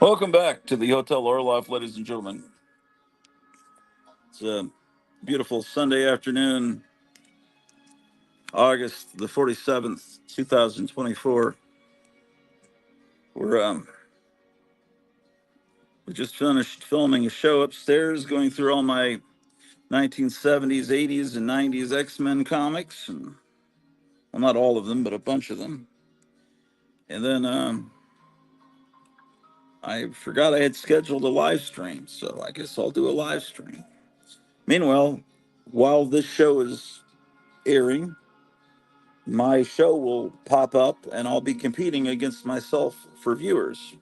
Welcome back to the Hotel Orloff, ladies and gentlemen. It's a beautiful Sunday afternoon, August the 47th, 2024. We just finished filming a show upstairs, going through all my 1970s, 80s, and 90s X-Men comics, and well, not all of them, but a bunch of them. And then I forgot I had scheduled a live stream, so I guess I'll do a live stream. Meanwhile, while this show is airing, my show will pop up and I'll be competing against myself for viewers.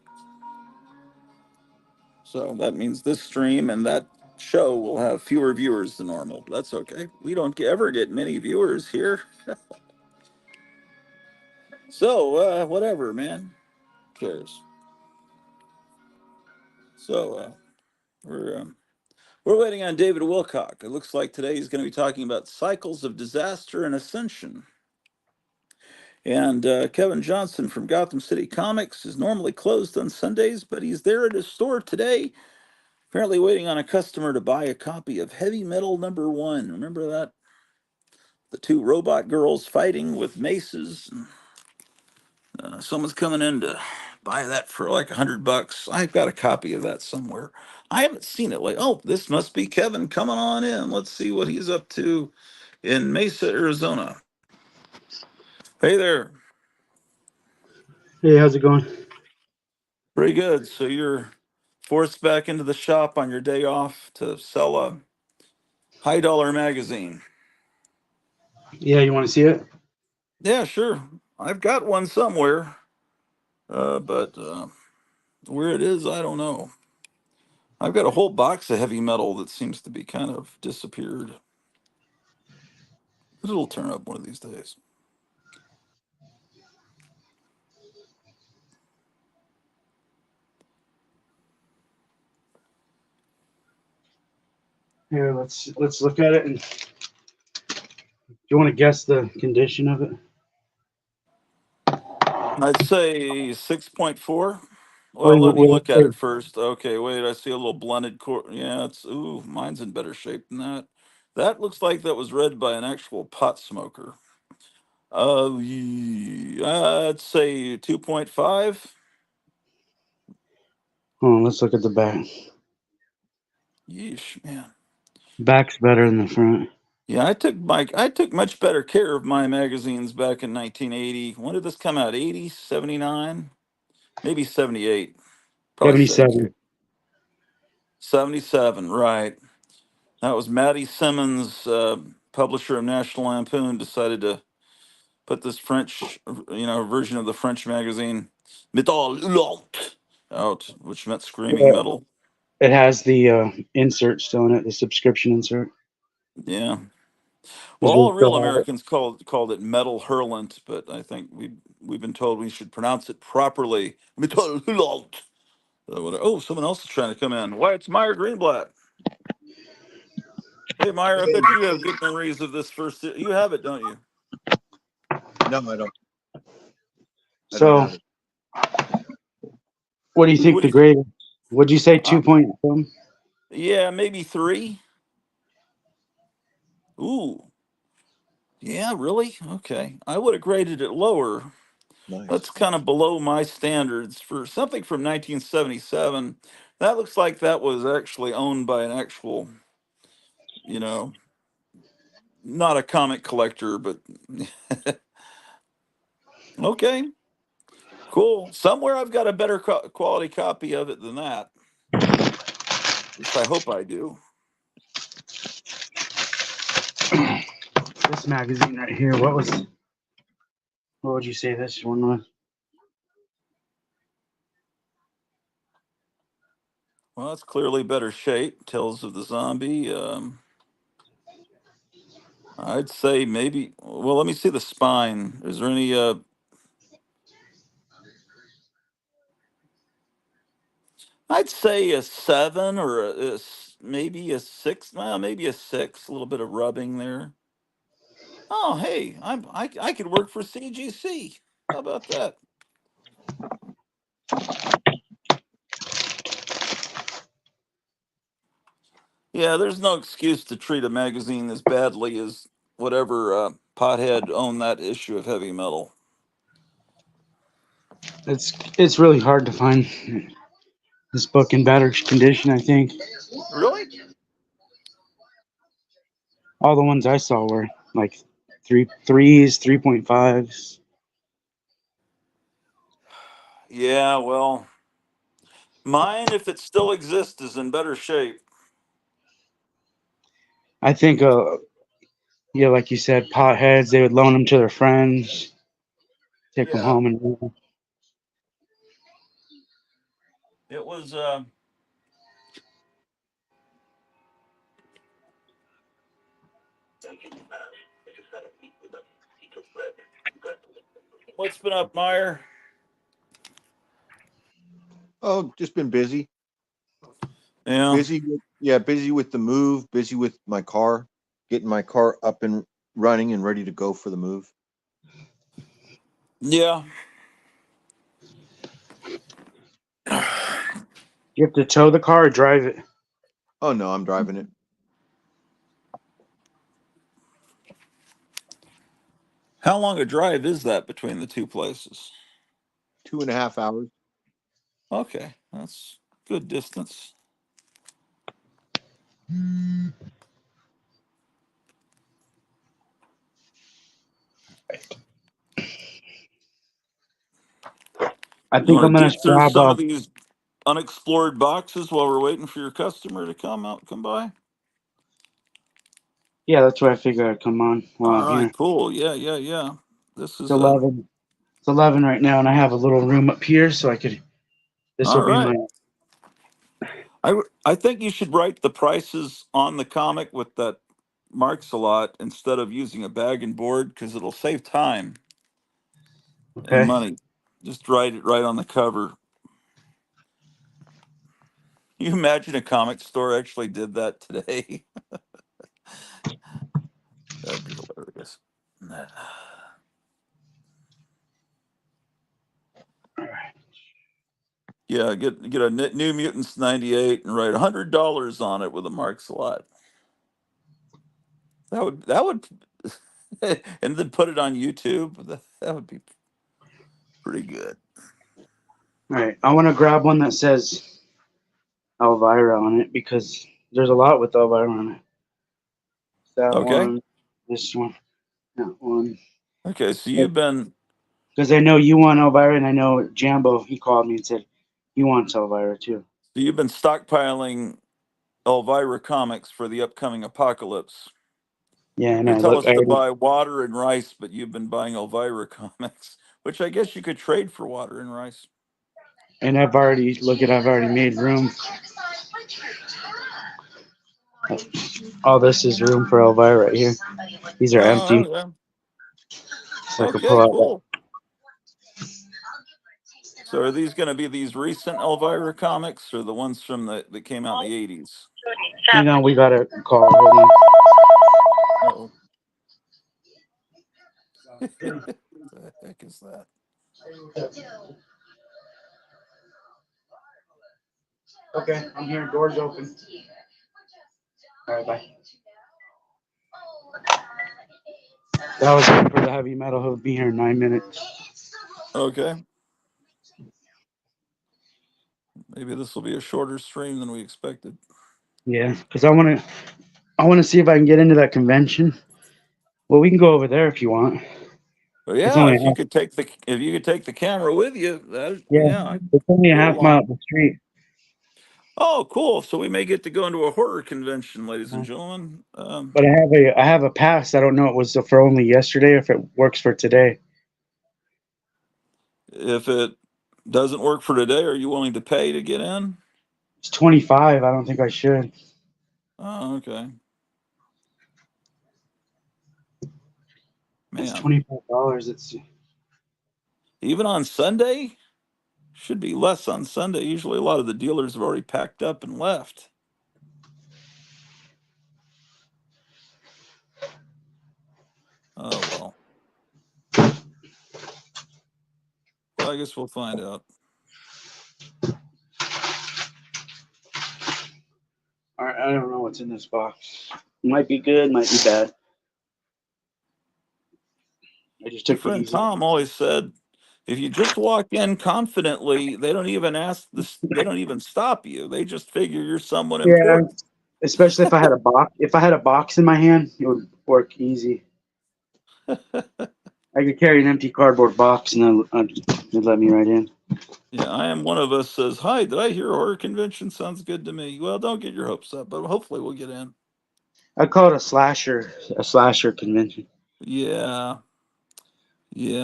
So that means this stream and that show will have fewer viewers than normal. That's okay. We don't ever get many viewers here. So, whatever, man. Who cares? So, we're waiting on David Wilcock. It looks like today he's going to be talking about cycles of disaster and ascension. And Kevin Johnson from Gotham City Comics is normally closed on Sundays, but he's there at his store today, apparently waiting on a customer to buy a copy of Heavy Metal #1. Remember that? The two robot girls fighting with maces. Someone's coming in to buy that for like $100. I've got a copy of that somewhere. I haven't seen it. Like, oh, this must be Kevin coming on in. Let's see what he's up to in Mesa, Arizona. Hey there. Hey, how's it going? Pretty good. So you're forced back into the shop on your day off to sell a high dollar magazine. Yeah, you want to see it? Yeah, sure. I've got one somewhere, but where it is, I don't know. I've got a whole box of heavy metal that seems to be kind of disappeared. It'll turn up one of these days. Here, let's look at it. And do you want to guess the condition of it? I'd say 6.4. Wait, Well, let me wait, look at wait. it first. Okay, wait, I see a little blended core. Yeah, mine's in better shape than that. That looks like that was read by an actual pot smoker. I'd say 2.5. Oh, let's look at the back. Yeesh, man. Back's better than the front. Yeah, I took much better care of my magazines back in 1980. When did this come out? 80, 79, maybe 78. Probably 78. 77. 77, right. That was Matty Simmons, publisher of National Lampoon, decided to put this French, version of the French magazine Metal Hurlant out, which meant screaming Yeah, metal. it has the insert still in it, the subscription insert. Yeah. Well, Because we all real still have it. Americans called it Metal Hurlant, but I think we've been told we should pronounce it properly. Metal Hurlant. Oh, someone else is trying to come in. Why, it's Meyer Greenblatt. Hey, Meyer, I bet you have good memories of this first. You have it, don't you? No, I don't. So, what do you think What do the you? grade is? Would you say Uh, 2 point some? yeah, maybe 3. Ooh, yeah, really? Okay, I would have graded it lower. Nice. That's kind of below my standards for something from 1977. That looks like that was actually owned by an actual, you know, not a comic collector, but okay, cool. Somewhere I've got a better quality copy of it than that. At least I hope I do. This magazine right here, what was What would you say this one was? Well, it's clearly better shape. Tales of the Zombie. I'd say maybe. Well, let me see the spine. Is there any? I'd say a 7 or maybe a 6. Well, maybe a 6. A little bit of rubbing there. Oh, hey, I could work for CGC. How about that? Yeah, there's no excuse to treat a magazine as badly as whatever pothead owned that issue of Heavy Metal. It's really hard to find this book in better condition. I think Really? all the ones I saw were like 3.3s, 3.5s. Yeah, well, mine, if it still exists, is in better shape. I think, yeah, like you said, potheads. They would loan them to their friends, take them Yeah, home, and read 'em. it was. What's been up, Meyer? Oh, just been busy. Yeah, Busy with the move, busy with my car, getting my car up and running and ready to go for the move. yeah. You have to tow the car or drive it. Oh no, I'm driving it. How long a drive is that between the two places? 2.5 hours. Okay, that's good distance. I You think want I'm to gonna dig through grab some of these unexplored boxes while we're waiting for your customer to come by? Yeah, that's what I figured I'd come on while All I'm right, here. cool. Yeah. This It's is 11. It's 11 right now, and I have a little room up here, so I could. This all will be right. my. I think you should write the prices on the comic with that marks a lot instead of using a bag and board because it'll save time and Okay. money. Just write it right on the cover. You imagine a comic store actually did that today? That'd be hilarious. Yeah, get a New Mutants 98 and write $100 on it with a marks a lot. That would and then put it on YouTube. That would be pretty good. All right. I want to grab one that says Elvira on it because there's a lot with Elvira on it. That Okay. one, this one, that one. Okay, so you've been Because I know you want Elvira, and I know Jambo. He called me and said he wants Elvira too. so you've been stockpiling Elvira comics for the upcoming apocalypse. Yeah, and They I tell look. us to buy water and rice, but you've been buying Elvira comics, which I guess you could trade for water and rice. And I've already I've already made room. All this is room for Elvira right here. These are Oh, empty, yeah. so I could Okay, pull out that. cool. So are these going to be these recent Elvira comics or the ones from that came out in the 80s? Hang on, we got a call. Hold on. Oh, the heck is that? Okay, I'm here. Doors open. All right, bye. That was it for the heavy metal. He'll be here in 9 minutes. Okay. Maybe this will be a shorter stream than we expected. Yeah, because I want to see if I can get into that convention. Well, we can go over there if you want. But It's yeah, only a half, if you could take the camera with you, yeah, I'd it's only a go half mile along. up the street. Oh, cool. So we may get to go into a horror convention, ladies and Uh, gentlemen. But I have a pass. I don't know. It was for only yesterday. If it works for today. If it doesn't work for today, are you willing to pay to get in? It's 25. I don't think I should. Oh, okay. It's Man, $25. It's even on Sunday? Should be less on Sunday. Usually a lot of the dealers have already packed up and left. Oh, well. Well, I guess we'll find out. all right. I don't know what's in this box. Might be good, might be bad. I just Your took the friend easy. Tom always said, if you just walk in confidently, they don't even ask this, they don't even stop you. They just figure you're someone Yeah, important. especially if I had a box. If I had a box in my hand, it would work easy. I could carry an empty cardboard box and they'd let me right in. Yeah, I am one of us says, hi, did I hear horror convention? Sounds good to me. Well, don't get your hopes up, but hopefully we'll get in. I call it a slasher convention. Yeah.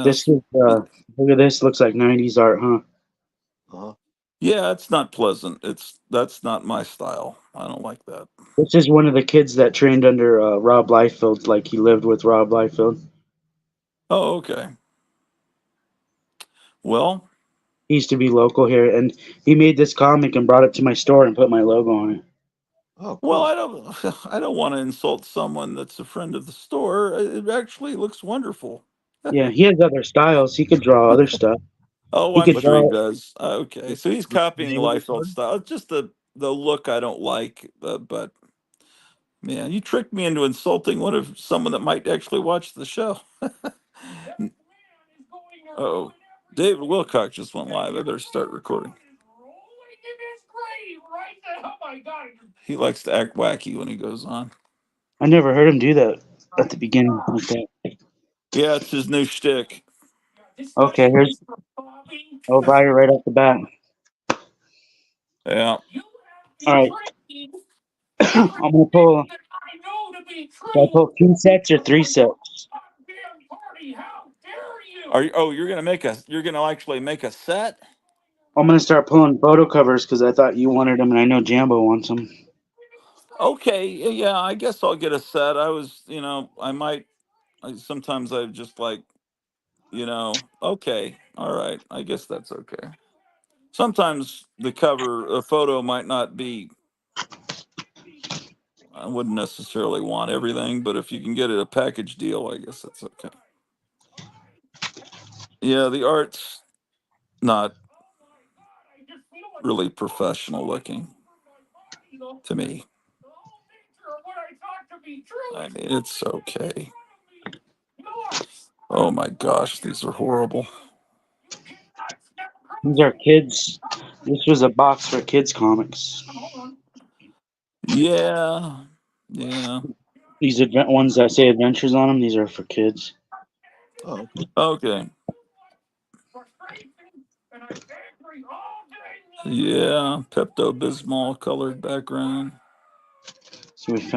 This Yes. is look at this. Looks like '90s art, huh? Uh-huh. Yeah, it's not pleasant. That's not my style. I don't like that. This is one of the kids that trained under Rob Liefeld. Like he lived with Rob Liefeld. Oh, okay. Well, He used to be local here, and he made this comic and brought it to my store and put my logo on it. Oh, well, cool. I don't I don't want to insult someone that's a friend of the store. It actually looks wonderful. Yeah, he has other styles. He could draw other stuff. Oh, He I'm could What's sure he draw. does. Okay, so he's what's the copying name of this Liefeld's one? style. It's just the look I don't like. But man, you tricked me into insulting one of someone that might actually watch the show. Oh, David Wilcock just went live. I better start recording. He likes to act wacky when he goes on. I never heard him do that at the beginning like that. Yeah, it's his new shtick. Okay, here's Elvira right off the bat. Yeah. All right, I'm gonna pull. Should I pull 2 sets or 3 sets? Are you? Oh, You're gonna actually make a set. I'm gonna start pulling photo covers because I thought you wanted them, and I know Jambo wants them. Okay. Yeah. I guess I'll get a set. I was. I might. Sometimes I just like. Okay. All right. I guess that's okay. Sometimes the cover, a photo might not be. I wouldn't necessarily want everything, but if you can get it a package deal, I guess that's okay. Yeah, the art's not really professional looking to me. I mean, it's okay. Oh my gosh, these are horrible. These are kids. This was a box for kids comics. Yeah, yeah. These ones that say adventures on them. These are for kids. Oh, okay. Okay. Yeah, Pepto Bismol colored background. So we Very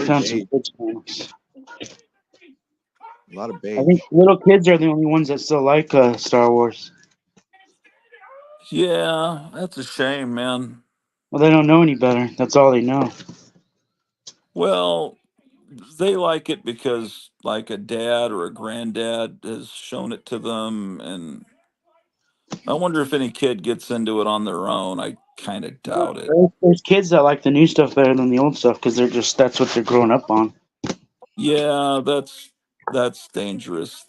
found some beige. kids comics. A lot of I think beige. little kids are the only ones that still like Star Wars. Yeah, that's a shame, man. Well, they don't know any better. That's all they know. Well, they like it because like a dad or a granddad has shown it to them, and I wonder if any kid gets into it on their own. I kind of doubt it. There's kids that like the new stuff better than the old stuff because that's what they're growing up on. Yeah, that's dangerous.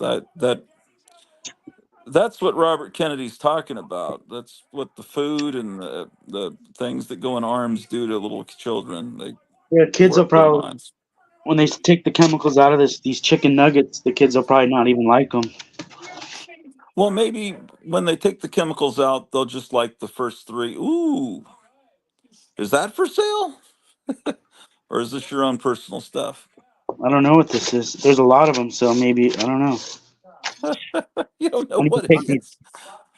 That's what Robert Kennedy's talking about. That's what the food and the things that go in arms do to little children. They Yeah, kids will warp their probably minds. when they take the chemicals out of these chicken nuggets, the kids will probably not even like them. Well, maybe when they take the chemicals out, they'll just like the first three. Ooh, is that for sale? Or is this your own personal stuff? I don't know what this is. There's a lot of them, so maybe I don't know. You don't know I need to what it take these. is.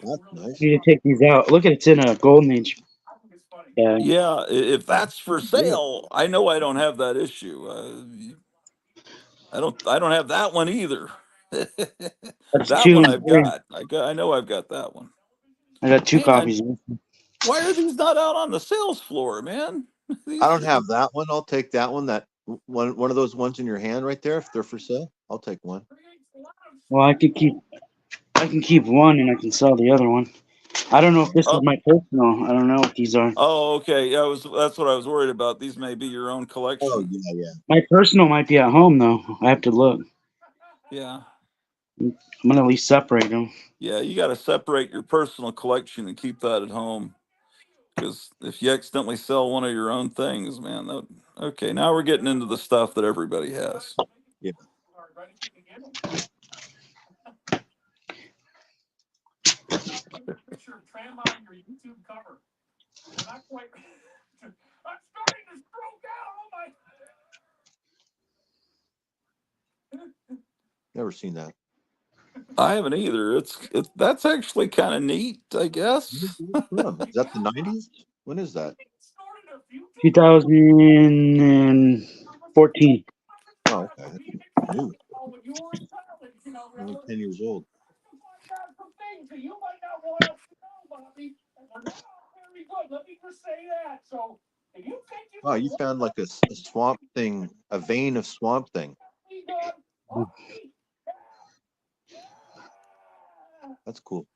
That's nice. I need to take these out. Look at it's in a golden age bag. Yeah, if that's for Yeah. sale, I know I don't have that issue. I don't have that one either. That's That two one and I've three. got. I know I've got that one. I got two Man, copies. why are these not out on the sales floor, man? I These don't should be. have that one. I'll take that one. That one of those ones in your hand right there. If they're for sale, I'll take one. Well, I can keep one and I can sell the other one. I don't know if this is Oh, my personal. I don't know what these are. oh, okay. Yeah, that's what I was worried about. These may be your own Oh collection. yeah, yeah. My personal might be at home though. I have to look. Yeah. I'm gonna at least separate them. Yeah, you got to separate your personal collection and keep that at home. Because if you accidentally sell one of your own things, man, okay, now we're getting into the stuff that everybody has. Yeah. Never seen that. I haven't either. That's actually kind of neat, I When is guess. that from? Is that the '90s? When is that? 2014. Oh, okay. That's new. Only 10 years old. Oh, you found like a swamp thing, a vein of swamp thing. That's cool.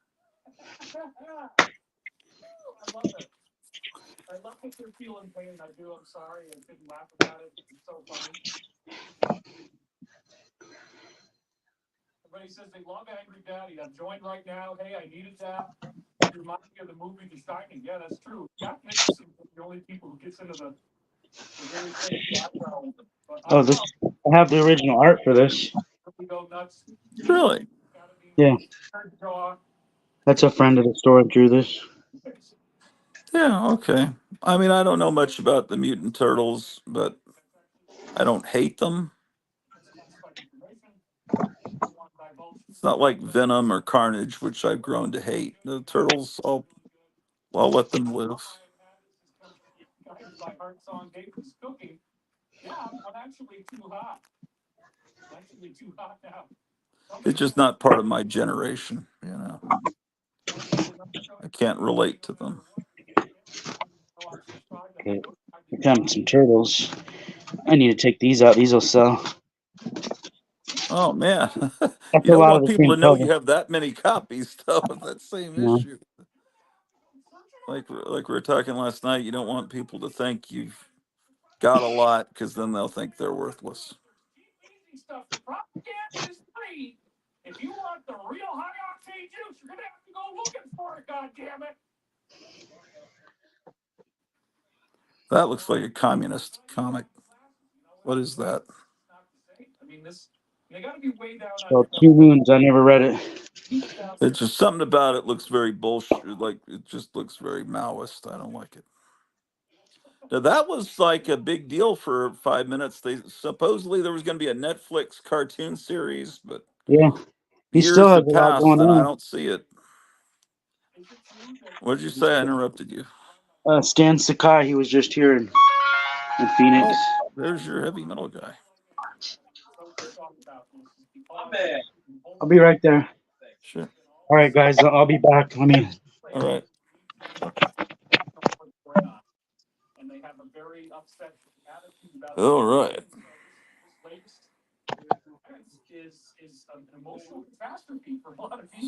Oh, this. I have the original art for this. Really? Yeah, that's a friend of the store drew this. Yeah, okay. I mean, I don't know much about the mutant turtles, but I don't hate them. It's not like Venom or Carnage, which I've grown to hate. The turtles, I'll let them live. It's just not part of my generation, you know. I can't relate to them. Okay, I found some turtles. I need to take these out. These will sell. Oh man, That's you a don't lot of want the people same to know color. you have that many copies, though, of that same You know, issue. Like we were talking last night, you don't want people to think you've got a lot because then they'll think they're worthless. That looks like a communist comic. What is that? so two moons. I never read it. It's just something about it looks very bullshit. Like it just looks very Maoist. I don't like it. Now, that was like a big deal for 5 minutes. They supposedly there was going to be a Netflix cartoon series, but Yeah, he still years has have a lot passed going and I on. don't see it. What did you say? I interrupted you. Stan Sakai, he was just here in Phoenix. Oh, there's your heavy metal guy. I'll be right there. Sure. All right, guys, I'll be back. Let me. All right. All right.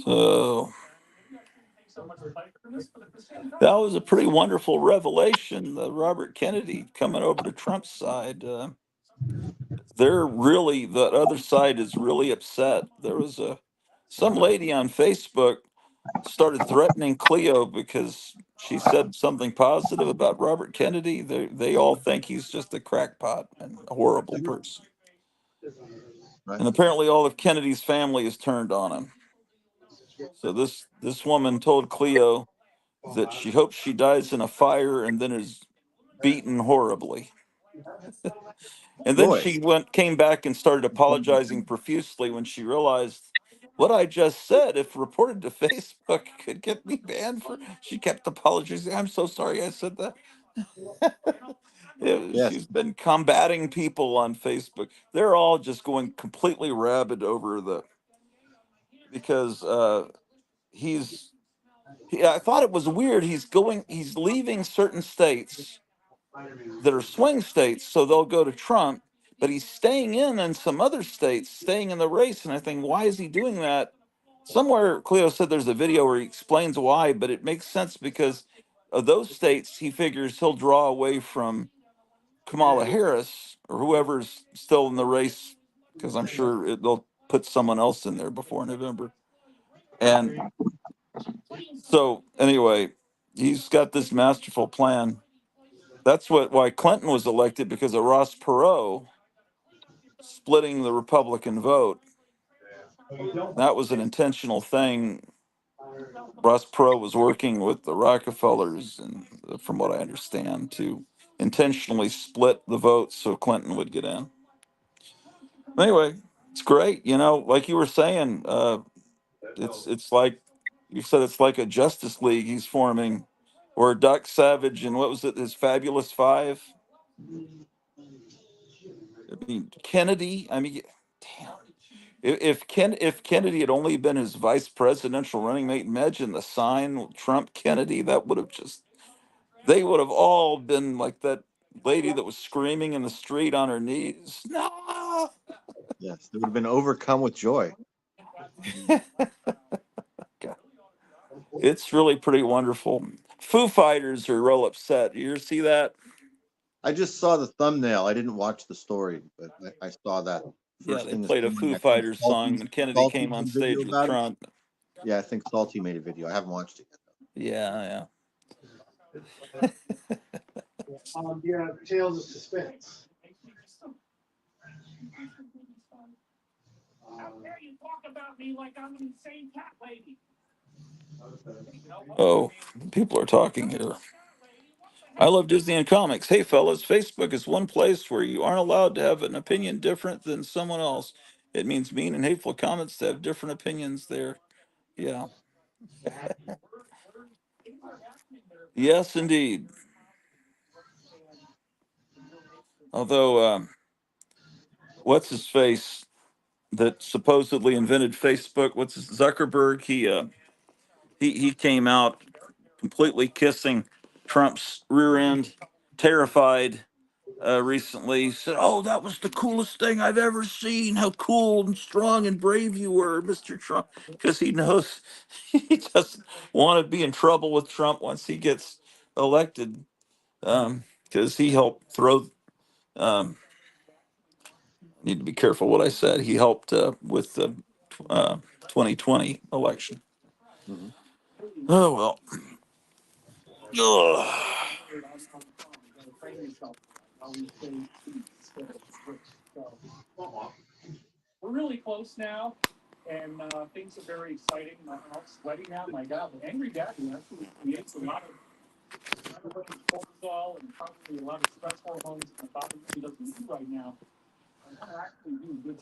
So that was a pretty wonderful revelation. Robert Kennedy coming over to Trump's side. They're really the other side is really upset. There was a some lady on Facebook started threatening Cleo because she said something positive about Robert Kennedy. They all think he's just a crackpot and a horrible person. Right. And apparently all of Kennedy's family is turned on him. So this woman told Cleo that she hopes she dies in a fire and then is beaten horribly. And then Boy. she came back and started apologizing profusely when she realized what I just said, if reported to Facebook, could get me banned for. She kept apologizing. I'm so sorry I said that. Yes. She's been combating people on Facebook. They're all just going completely rabid over the because he's I thought it was weird. He's leaving certain states that are swing states, so they'll go to Trump, but he's staying in some other states, staying in the race. And I think, why is he doing that? Somewhere Cleo said there's a video where he explains why, but it makes sense because of those states. He figures he'll draw away from Kamala Harris or whoever's still in the race, because I'm sure they'll put someone else in there before November. And so anyway, he's got this masterful plan. That's why Clinton was elected, because of Ross Perot splitting the Republican vote. That was an intentional thing. Ross Perot was working with the Rockefellers, and from what I understand, to intentionally split the vote so Clinton would get in. Anyway, it's great. Like you were saying, it's like you said, it's like a Justice League he's forming, or Doc Savage and what was it, his Fabulous Five? I mean, Kennedy. I mean, damn. If Kennedy had only been his vice presidential running mate, imagine the sign Trump Kennedy. That would have just they would have all been like that lady that was screaming in the street on her knees. No. Yes, they would have been overcome with joy. It's really pretty wonderful. Foo Fighters are real upset. You ever see that? I just saw the thumbnail. I didn't watch the story, but I saw that Yeah, first they thing this played a morning. Foo I think Fighters song when Kennedy Salty came on made a video stage with about it. Trump. Yeah, I think Salty made a video. I haven't watched it yet. Yeah. Yeah, Tales of Suspense. Oh, people are talking here. I love Disney and comics. Hey, fellas, Facebook is one place where you aren't allowed to have an opinion different than someone else. It means mean and hateful comments to have different opinions there. Yeah. Yes, indeed. Although, what's his face that supposedly invented Facebook? What's his Zuckerberg? He came out completely kissing Trump's rear end, terrified. Recently said, "Oh, that was the coolest thing I've ever seen. How cool and strong and brave you were, Mr. Trump." Because he knows he doesn't want to be in trouble with Trump once he gets elected. Because he helped throw. Um, Need to be careful what I said. He helped with the uh, 2020 election. Mhm. Oh well.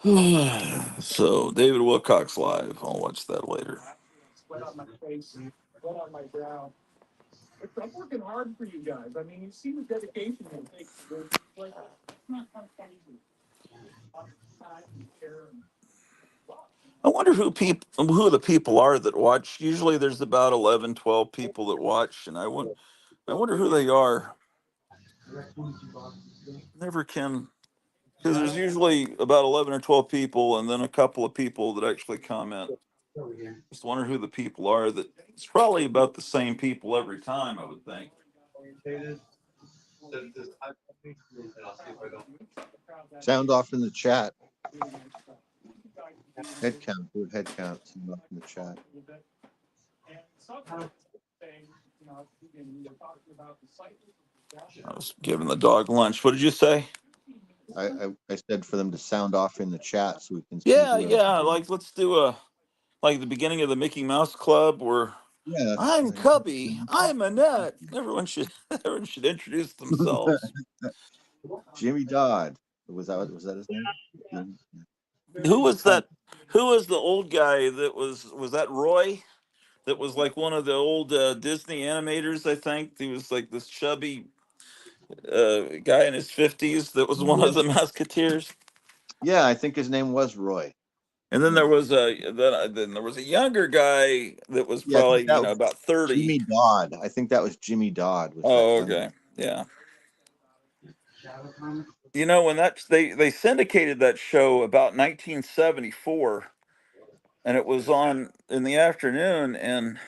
Ugh. So David Wilcox live. I'll watch that later. I wonder who the people are that watch. Usually there's about 11, 12 people that watch, and I wonder who they are. Never can, because there's usually about 11 or 12 people and then a couple of people that actually comment. Just wonder who the people are. That it's probably about the same people every time, I would think. Sound off in the chat. Head count. Do a head count. Sound off in the chat. I was giving the dog lunch. What did you say? I said for them to sound off in the chat so we can see Yeah, who else. yeah. Like let's do like the beginning of the Mickey Mouse Club where Yeah, that's I'm Cubby, I'm Annette. Everyone should introduce themselves. Jimmy Dodd. Was that his name? Who was that? Who was the old guy that was that Roy? That was like one of the old Disney animators, I think. He was like this chubby guy in his 50s that was one of the Musketeers. Yeah, I think his name was Roy. And then there was a then there was a younger guy that was Yeah, I think probably that was about 30. Jimmy Dodd. I think that was Jimmy Dodd was that Oh, younger. okay, yeah. When they syndicated that show about 1974, and it was on in the afternoon, and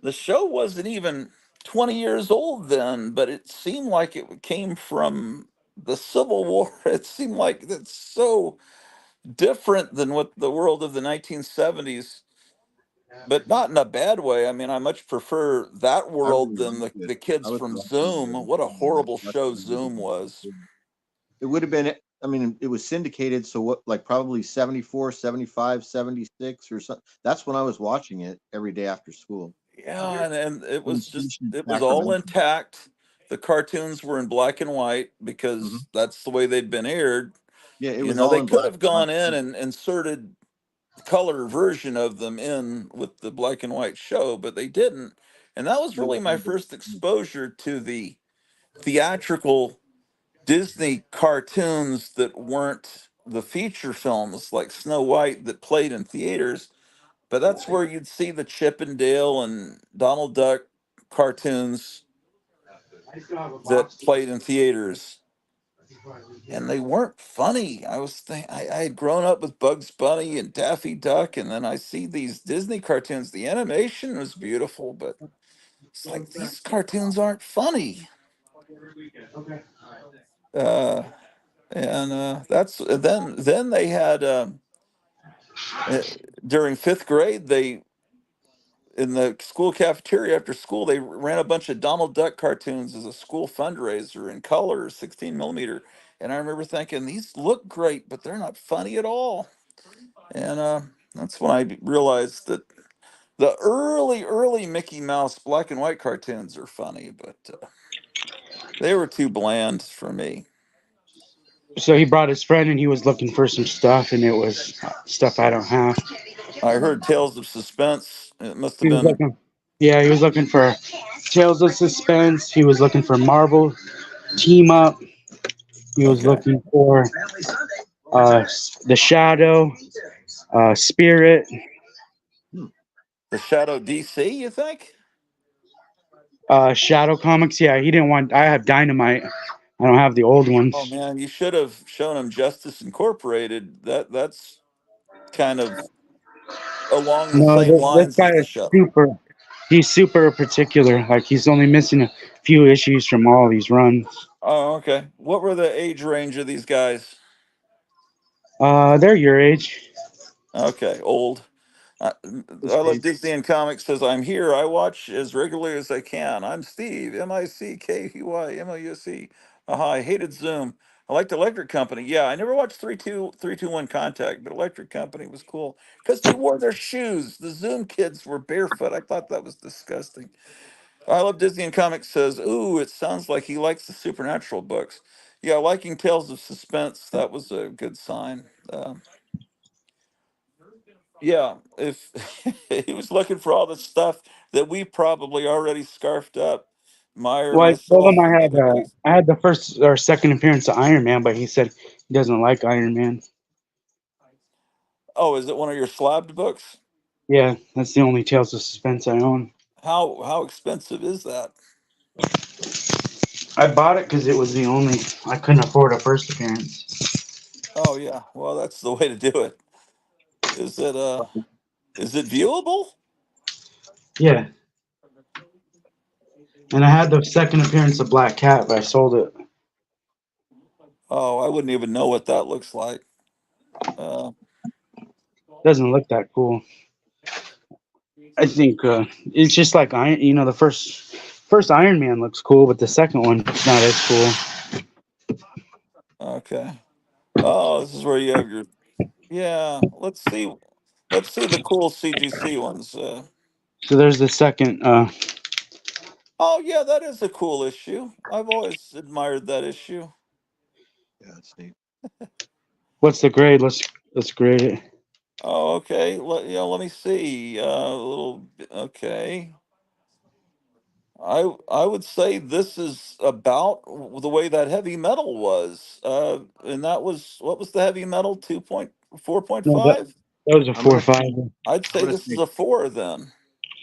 the show wasn't even 20 years old then, but it seemed like it came from the Civil War. It seemed like it's so different than what the world of the 1970s, but not in a bad way. I mean, I much prefer that I world really than liked it. the I kids was from watching it Zoom. every What a day. horrible That's show what really Zoom got was. me. It would have been, I mean, it was syndicated, so what, like probably 74, 75, 76 or something. That's when I was watching it every day after school. Yeah, and I was stationed in it was all Sacramento. intact. The cartoons were in black and white Hmm. because that's the way they'd been aired. Yeah, it was all They in could black have and gone in white. and inserted color version of them in with the black and white show, but they didn't. And that was No, really my first exposure to the theatrical Disney cartoons that weren't the feature films like Snow White that played in theaters. But that's where you'd see the Chip and Dale and Donald Duck cartoons that played in theaters, and they weren't funny. I had grown up with Bugs Bunny and Daffy Duck, and then I see these Disney cartoons. The animation was beautiful, but it's like these cartoons aren't funny. Uh, and that's then they had uh, during fifth grade they in the school cafeteria after school they ran a bunch of Donald Duck cartoons as a school fundraiser in color, 16 millimeter. And I remember thinking these look great, but they're not funny at all. And that's when I realized that the early Mickey Mouse black and white cartoons are funny, but they were too bland for me. So he brought his friend and he was looking for some stuff, and it was stuff I don't have. I heard Tales of Suspense. It must have He was been looking, yeah, he was looking for Tales of Suspense. He was looking for Marvel Team Up. He was okay. looking for The Shadow, Spirit, Hmm. The Shadow DC, you think? Shadow Comics. Yeah, he didn't want. I have Dynamite. I don't have the old Oh ones. man, you should have shown him Justice Incorporated. That's kind of along the No, same this lines guy as the is show. super. He's super particular. Like he's only missing a few issues from all these runs. Oh, okay. What were the age range of these guys? They're your age. Okay, old. I, This I love case, Disney and comics says I'm here. I watch as regularly as I can. I'm Steve, Mickey Mouse. I hated Zoom. I liked Electric Company. Yeah, I never watched 321 Contact, but Electric Company was cool because they wore their shoes. The Zoom kids were barefoot. I thought that was disgusting. I love Disney and comics says, ooh, it sounds like he likes the supernatural books. Yeah, liking Tales of Suspense, that was a good sign. Yeah, if he was looking for all the stuff that we probably already scarfed up, Meyer, Well, I told him myself, and other guys. I had the first or second appearance of Iron Man, but he said he doesn't like Iron Man. Oh, is it one of your slabbed books? Yeah, that's the only Tales of Suspense I own. How expensive is that? I bought it because it was the only I couldn't afford a first appearance. Oh yeah, well that's the way to do it. Is it is it viewable? Yeah, and I had the second appearance of Black Cat, but I sold it. Oh, I wouldn't even know what that looks like. Uh, Doesn't look that cool. I think it's just like Iron. You know, the first Iron Man looks cool, but the second one not as cool. okay. Oh, this is where you have your yeah. Let's see the cool CGC ones. So there's the second. Oh yeah, that is a cool issue. I've always admired that issue. yeah, it's neat. What's the grade? Let's grade it. Oh, okay. Let me see. Okay. I would say this is about the way that heavy metal was. And that was what was the heavy metal 2.0? No, 4.5? that was a I'm four gonna or five. I'd I'm say gonna this is say a 4 then.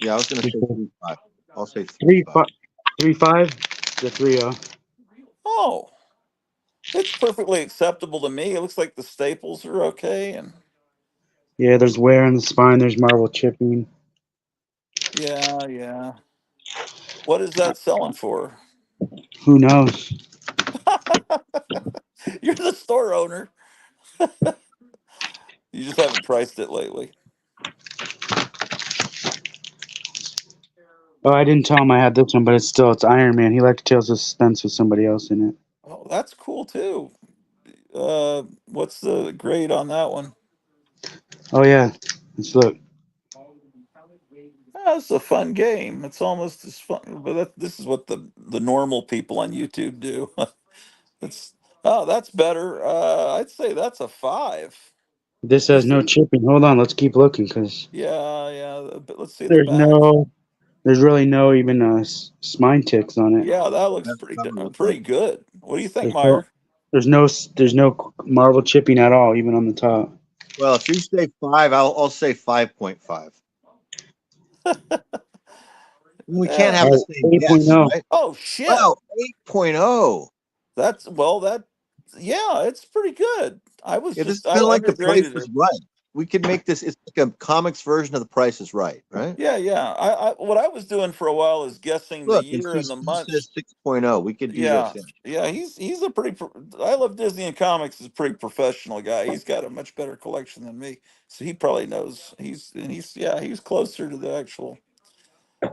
yeah. I was gonna say 3.5. I'll say Three 3.5. five, 3.5. The 3.0. Oh, it's perfectly acceptable to me. It looks like the staples are okay, and Yeah, there's wear in the spine. There's marble chipping. yeah, yeah. What is that selling for? Who knows? You're the store owner. You just haven't priced it lately. Oh, I didn't tell him I had this one, but it's Iron Man. He liked to tell the suspense with somebody else in it. Oh, that's cool too. What's the grade on that one? Oh yeah, let's look. That's a fun game. It's almost as fun, but this is what the normal people on YouTube do. It's that's better. I'd say that's a 5. This has Just no chipping. Hold on, let's keep looking because yeah, yeah. But let's see the there's back. no, there's really no even spine ticks on it. Yeah, that looks That's probably what that pretty good. What do you think, There's no, Meyer? there's no marble chipping at all, even on the top. Well, if you say 5, I'll say 5.5. We can't Yeah. have All the right, same guess, 8.0. right? Oh shit. Wow, 8.0. That's well. That yeah, it's pretty good. I was Yeah, this is just I kind of like The Price undergraded is it. Right. We could make this. It's like a comics version of The Price is Right, right? Yeah, yeah. I what I was doing for a while is guessing the Look, and year see, and the Steve says months. 6.0. We could do Yeah, this. Yeah. yeah. He's a pretty. I love Disney and comics. Is a pretty professional guy. He's got a much better collection than me, so he probably knows. He's closer to the actual.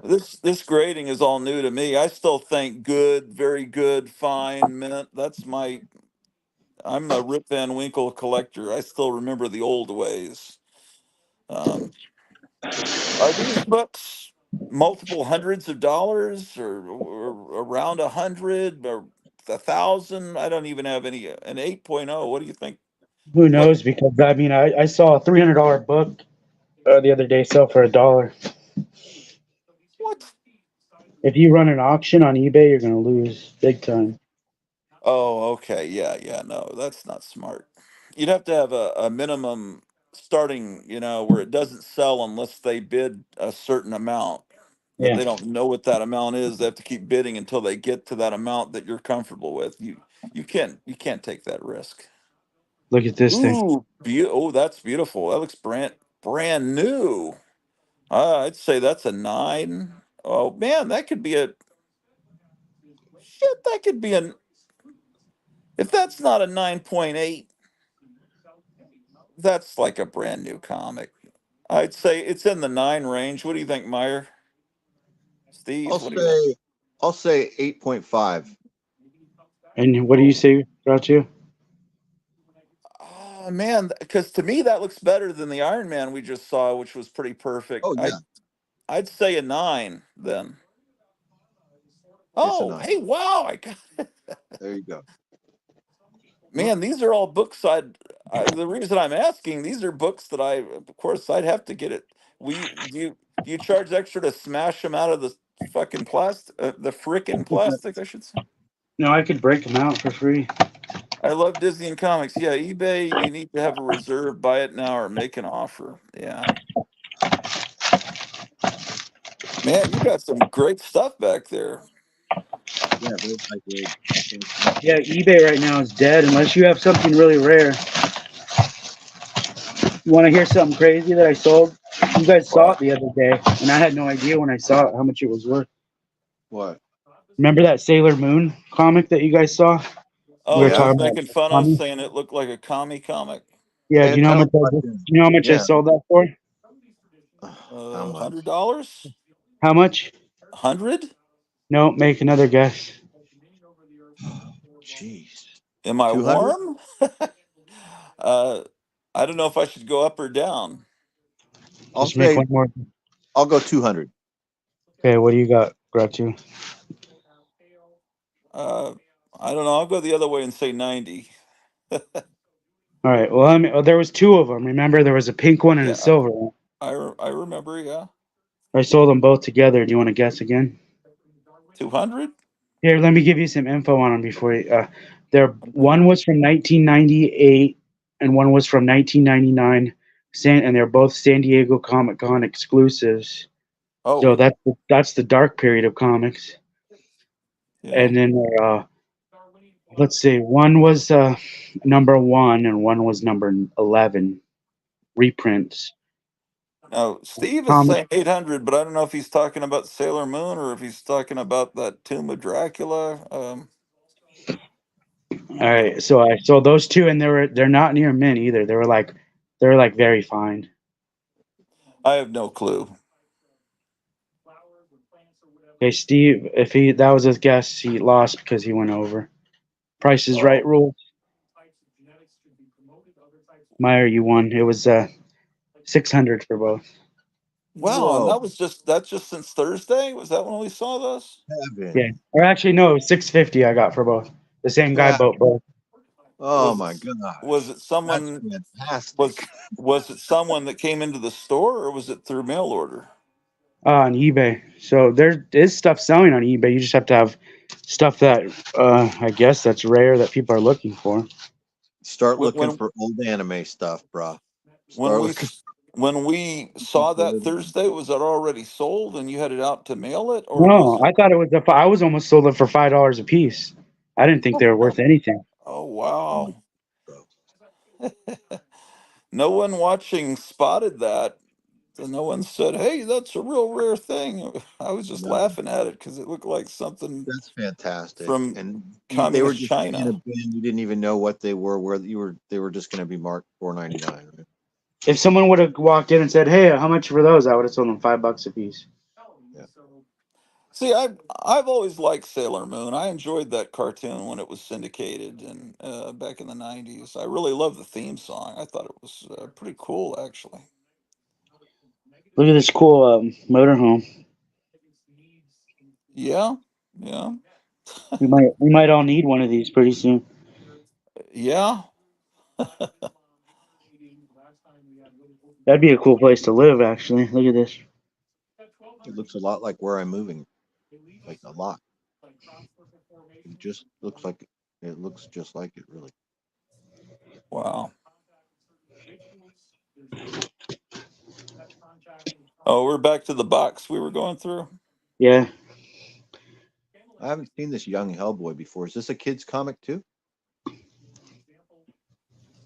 This grading is all new to me. I still think good, very good, fine, mint. That's my. I'm a Rip Van Winkle collector. I still remember the old ways. Um, are these books multiple hundreds of dollars or around 100 or 1,000? I don't even have any. An 8.0. What do you think? Who What? knows? Because I mean, I saw a $300 book the other day sell for $1. What? If you run an auction on eBay, you're gonna lose big time. Oh, okay. Yeah, yeah. No, that's not smart. You'd have to have a minimum starting, where it doesn't sell unless they bid a certain amount. But Yeah, they don't know what that amount is. They have to keep bidding until they get to that amount that you're comfortable with. You can't take that risk. look at this thing. Oh, that's beautiful. That looks brand new. I'd say that's a 9. Oh man, that could be a shit. That could be an if that's not a 9.8, that's like a brand new comic. I'd say it's in the 9 range. What do you think, Meyer? I'll Steve, what do you think? say I'll say 8.5. And what do you Oh, say about you? oh man, because to me that looks better than the Iron Man we just saw, which was pretty perfect. Oh yeah, I'd say a 9 then. it's a Oh, 9. hey, wow! I got There you go. Well, man. These are all books. The reason I'm asking, these are books that of course, I'd have to get it. Do you charge extra to smash them out of the fucking plastic, the frickin' plastic, I should say? No, I could break them out for free. I love Disney and comics. Yeah, eBay, you need to have a reserve, buy it now, or make an offer. Yeah, man, you got some great stuff back there. yeah, very high grade. Thank you. Yeah, eBay right now is dead unless you have something really rare. You want to hear something crazy that I sold? You guys saw What? it the other day, and I had no idea when I saw it how much it was worth. What? Remember that Sailor Moon comic that you guys saw? We Oh, were I Yeah, was talking making about fun of comics. saying it looked like a comic. Yeah, do yeah, you know how kind of much I like just, watching. do you know how much I Yeah. sold that for? How much? $100? How much? 100? No, make another guess. Jeez. Am I 200? warm? uh, I don't know if I should go up or down. I'll Just make say one more. I'll go 200. Okay, what do you got, Grouchy? Uh, I don't know. I'll go the other way and say 90. All right. Well, there was two of them. Remember, there was a pink one and a Yeah, silver one. I remember. Yeah, I sold them both together. Do you want to guess again? 200. Here, let me give you some info on them before you. There, Okay. one was from 1998, and one was from 1999. And they're both San Diego Comic Con exclusives. So Oh, that's the dark period of comics. yeah. And then let's see, one was number one, and one was number 11 reprints. Now, Steve is Comic. saying 800, but I don't know if he's talking about Sailor Moon or if he's talking about that Tomb of Dracula. All right, so I sold those two, and they're not near mint either. They're like very fine. I have no clue. Okay, Steve, if he that was his guess, he lost because he went over. Price is right Oh, rule. Meyer, you won. It was 600 for both. wow. And Whoa, that's just since Thursday? Was that when we saw those? Yeah, heaven. or actually no, it was 650 I got for both. The same guy Yeah. bought both. Oh Was my it was gosh. it That's someone fantastic. was it someone that came into the store or was it through mail order? On eBay. So there is stuff selling on eBay. You just have to have stuff that I guess that's rare that people are looking for. Start When looking when for old anime stuff, bro. when Start we looking s- when we for saw that old Thursday, was it already sold and you had it out to mail it, or was No, it? I thought it was I was almost sold it for $5 a piece. I didn't think they were worth anything. Oh anime, wow. bro. No one watching spotted that. And no one said, "Hey, that's a real rare thing." I was just No, laughing at it because it looked like something that's fantastic. from And they were communist just in a China. bin. You didn't even know what they were, where you were. They were just going to be marked 4.99. Right? If someone would have walked in and said, "Hey, how much for those?" I would have sold them $5 a piece. Yeah. See, I've always liked Sailor Moon. I enjoyed that cartoon when it was syndicated and back in the '90s. I really loved the theme song. I thought it was pretty cool, actually. Look at this cool motorhome. Yeah, yeah, We might all need one of these pretty soon. yeah. That'd be a cool place to live, actually. Look at this. It looks a lot like where I'm moving, like a lot. It just looks like it looks just like it, really. Wow. Oh, we're back to the box we were going through. Yeah. I haven't seen this young Hellboy before. Is this a kid's comic too?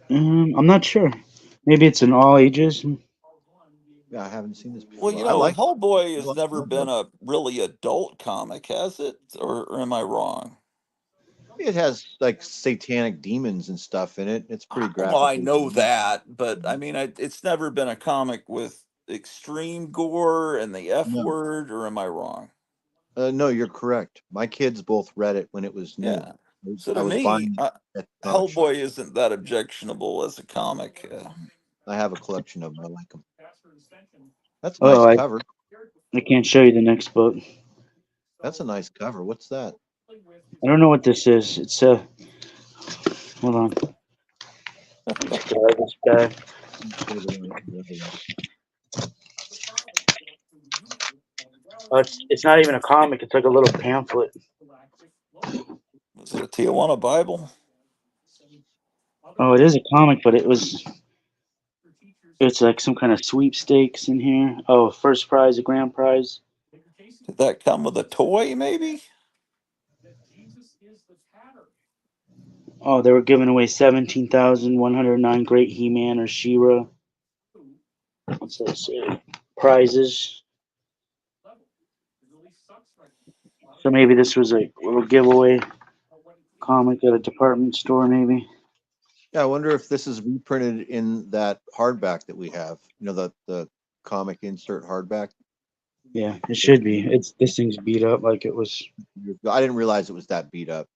I'm not sure. Maybe it's in all ages. Yeah, I haven't seen this Well, before. I like Hellboy I has like never Hellboy. been a really adult comic, has it? Or am I wrong? It has like satanic demons and stuff in it. It's pretty Well, I graphically. know that, but I mean, it's never been a comic with extreme gore and the F No, word, or am I wrong? no, you're correct. My kids both read it when it was new. Yeah. So I to was me, buying it at the comic shop. Hellboy isn't that objectionable as a comic. I have a collection of them. I like them. That's a Oh, nice I, cover. I can't show you the next book. That's a nice cover. What's that? I don't know what this is. It's hold on. Let's grab this bag. Show the other one. It's not even a comic. It's like a little pamphlet. Was it a Tijuana Bible? Oh, it is a comic, but it's like some kind of sweepstakes in here. Oh, first prize, a grand prize. Did that come with a toy, maybe? Oh, they were giving away 17,109 Great He-Man or She-Ra. What's that say? Prizes. So maybe this was a little giveaway comic at a department store, maybe. Yeah, I wonder if this is reprinted in that hardback that we have. You know, the comic insert hardback. Yeah, it should be. It's this thing's beat up like it was I didn't realize it was that beat up.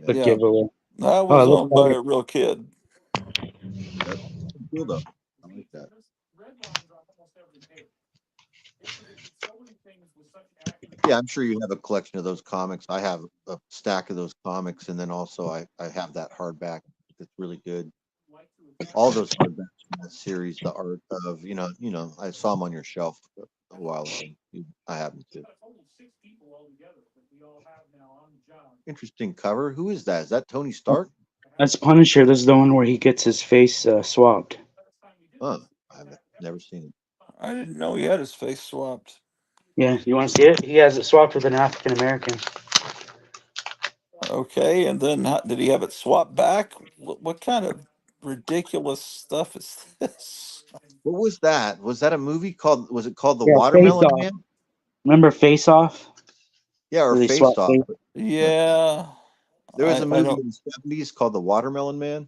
a Yeah, Yeah, giveaway. that Oh, was it looks owned by better. a real kid. that's cool though. I like that. Yeah, I'm sure you have a collection of those comics. I have a stack of those comics, and then also I have that hardback that's really good. All those hardbacks from that series, the art of I saw them on your shelf a while ago. I have them too. Interesting cover. Who is that? Is that Tony Stark? That's Punisher. This is the one where he gets his face swapped. Huh. I've never seen it. I didn't know he had his face swapped. Yeah, you want to see it? He has it swapped with an African American. Okay, and then did he have it swapped back? What kind of ridiculous stuff is this? What was that? Was that a movie called? Was it called The Yeah, Face Watermelon Off. Man? Remember Face Off? Yeah, or Where they Face swap Off. face? Yeah. Yeah, There was a I movie don't. in the 70s called The Watermelon Man.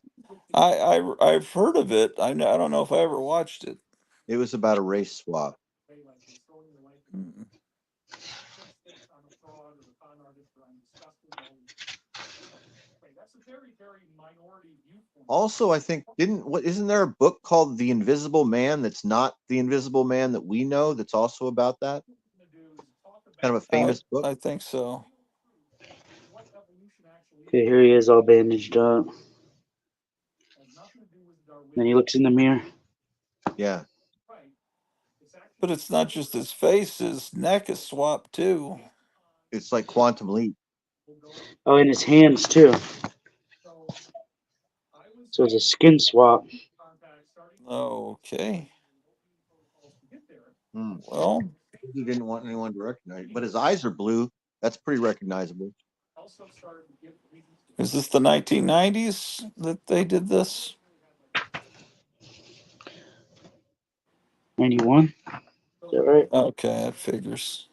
I've heard of it. I don't know if I ever watched it. It was about a race swap. Mm. Also, I think didn't what isn't there a book called The Invisible Man that's not the Invisible Man that we know that's also about that? Kind of a famous book. I think so. Okay, here he is all bandaged up. Then he looks in the mirror. Yeah. But it's not just his face; his neck is swapped too. It's like Quantum Leap. Oh, and his hands too. So it's a skin swap. Okay. Hmm. Well, He didn't want anyone to recognize it. But his eyes are blue. That's pretty recognizable. is this the 1990s that they did this? 91? Is that right? Okay, that figures.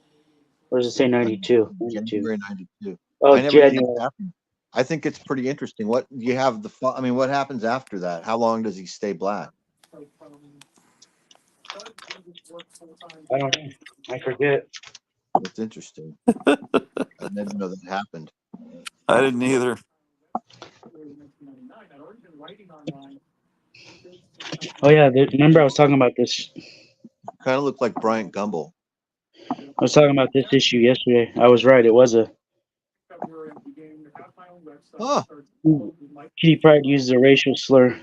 Or does it say 92? 92. January 92. Oh, I never knew that January. happened. I think it's pretty interesting. What you have I mean, what happens after that? How long does he stay black? I don't know. I forget. That's interesting. I didn't know that happened. I didn't either. Oh, yeah. Remember, I was talking about this. Kind of looked like Bryant Gumbel. I was talking about this issue yesterday. I was right. It was a. Huh. Kitty Pryde uses a racial slur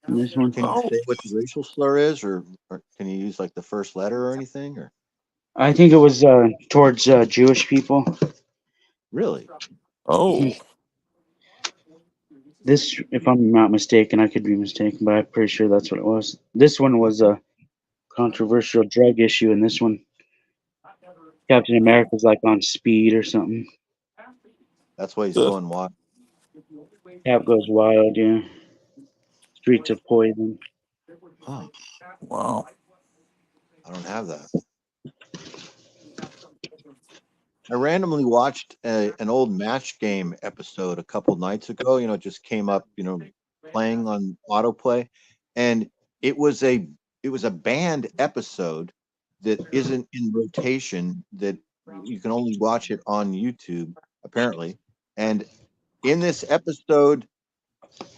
in this one. Can you Oh, say what the racial slur is, or can you use like the first letter or anything? Or I think it was towards Jewish people. really? oh, This, if I'm not mistaken, I could be mistaken, but I'm pretty sure that's what it was. This one was a controversial drug issue, and this one, Captain America's like on speed or something. That's why he's uh, going wild. Cap goes wild, yeah. Streets of poison. Huh. wow. I don't have that. I randomly watched an old Match Game episode a couple nights ago. You know, it just came up. You know, playing on autoplay, and it was a it was a banned episode that isn't in rotation. That you can only watch it on YouTube, apparently. And in this episode,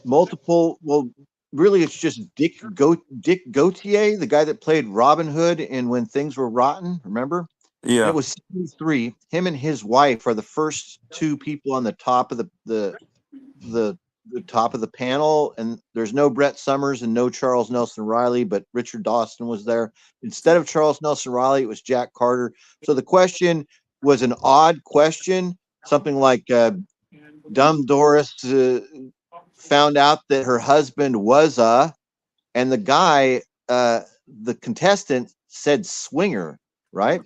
multiple well, really, it's just Dick Gautier, the guy that played Robin Hood in When Things Were Rotten. Remember? And it Yeah, was season 3. Him and his wife are the first two people on the top of the the top of the panel, and there's no Brett Summers and no Charles Nelson Riley, but Richard Dawson was there. Instead of Charles Nelson Riley, it was Jack Carter. So the question was an odd question, something like Dumb Doris found out that her husband was and the guy, the contestant said swinger, right?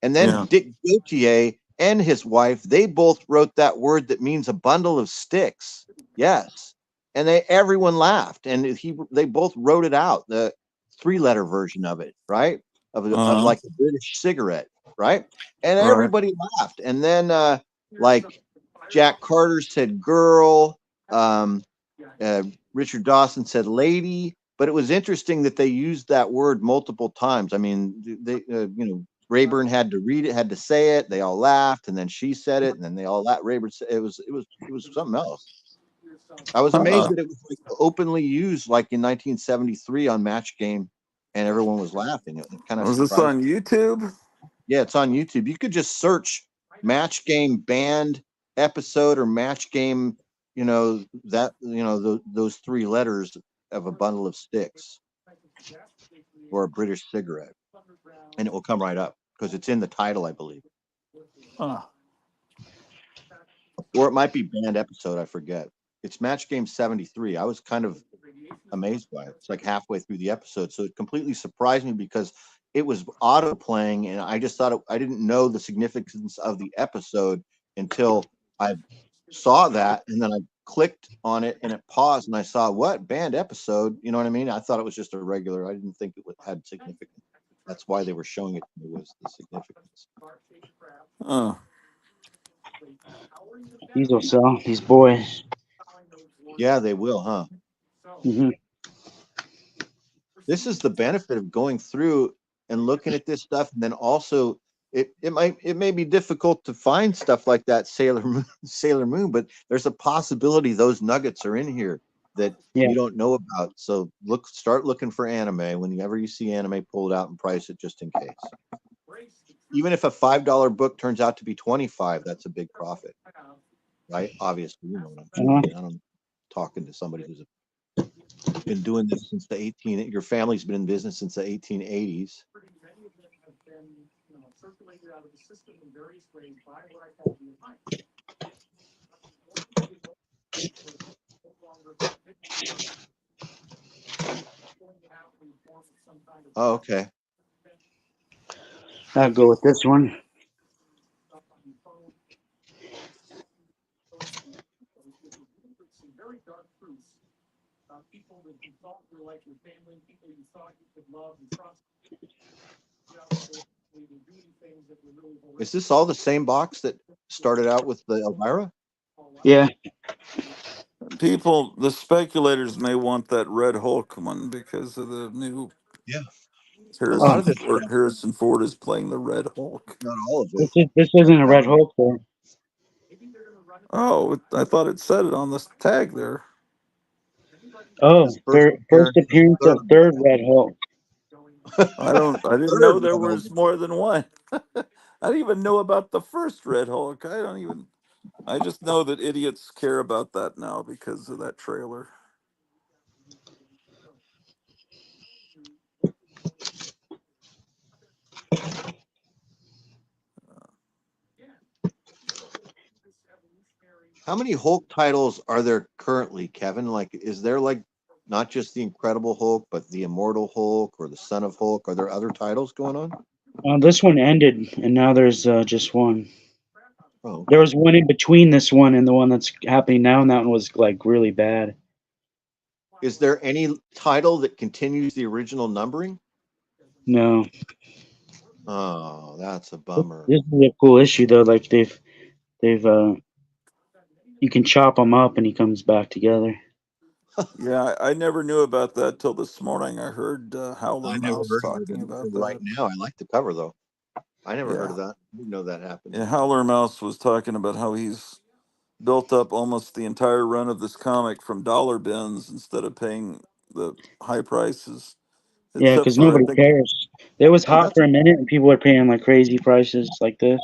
And then yeah. Dick Gautier and his wife, they both wrote that word that means a bundle of sticks. Yes. And everyone laughed, and they both wrote it out, the 3-letter version of it, right? Of Uh huh. like a British cigarette, right? And Right. everybody laughed. And then like Jack Carter said girl, Richard Dawson said lady, but it was interesting that they used that word multiple times. I mean, they, Rayburn had to read it, had to say it. They all laughed, and then she said it, and then they all laughed. Rayburn said it was something else. I was amazed Huh. that it was like openly used, like in 1973 on Match Game, and everyone was laughing. It kind of Was this surprised. on YouTube? Yeah, it's on YouTube. You could just search Match Game banned episode or Match Game, those 3 letters of a bundle of sticks or a British cigarette, and it will come right up because it's in the title, I believe, Huh. or it might be banned episode. I forget. It's match game 73. I was kind of amazed by it. It's like halfway through the episode, so it completely surprised me because it was auto playing, and I just thought I didn't know the significance of the episode until I saw that, and then I clicked on it and it paused, and I saw what banned episode. You know what I mean? I thought it was just a regular. I didn't think it had significance. That's why they were showing it to me, was the significance. Oh, These will sell. These boys. Yeah, they will, huh? Hmm. This is the benefit of going through and looking at this stuff, and then also it may be difficult to find stuff like that Sailor Moon, but there's a possibility those nuggets are in here that Yeah. you don't know about. So start looking for anime. Whenever you see anime, pull it out and price it just in case. Even if a $5 book turns out to be 25, that's a big profit, right? Obviously, you know what I'm Uh-huh. saying. I'm talking to somebody who's been doing this since the 18. Your family's been in business since the 1880s. Oh, okay. I'll go with this one. Is this all the same box that started out with the Elvira? Yeah. people, the speculators may want that Red Hulk one because of the new Yeah. A lot Oh, of this stuff, Harrison Ford is playing the Red Hulk. not all of it. this isn't a Red Hulk though. Oh, I thought it said it on the tag there. Oh, His first first appearance is appearance of third. third Red Hulk. I didn't Third know there Red was more than one. I didn't even know about the first Red Hulk. I just know that idiots care about that now because of that trailer. How many Hulk titles are there currently, Kevin? Like, is there like not just the Incredible Hulk, but the Immortal Hulk or the Son of Hulk? Are there other titles going on? This one ended, and now there's just one. Oh, There okay. was one in between this one and the one that's happening now, and that one was like really bad. Is there any title that continues the original numbering? No, Oh, that's a this bummer. is a cool issue though. Like they've you can chop him up and he comes back together. Yeah, I never knew about that till this morning. I heard Howler I never Mouse heard of it talking about until right that. now. I like the cover though. I never heard Yeah, of that. I didn't know that happened. yeah. Howler Mouse was talking about how he's built up almost the entire run of this comic from dollar bins instead of paying the high prices. Yeah, Except because for I nobody think cares. It was Oh, hot that's for a minute, and people are paying like crazy prices like this.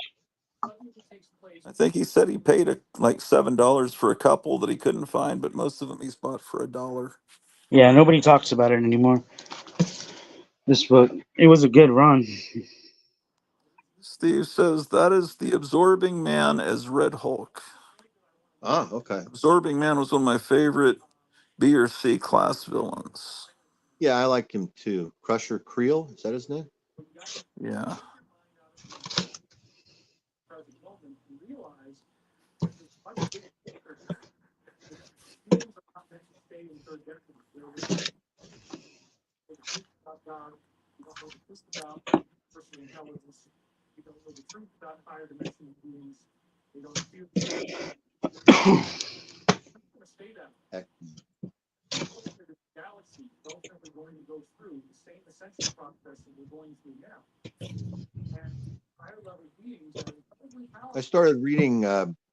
he said he paid like $7 for a couple that he couldn't find, but most of them he's bought for $1. Yeah, nobody talks about it anymore. This book, it was a good run. Steve says that is the Absorbing Man as Red Hulk. okay. Absorbing Man was one of my favorite B or C class villains. Yeah, I like him too. Crusher Creel, is that his name? Yeah. Heck, I started reading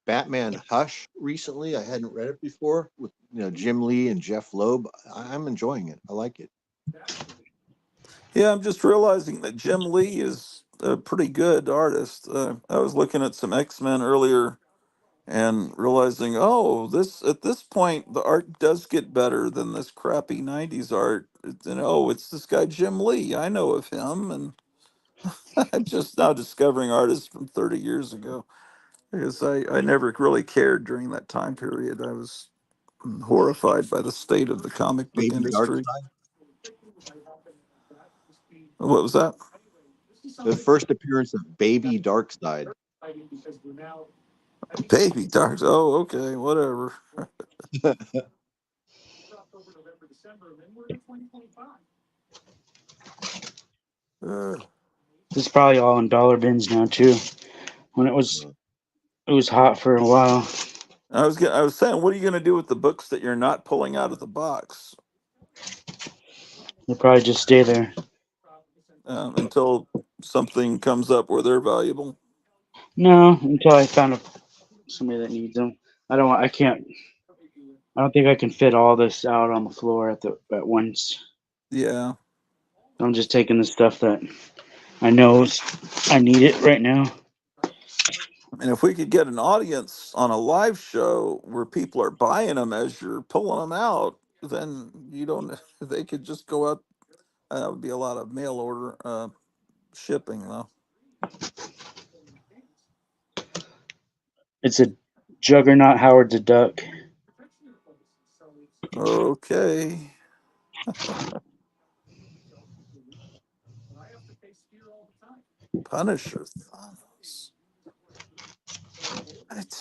Batman Hush recently. I hadn't read it before with Jim Lee and Jeff Loeb. I'm enjoying it. I like it. Yeah, I'm just realizing that Jim Lee is a pretty good artist. I was looking at some X-Men earlier and realizing, oh, this at this point the art does get better than this crappy '90s art. It's this guy Jim Lee. I know of him, and I'm just now discovering artists from 30 years ago because I never really cared during that time period. I was horrified by the state of the comic book Baby industry. Darkseid. What was that? The first appearance of Baby Darkseid. Baby Dark. Oh, okay, whatever. Uh, This is probably all in dollar bins now too. When it was hot for a while. I was saying, what are you going to do with the books that you're not pulling out of the box They probably just stay there. until something comes up where they're valuable? No, until I found somebody that needs them. I can't. I don't think I can fit all this out on the floor at once. Yeah. I'm just taking the stuff that I know I need it right now. And if we could get an audience on a live show where people are buying them as you're pulling them out, then you don't. They could just go out. That would be a lot of mail order shipping, though. It's a juggernaut Howard the Duck. Okay. Punisher Thanos. What?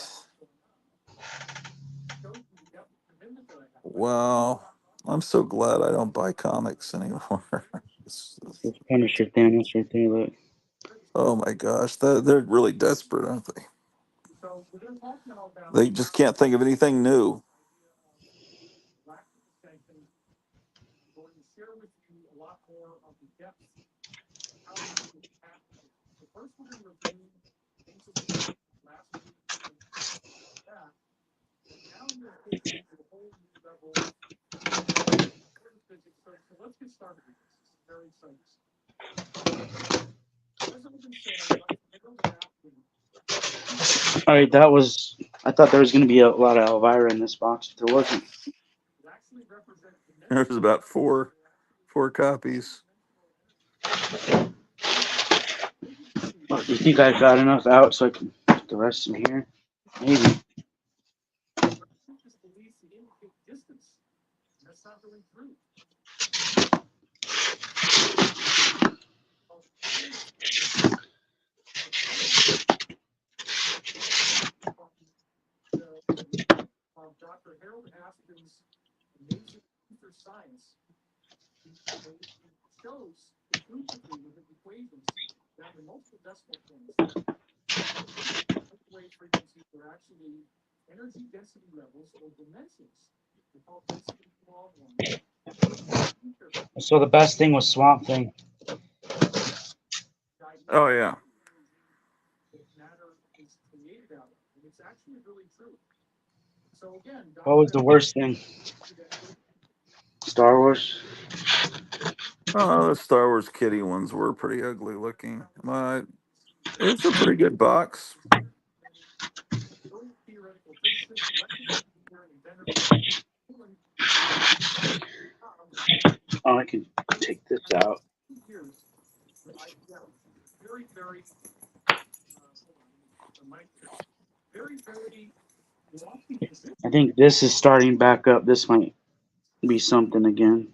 Wow. I'm so glad I don't buy comics anymore. It's Punisher Thanos right there. Look. Oh my gosh, they're really desperate, aren't they? They just can't think of anything new. All right, that was. I thought there was going to be a lot of Elvira in this box, but there wasn't. There's about four copies. Oh, do you think I got enough out so I can put the rest in here? Maybe. So the best thing was Swamp Thing. Oh yeah. What was the worst thing? Star Wars. Oh, the Star Wars Kitty ones were pretty ugly looking. It's a pretty good box. Oh, I can take this out. I think this is starting back up. This might be something again.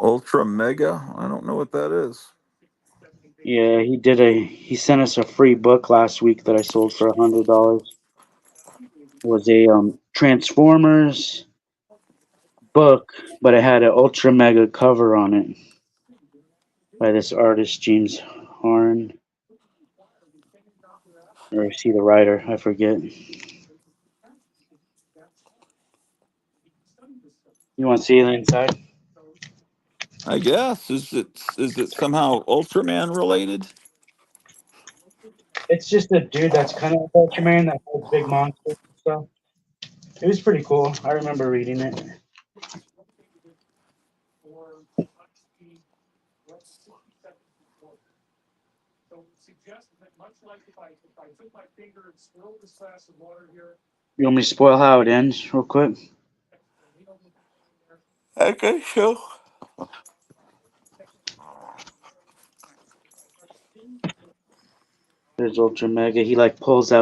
Ultra Mega. I don't know what that is. Yeah, he sent us a free book last week that I sold for $100. It was a Transformers book, but it had an ultra mega cover on it by this artist James Harn, or is he the writer? I forget. You want to see the inside? I guess is it somehow Ultraman related? It's just a dude that's kind of like Ultraman that holds big monsters and stuff. It was pretty cool. I remember reading it. You want me to spoil how it ends real quick? I guess so. There's Ultra Mega. He like pulls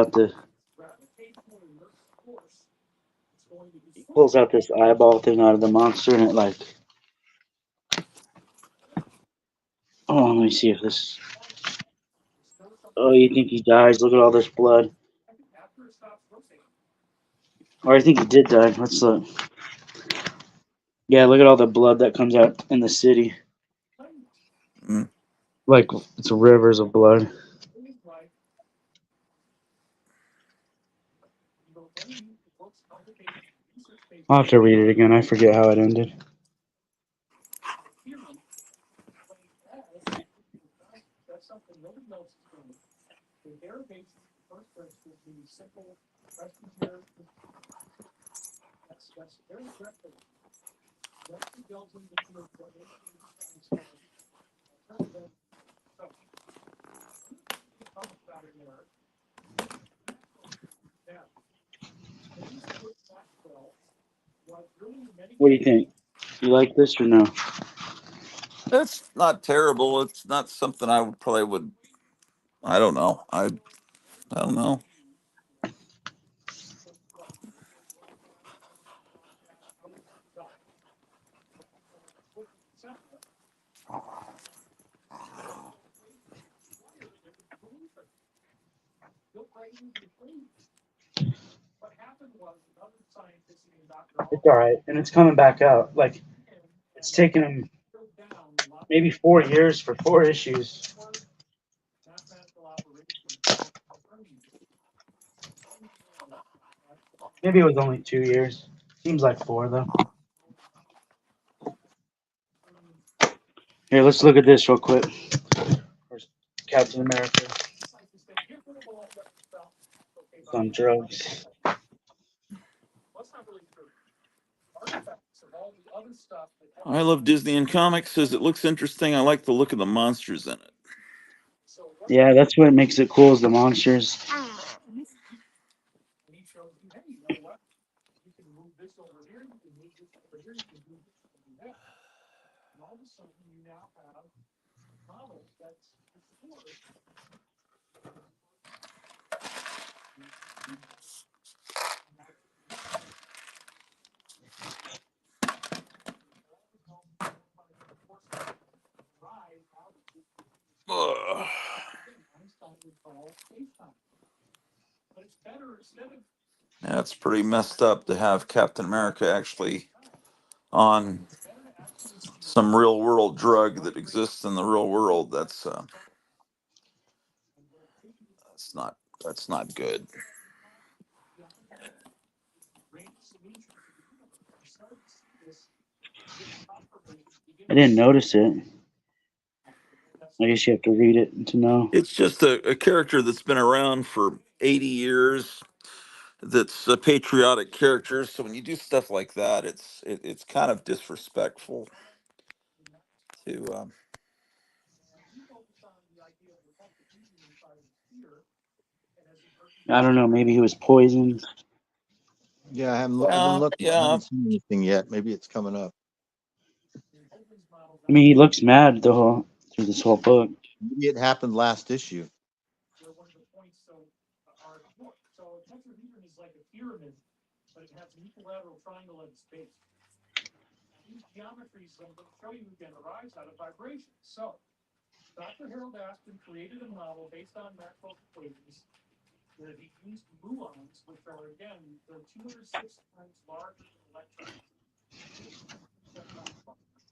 pulls out this eyeball thing out of the monster, and it like. Oh, let me see if this. Oh, you think he dies? Look at all this blood. Or I think he did die. Let's look. Yeah, look at all the blood that comes out in the city. Mm. Like it's rivers of blood. I'll have to read it again. I forget how it ended. What do you think? You like this or no? It's not terrible. It's not something I would probably would. I don't know. I don't know. It's all right, and it's coming back out. Like it's taken him maybe 4 years for 4 issues. Maybe it was only 2 years. Seems like 4 though. Here, let's look at this real quick. Where's Captain America? He's on drugs. I love Disney and comics because it looks interesting. I like the look of the monsters in it. Yeah, that's what makes it cool is the monsters. Ugh. Yeah, it's pretty messed up to have Captain America actually on some real world drug that exists in the real world. That's not that's not good. I didn't notice it. I guess you have to read it to know. It's just a character that's been around for 80 years. That's a patriotic character. So when you do stuff like that, it's kind of disrespectful to. I don't know. Maybe he was poisoned. Yeah, I've been Yeah, looking. I yeah. haven't seen anything yet. Maybe it's coming up. I mean, he looks mad through this whole book. Maybe it happened last issue.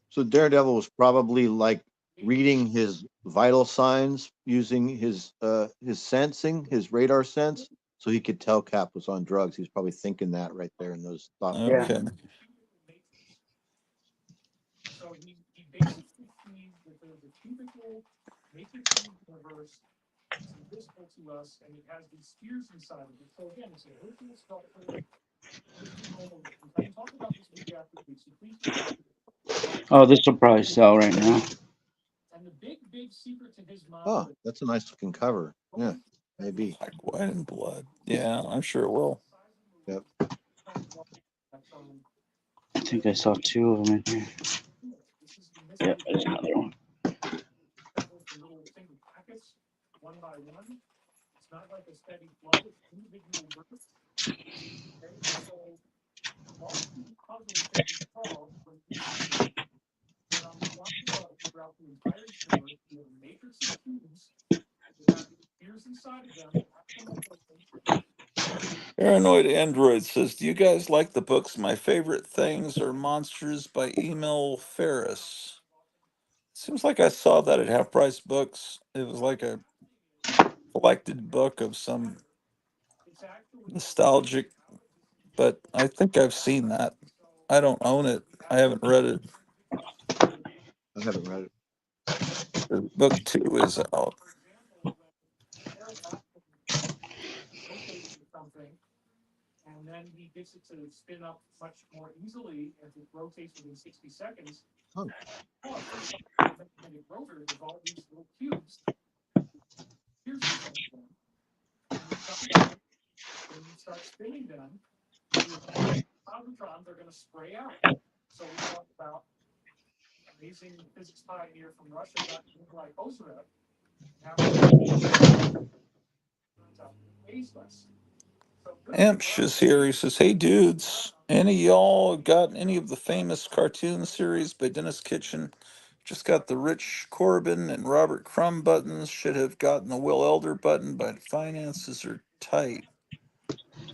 So Daredevil was probably like reading his vital signs using his sensing, his radar sense, so he could tell Cap was on drugs. He's probably thinking that right there in those thought Yeah. Okay. Oh, this will probably sell right now. Oh, that's a nice looking cover. Yeah, maybe. Like white and blood. Yeah, I'm sure it will. Yep. I think I saw 2 of them in here. Yep, there's another one. Paranoid Android says, "Do you guys like the books? My favorite things are Monsters by Emil Ferris." Seems like I saw that at Half Price Books. It was like a collected book of some nostalgic, but I think I've seen that. I don't own it. I haven't read it. I haven't read it. Book two is out. Oh, Amsh is here. He says, "Hey dudes, any of y'all got any of the famous cartoon series by Dennis Kitchen? Just got the Rich Corbin and Robert Crumb buttons. Should have gotten the Will Elder button, but finances are tight.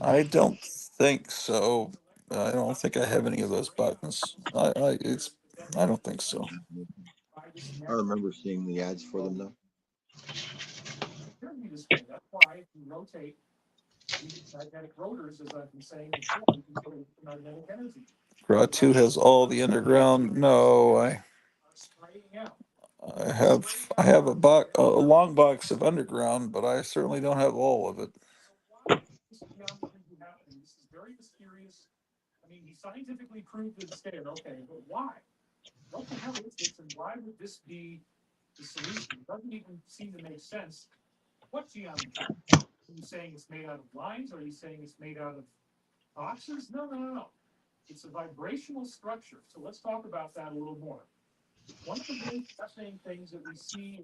I don't think so. I don't think I have any of those buttons. I don't think so." I remember seeing the ads for them though. Raw 2 has all the underground. No, I have a long box of underground, but I certainly don't have all of it.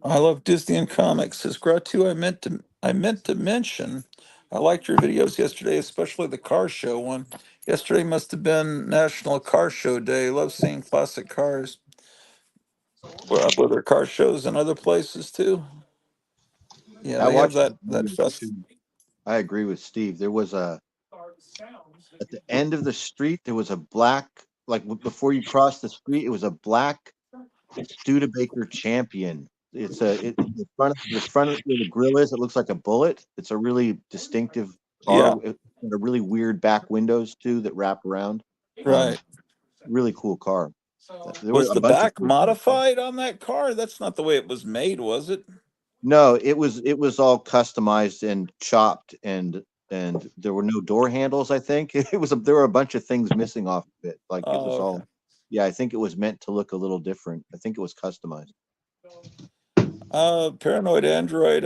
I love Disney and comics. Says Gratu, I meant to mention I liked your videos yesterday, especially the car show one. Yesterday must have been National Car Show Day. Love seeing classic cars. Were there car shows in other places too? Yeah, I they have watched the that videos fest. too. I agree with Steve. There was a at the end of the street. There was a black, like before you cross the street, it was a black Studebaker Champion. The front of where the grill is. It looks like a bullet. It's a really distinctive car. Yeah, With a really weird back windows too that wrap around. Um, right. really cool car. There were Was a the bunch of back cool cars. modified on that car? That's not the way it was made, was it? No, it was all customized and chopped, and there were no door handles. I think there were a bunch of things missing off of it. Like it Oh, was okay. all, yeah. I think it was meant to look a little different. I think it was customized. Paranoid Android.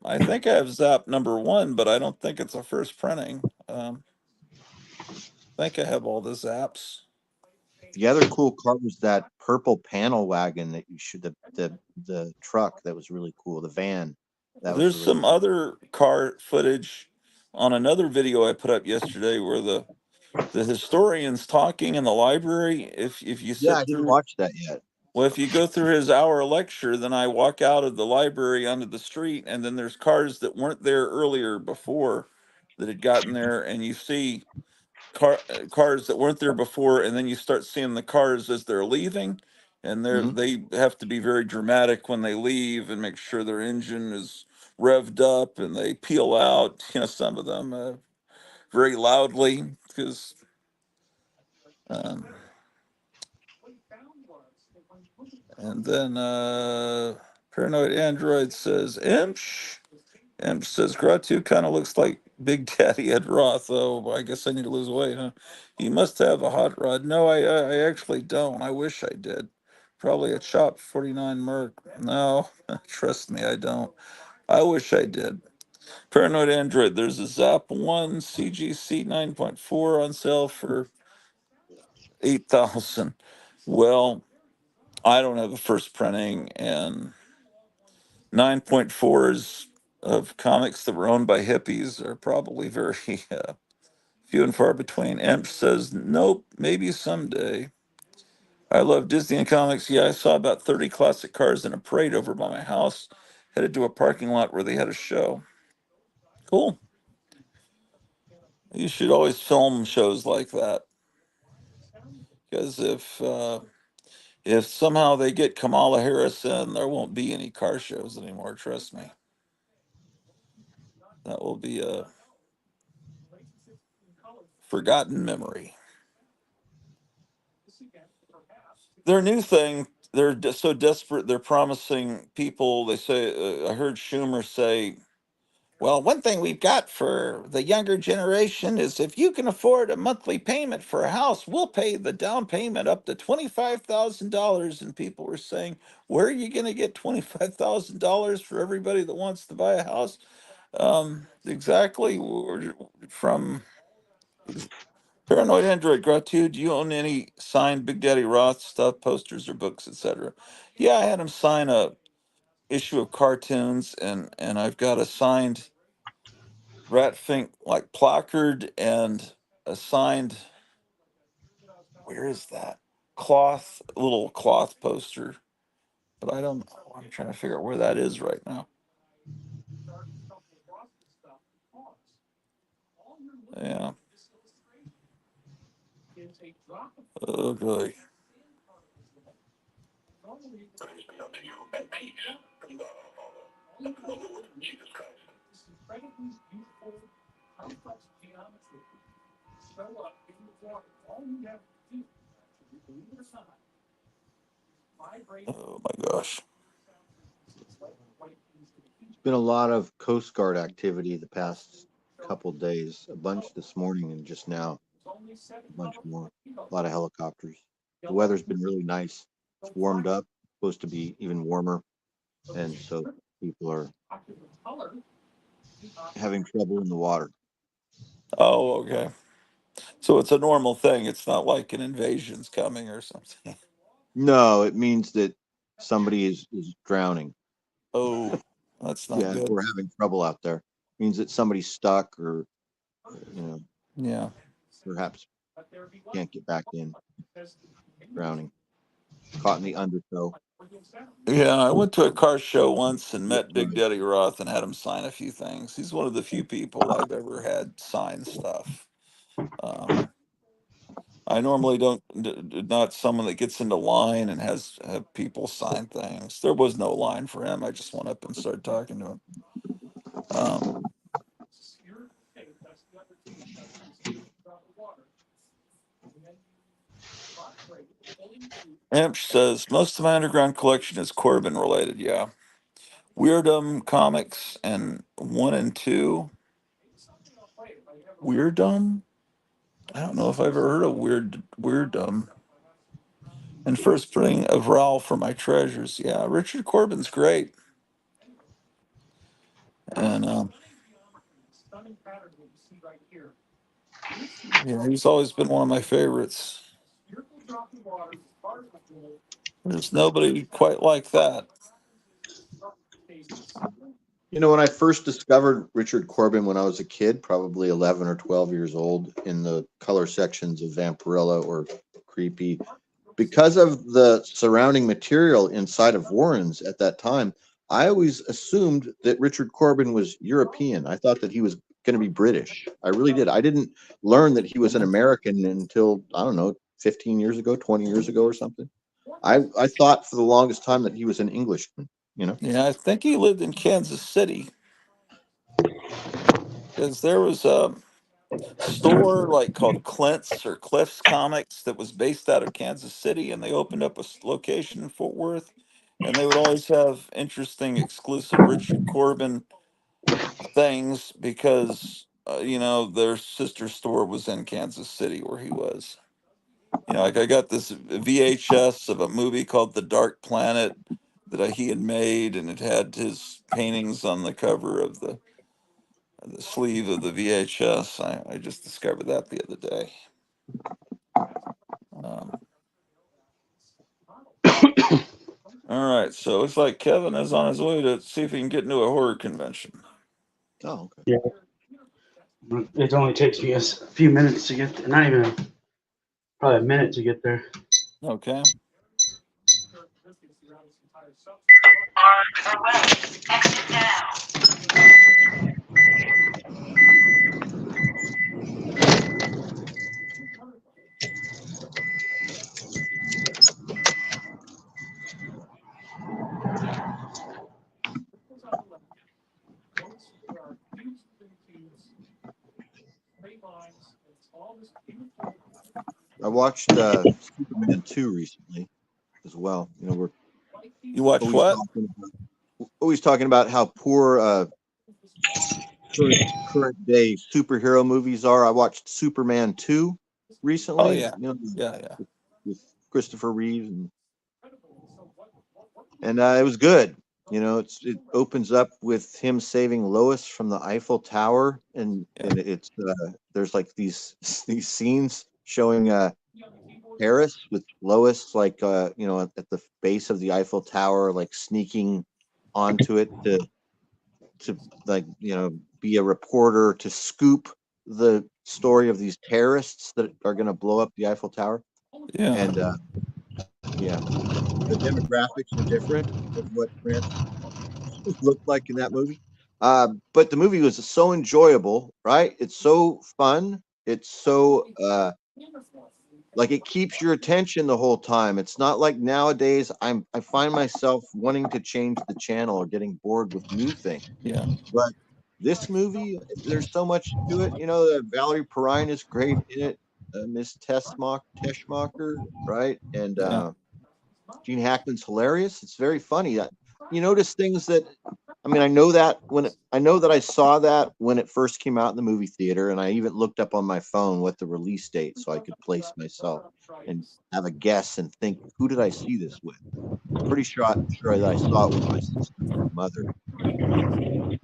I think I have Zap number one, but I don't think it's a first printing. I think I have all the Zaps. The other cool car was that purple panel wagon that you should the truck that was really cool. The van that was There's really some cool. other car footage on another video I put up yesterday where the historian's talking in the library. If you Yeah, sit I didn't through, watch that yet. well, if you go through his hour lecture, then I walk out of the library onto the street, and then there's cars that weren't there earlier before that had gotten there, and you see cars that weren't there before, and then you start seeing the cars as they're leaving, and Hmm. they have to be very dramatic when they leave and make sure their engine is revved up, and they peel out. Some of them very loudly because. Um, and then Paranoid Android says, Imsh. Imsh says, Gratu kind of looks like Big Daddy Ed Roth, though. I guess I need to lose weight, huh? He must have a hot rod. No, I actually don't. I wish I did. Probably a Chop 49 Merc. No, trust me, I don't. I wish I did. Paranoid Android, there's a Zap 1 CGC 9.4 on sale for 8,000. Well, I don't have a first printing, and 9.4s of comics that were owned by hippies are probably very Few and far between. Emp says, nope, maybe someday. I love Disney and comics. Yeah, I saw about 30 classic cars in a parade over by my house. Headed to a parking lot where they had a show. Cool. You should always film shows like that. Because if somehow they get Kamala Harris in, there won't be any car shows anymore. Trust me. That will be a forgotten memory. Their new thing, they're so desperate. They're promising people. They say, I heard Schumer say, well, one thing we've got for the younger generation is if you can afford a monthly payment for a house, we'll pay the down payment up to $25,000. And people were saying, where are you going to get $25,000 for everybody that wants to buy a house? Exactly. From Paranoid Android, Gratu, do you own any signed Big Daddy Roth stuff, posters or books, etc.? Yeah, I had him sign a issue of cartoons, and I've got a signed Ratfink like placard and a signed, where is that? Cloth, little cloth poster. But I don't know. I'm trying to figure out where that is right now. Yeah. Oh boy. Oh my gosh. It's been a lot of Coast Guard activity the past couple days. A bunch this morning and just now, a bunch more. A lot of helicopters. The weather's been really nice. It's warmed up, supposed to be even warmer, and so people are having trouble in the water. Oh, okay. So it's a normal thing. It's not like an invasion's coming or something. No, it means that somebody is drowning. Oh, that's not Yeah, good. we're having trouble out there. It means that somebody's stuck or you know Yeah. perhaps can't get back in, drowning, caught in the undertow. Yeah, I went to a car show once and Yep, met Big right. Daddy Roth and had him sign a few things. He's one of the few people I've ever had sign stuff. Um, I normally don't, not someone that gets into line and has have people sign things. There was no line for him. I just went up and started talking to him. Um, Amp says most of my underground collection is Corbin related. Yeah, Weirdum comics and 1 and 2. Weirdum. I don't know if I've ever heard of Weirdum. And first printing of Raoul for my treasures. Yeah, Richard Corbin's great, and yeah, he's always been one of my favorites. There's nobody quite like that. When I first discovered Richard Corbin when I was a kid, probably 11 or 12 years old, in the color sections of Vampirella or Creepy, because of the surrounding material inside of Warren's at that time, I always assumed that Richard Corbin was European. I thought that he was going to be British. I really did. I didn't learn that he was an American until, I don't know, 15 years ago, 20 years ago or something. I thought for the longest time that he was an Englishman. Yeah, I think he lived in Kansas City because there was a store like called Clint's or Cliff's Comics that was based out of Kansas City, and they opened up a location in Fort Worth, and they would always have interesting exclusive Richard Corbin things because their sister store was in Kansas City where he was. Like I got this VHS of a movie called The Dark Planet that he had made, and it had his paintings on the cover of the sleeve of the VHS. I just discovered that the other day. Um, all right, so it's like Kevin is on his way to see if he can get into a horror convention. Oh, okay. Yeah, It only takes me a few minutes to get there. Not even probably a minute to get there. Okay. Exit now. I watched Superman 2 recently as well. You know, we're You watched always what? talking about how poor current day superhero movies are. I watched Superman 2 Oh recently, yeah, you know, yeah. with Christopher Reeve, and it was good. You know, it opens up with him saving Lois from the Eiffel Tower, and Yeah. it's there's like these these scenes showing Paris with Lois, like you know, at the base of the Eiffel Tower, like sneaking onto it to like, you know, be a reporter to scoop the story of these terrorists that are going to blow up the Eiffel Tower. Yeah. And yeah, the demographics were different of what France looked like in that movie. But the movie was so enjoyable, right? It's so fun. It's so like it keeps your attention the whole time. It's not like nowadays I find myself wanting to change the channel or getting bored with new things. Yeah. But this movie, there's so much to it. You know, Valerie Perrine is great in it. Miss Teschmacher, right? And Yeah. Gene Hackman's hilarious. It's very funny. You notice things that, I mean, I know that I know that I saw that when it first came out in the movie theater, and I even looked up on my phone what the release date so I could place myself and have a guess and think, who did I see this with? Pretty sure that I saw it with my sister and my mother. And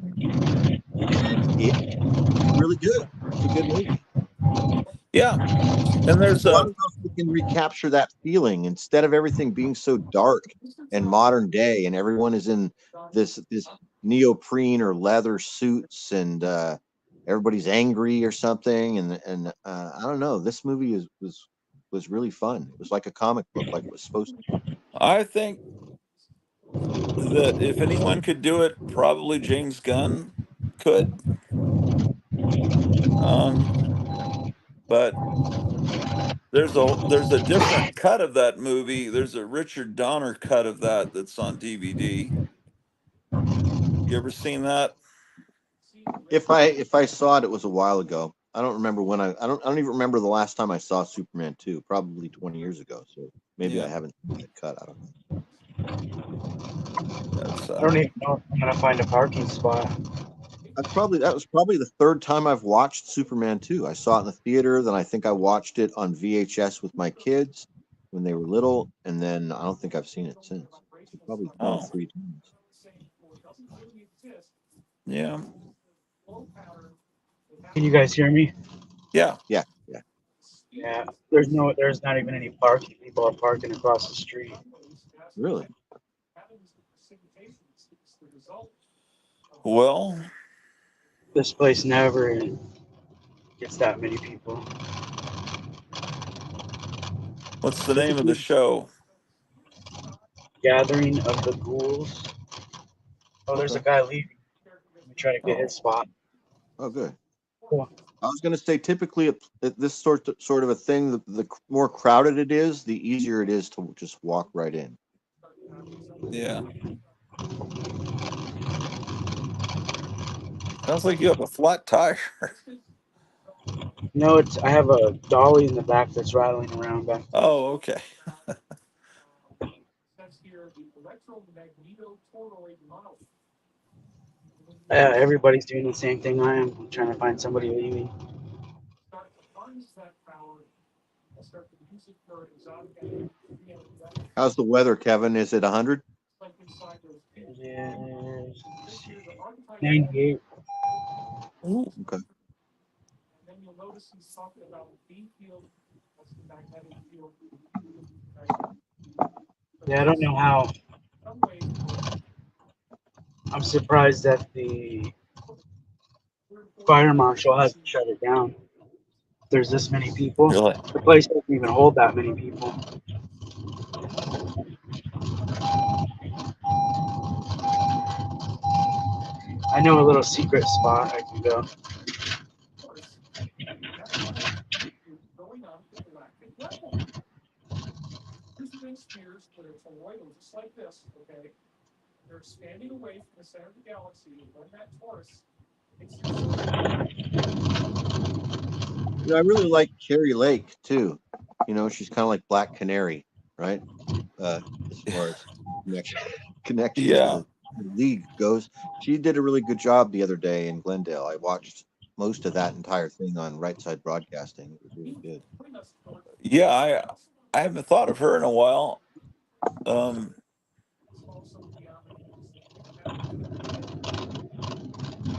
it's really good. It's a good movie. Yeah. And there's So I don't know if we can recapture that feeling instead of everything being so dark and modern day, and everyone is in this neoprene or leather suits, and everybody's angry or something. And I don't know. This movie was really fun. It was like a comic book, like it was supposed to. I think that if anyone could do it, probably James Gunn could. Um, but there's a different cut of that movie. There's a Richard Donner cut of that that's on DVD. You ever seen that? If I saw it, it was a while ago. I don't remember when I don't even remember the last time I saw Superman 2, probably 20 years ago. So maybe I Yeah. haven't seen that cut. I don't know. That's I don't even know if I'm gonna find a parking spot. That was probably the third time I've watched Superman 2. I saw it in the theater, then I think I watched it on VHS with my kids when they were little, and then I don't think I've seen it since. So probably two or oh three times. yeah. Can you guys hear me? Yeah. Yeah, yeah. Yeah. There's not even any parking. People are parking across the street. Really? Well, This place never gets that many people. what's the name of the Typically, show? Gathering of the Ghouls. Oh, there's a okay. guy leaving. Let me try to get Oh, his spot. Oh, good. Cool. I was going to say, typically, this sort of a thing, the more crowded it is, the easier it is to just walk right in. yeah. Sounds like you have a flat tire. No, it's I have a dolly in the back that's rattling around back there. Oh, okay. Everybody's doing the same thing I am. I'm trying to find somebody leaving. How's the weather, Kevin? Is it 100? It is 98. Ooh, Okay. Yeah, I don't know how. I'm surprised that the Fire marshal has to shut it down. There's this many people. Really? The place doesn't even hold that many people. I know a little secret spot I can go. I really like Carrie Lake too. She's kind of like Black Canary, right? As far as connection, connection to Yeah. the league goes. She did a really good job the other day in Glendale. I watched most of that entire thing on Right Side Broadcasting. It was really good. Yeah, I haven't thought of her in a while. Um,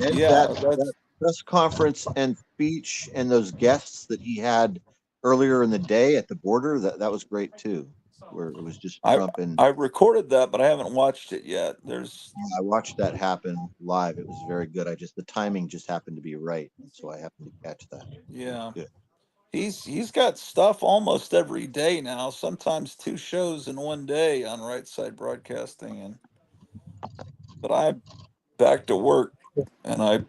And yeah, that that's press conference and speech and those guests that he had earlier in the day at the border, that was great too, where it was just I Trump and I recorded that, but I haven't watched it yet. There's I watched that happen live. It was very good. The timing just happened to be right, so I happened to catch that. It was yeah. good. He's got stuff almost every day now, sometimes two shows in one day on Right Side Broadcasting, and but I back to work, and I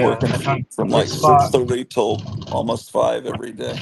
working I found a from secret like spot. 6:30 till almost 5 every day.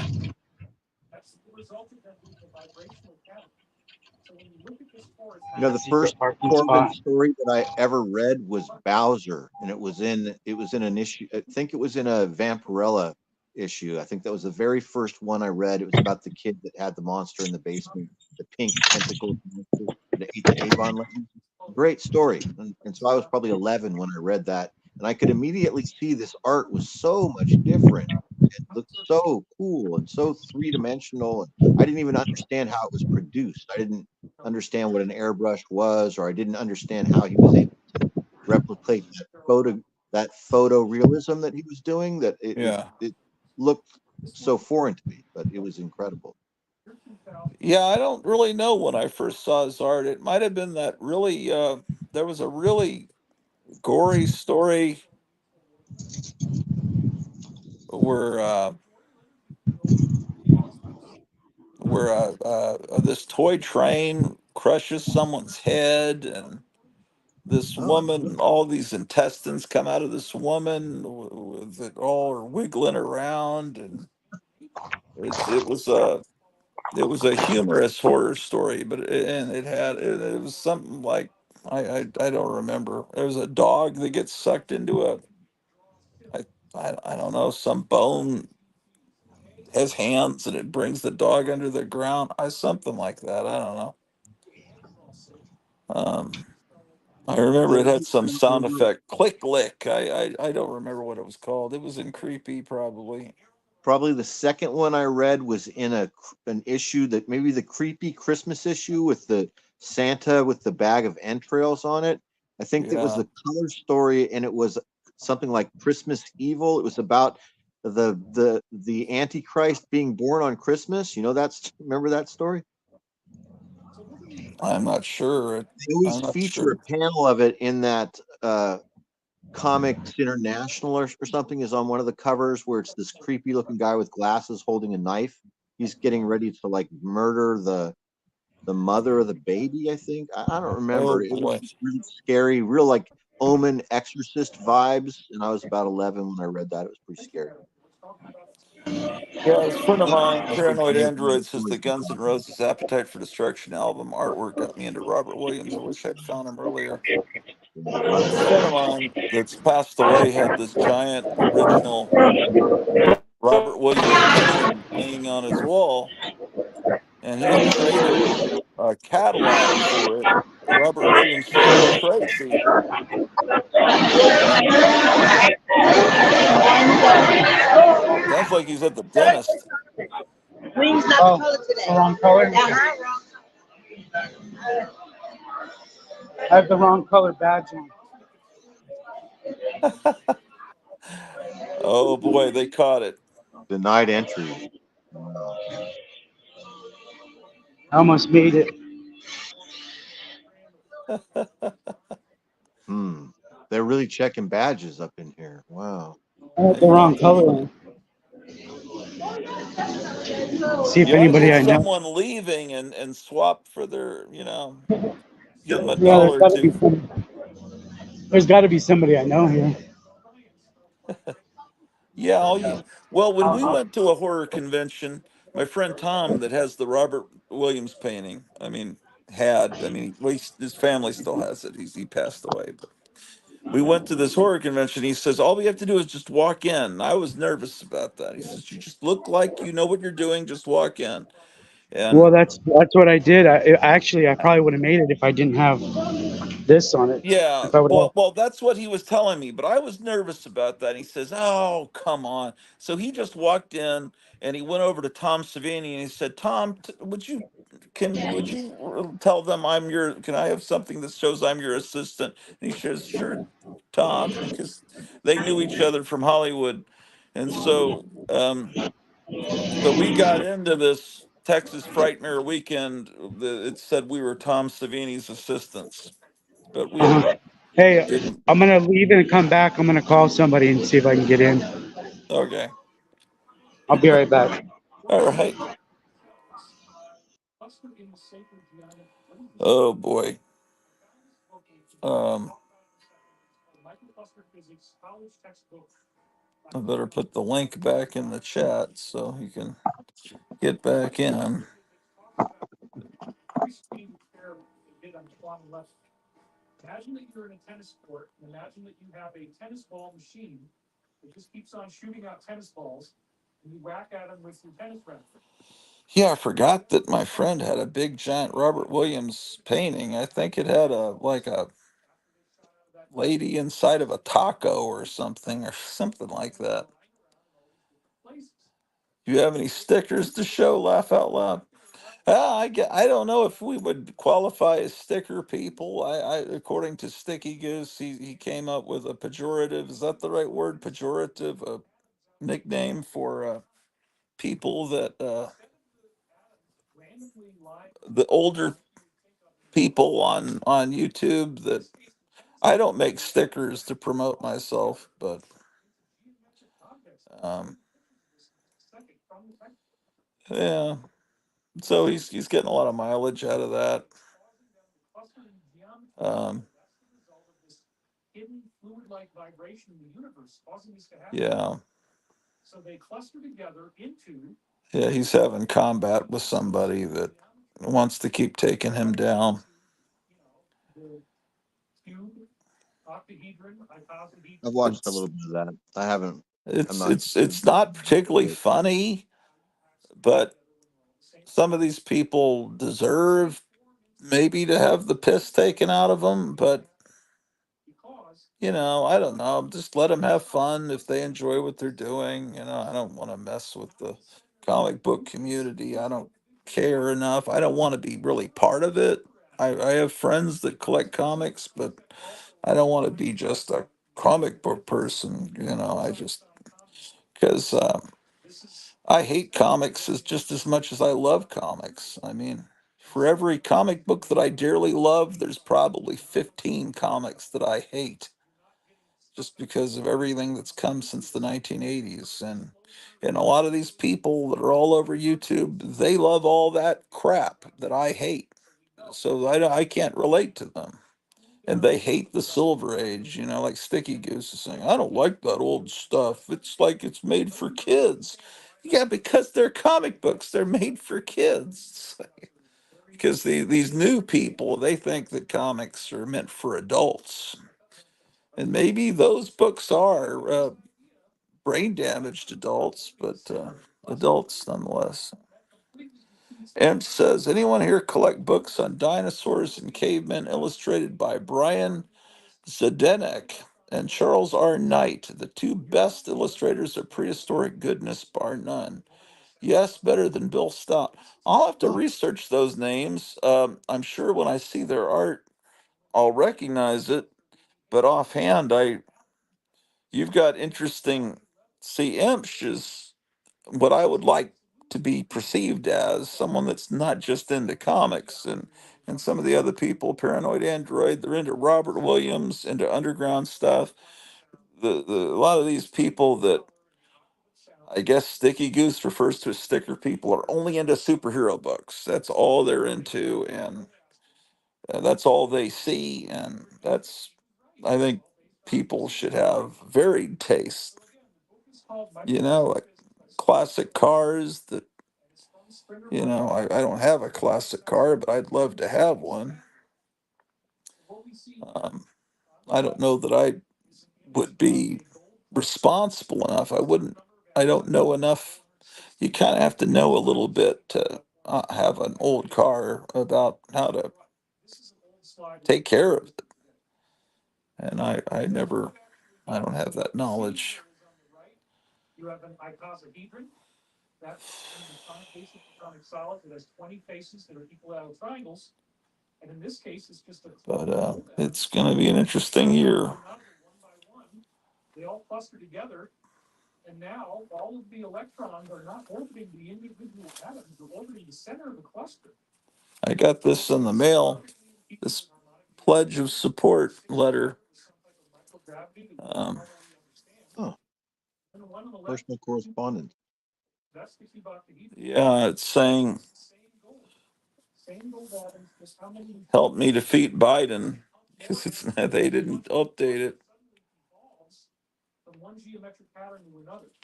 The Secret first parking Corbin spot. story that I ever read was Bowser, and it was in an issue. I think it was in a Vampirella issue. I think that was the very first one I read. It was about the kid that had the monster in the basement, the pink tentacles monster that ate the Avon Lane. Great story. And so I was probably 11 when I read that, and I could immediately see this art was so much different. It looked so cool and so three-dimensional. And I didn't even understand how it was produced. I didn't understand what an airbrush was, or I didn't understand how he was able to replicate that photo realism that he was doing. That Yeah. it looked so foreign to me, but it was incredible. Yeah, I don't really know when I first saw his art. It might have been that really there was a really gory story where this toy train crushes someone's head, and this Oh, woman, all these intestines come out of this woman with it all are wiggling around, and it was a humorous horror story, but and it was something like I don't remember. There was a dog that gets sucked into I I don't know, some bone has hands and it brings the dog under the ground. Something like that. I don't know. Um, I remember yeah, it had some sound effect, click lick. I don't remember what it was called. It was in creepy, probably. probably the second one I read was in an issue that maybe the creepy Christmas issue with the Santa with the bag of entrails on it. I think that was Yeah, the color story, and it was something like Christmas Evil. It was about the Antichrist being born on Christmas. That's remember that story? I'm not sure. They always I'm not feature a sure. panel of it in that Comics International or something is on one of the covers where it's this creepy looking guy with glasses holding a knife. He's getting ready to like murder the mother of the baby, I think. I don't Oh remember. It was boy. just really scary, real like Omen Exorcist vibes. And I was about 11 when I read that. It was pretty scary. Yeah, this friend of mine, That's what Paranoid made the Android, says story the Guns N' Roses Appetite for Destruction album artwork got me into Robert Williams. I wish I'd found him earlier. A friend of mine that's passed away had this giant original Robert Williams painting hanging on his wall, and he had traded a catalog for it. Robert Williams said, "You're crazy." And sounds like he's at the dentist. Wings not oh, color today. The wrong color? I have the wrong color badge on. Oh boy, they caught it. denied entry. Wow. I almost made it. Hmm. They're really checking badges up in here. Wow. I had the wrong color. See if You ought to anybody get I know. someone leaving and swap for their, give them a Yeah, dollar or two. there's got to be somebody I know here. Yeah, well, when we went to a horror convention, my friend Tom, that has the Robert Williams painting, well, his family still has it. He passed away, but we went to this horror convention. He says all we have to do is just walk in. I was nervous about that. He says you just look like you know what you're doing. Just walk in, and Well, that's what I did. I probably would have made it if I didn't have this on it. yeah, If I would have. well, that's what he was telling me, but I was nervous about that. He says, "Oh, come on." So he just walked in and he went over to Tom Savini and he said, "Tom, would you tell them can I have something that shows I'm your assistant?" And he says, "Sure, Tom," because they knew each other from Hollywood. And so we got into this Texas Frightmare weekend. It said we were Tom Savini's assistants, but we Hey, didn't. I'm gonna leave and come back. I'm gonna call somebody and see if I can get in. Okay. I'll be right back. All right. Oh boy. Um, I better put the link back in the chat so you can get back in. Yeah, I forgot that my friend had a big giant Robert Williams painting. I think it had a lady inside of a taco or something like that. Do you have any stickers to show? Laugh out loud. I don't know if we would qualify as sticker people. According to Sticky Goose, he came up with a pejorative. Is that the right word? Pejorative, a nickname for people that the older people on YouTube that I don't make stickers to promote myself, but um, yeah. So he's getting a lot of mileage out of that. Um, yeah, yeah, he's having combat with somebody that wants to keep taking him down. I've watched a It's little bit of that. I haven't. I'm it's not. it's it's not particularly funny, but some of these people deserve maybe to have the piss taken out of them, but I don't know. Just let them have fun if they enjoy what they're doing. I don't want to mess with the comic book community. I don't care enough. I don't want to be really part of it. I have friends that collect comics, but I don't want to be just a comic book person. I just, because I hate comics just as much as I love comics. I mean, for every comic book that I dearly love, there's probably 15 comics that I hate just because of everything that's come since the 1980s. And a lot of these people that are all over YouTube, they love all that crap that I hate. So I can't relate to them. And they hate the Silver Age, like Sticky Goose is saying, I don't like that old stuff. It's like it's made for kids. Yeah, because they're comic books, they're made for kids. Because these new people, they think that comics are meant for adults. And maybe those books are brain damaged adults, but adults nonetheless. And says, anyone here collect books on dinosaurs and cavemen illustrated by Brian Zdenek and Charles R. Knight, the two best illustrators of prehistoric goodness, bar none? Yes, better than Bill Stott. I'll have to research those names. I'm sure when I see their art, I'll recognize it. But offhand, you've got interesting. See, Imsh is what I would like to be perceived as someone that's not just into comics and some of the other people, Paranoid Android, they're into Robert Williams, into underground stuff. a lot of these people that I guess Sticky Goose refers to as sticker people are only into superhero books. That's all they're into, and that's all they see. And that's, I think people should have varied taste. Like classic cars that, I don't have a classic car, but I'd love to have one. Um, I don't know that I would be responsible enough. I don't know enough. You kind of have to know a little bit to have an old car about how to take care of it. And I don't have that knowledge. But it's going to be an interesting year. I got this in the mail, this pledge of support letter. Um, Huh. Personal correspondence. yeah, it's saying, help me defeat Biden, because they didn't update it.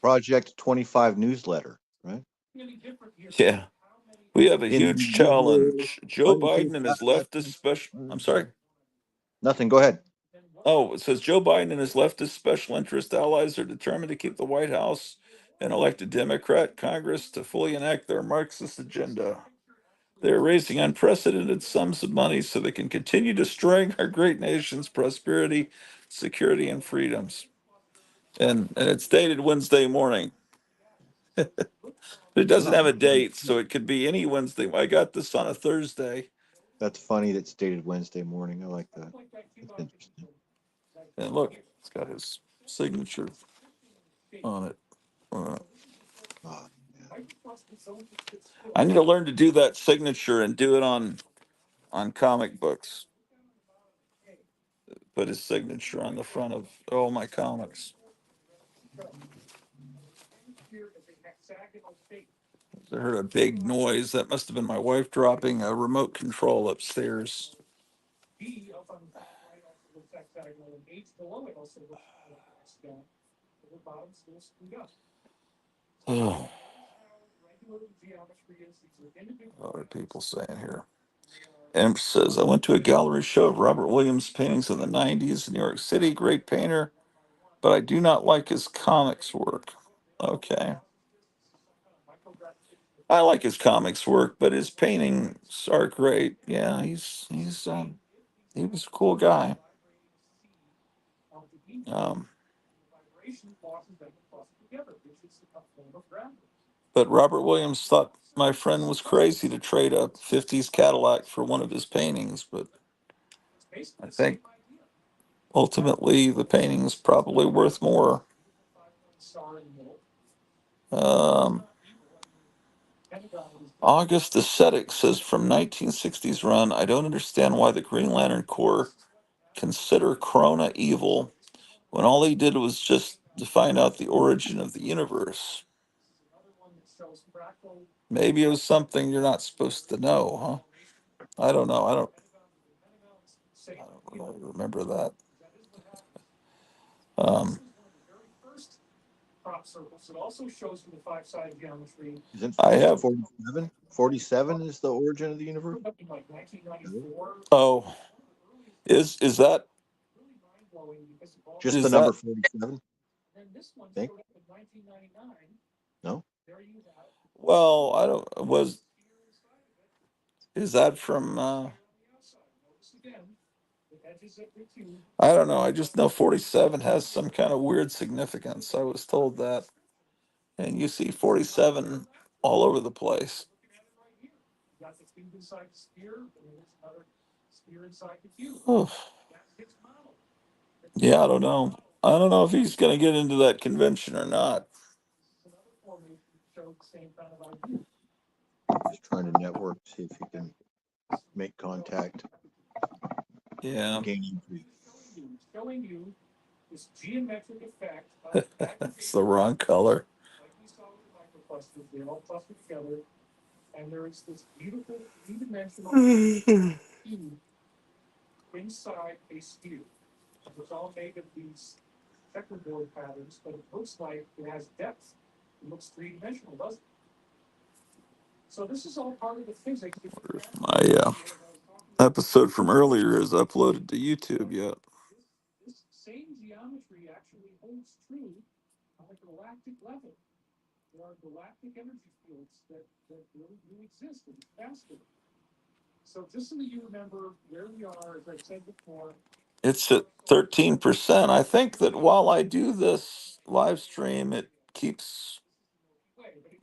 Project 25 newsletter, right? Yeah, we have a huge Individual challenge. Joe Biden and his leftist special. I'm sorry. Nothing. Go ahead. Oh, it says Joe Biden and his leftist special interest allies are determined to keep the White House and elect a Democrat Congress to fully enact their Marxist agenda. They're raising unprecedented sums of money so they can continue destroying our great nation's prosperity, security, and freedoms. And it's dated Wednesday morning. It doesn't Oh, have a date, so it could be any Wednesday. I got this on a Thursday. that's funny. That's dated Wednesday morning. I like that. That's interesting. And look, it's got his signature on it. Uh, Oh, yeah. I need to learn to do that signature and do it on comic books. Put his signature on the front of all my comics. I heard a big noise. That must have been my wife dropping a remote control upstairs. Oh, what are people saying here? Emp says, I went to a gallery show of Robert Williams paintings in the 90s in New York City. Great painter, but I do not like his comics work. Okay. I like his comics work, but his paintings are great. Yeah, he was a cool guy. Um, but Robert Williams thought my friend was crazy to trade a 50s Cadillac for one of his paintings, but I think ultimately the painting's probably worth more. Um, August Ascetic says, from 1960s run, I don't understand why the Green Lantern Corps consider Corona evil when all he did was just to find out the origin of the universe. Maybe it was something you're not supposed to know, huh? I don't know. I don't really remember that. Um, Isn't I is it have, 47? 47 is the origin of the universe. oh, is that, Just the is number that, 47. Think no. well, I don't, is that from, I don't know. I just know 47 has some kind of weird significance. I was told that. And you see 47 all over the place. Oh, yeah, I don't know. I don't know if he's going to get into that convention or not. Just trying to network, see if you can make contact, Yeah. gain entry. It's the wrong color. My episode from earlier is uploaded to YouTube yet. It's at 13%. I think that while I do this live stream, it keeps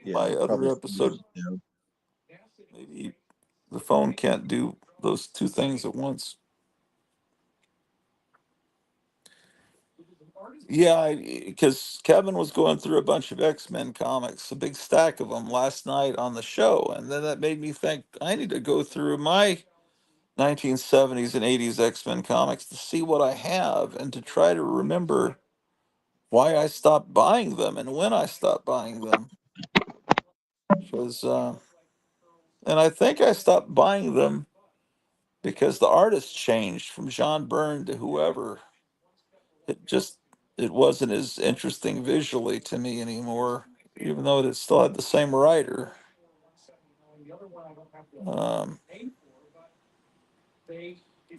Yeah, my it other probably episode. slows it down. Maybe the phone can't do those two things at once. Yeah, because Kevin was going through a bunch of X-Men comics, a big stack of them last night on the show. And then that made me think I need to go through my 1970s and 80s X-Men comics to see what I have and to try to remember why I stopped buying them and when I stopped buying them. Because, and I think I stopped buying them because the artist changed from John Byrne to whoever. It just, it wasn't as interesting visually to me anymore, even though it still had the same writer. Um,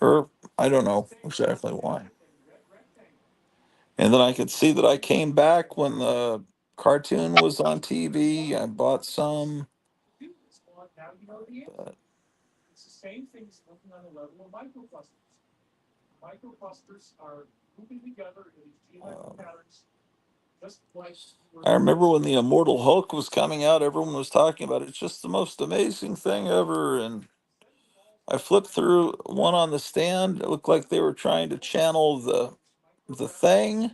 or I don't know exactly why. And then I could see that I came back when the cartoon was on TV. I bought some. But, um, I remember when the Immortal Hulk was coming out, everyone was talking about it. It's just the most amazing thing ever. And I flipped through one on the stand. It looked like they were trying to channel the thing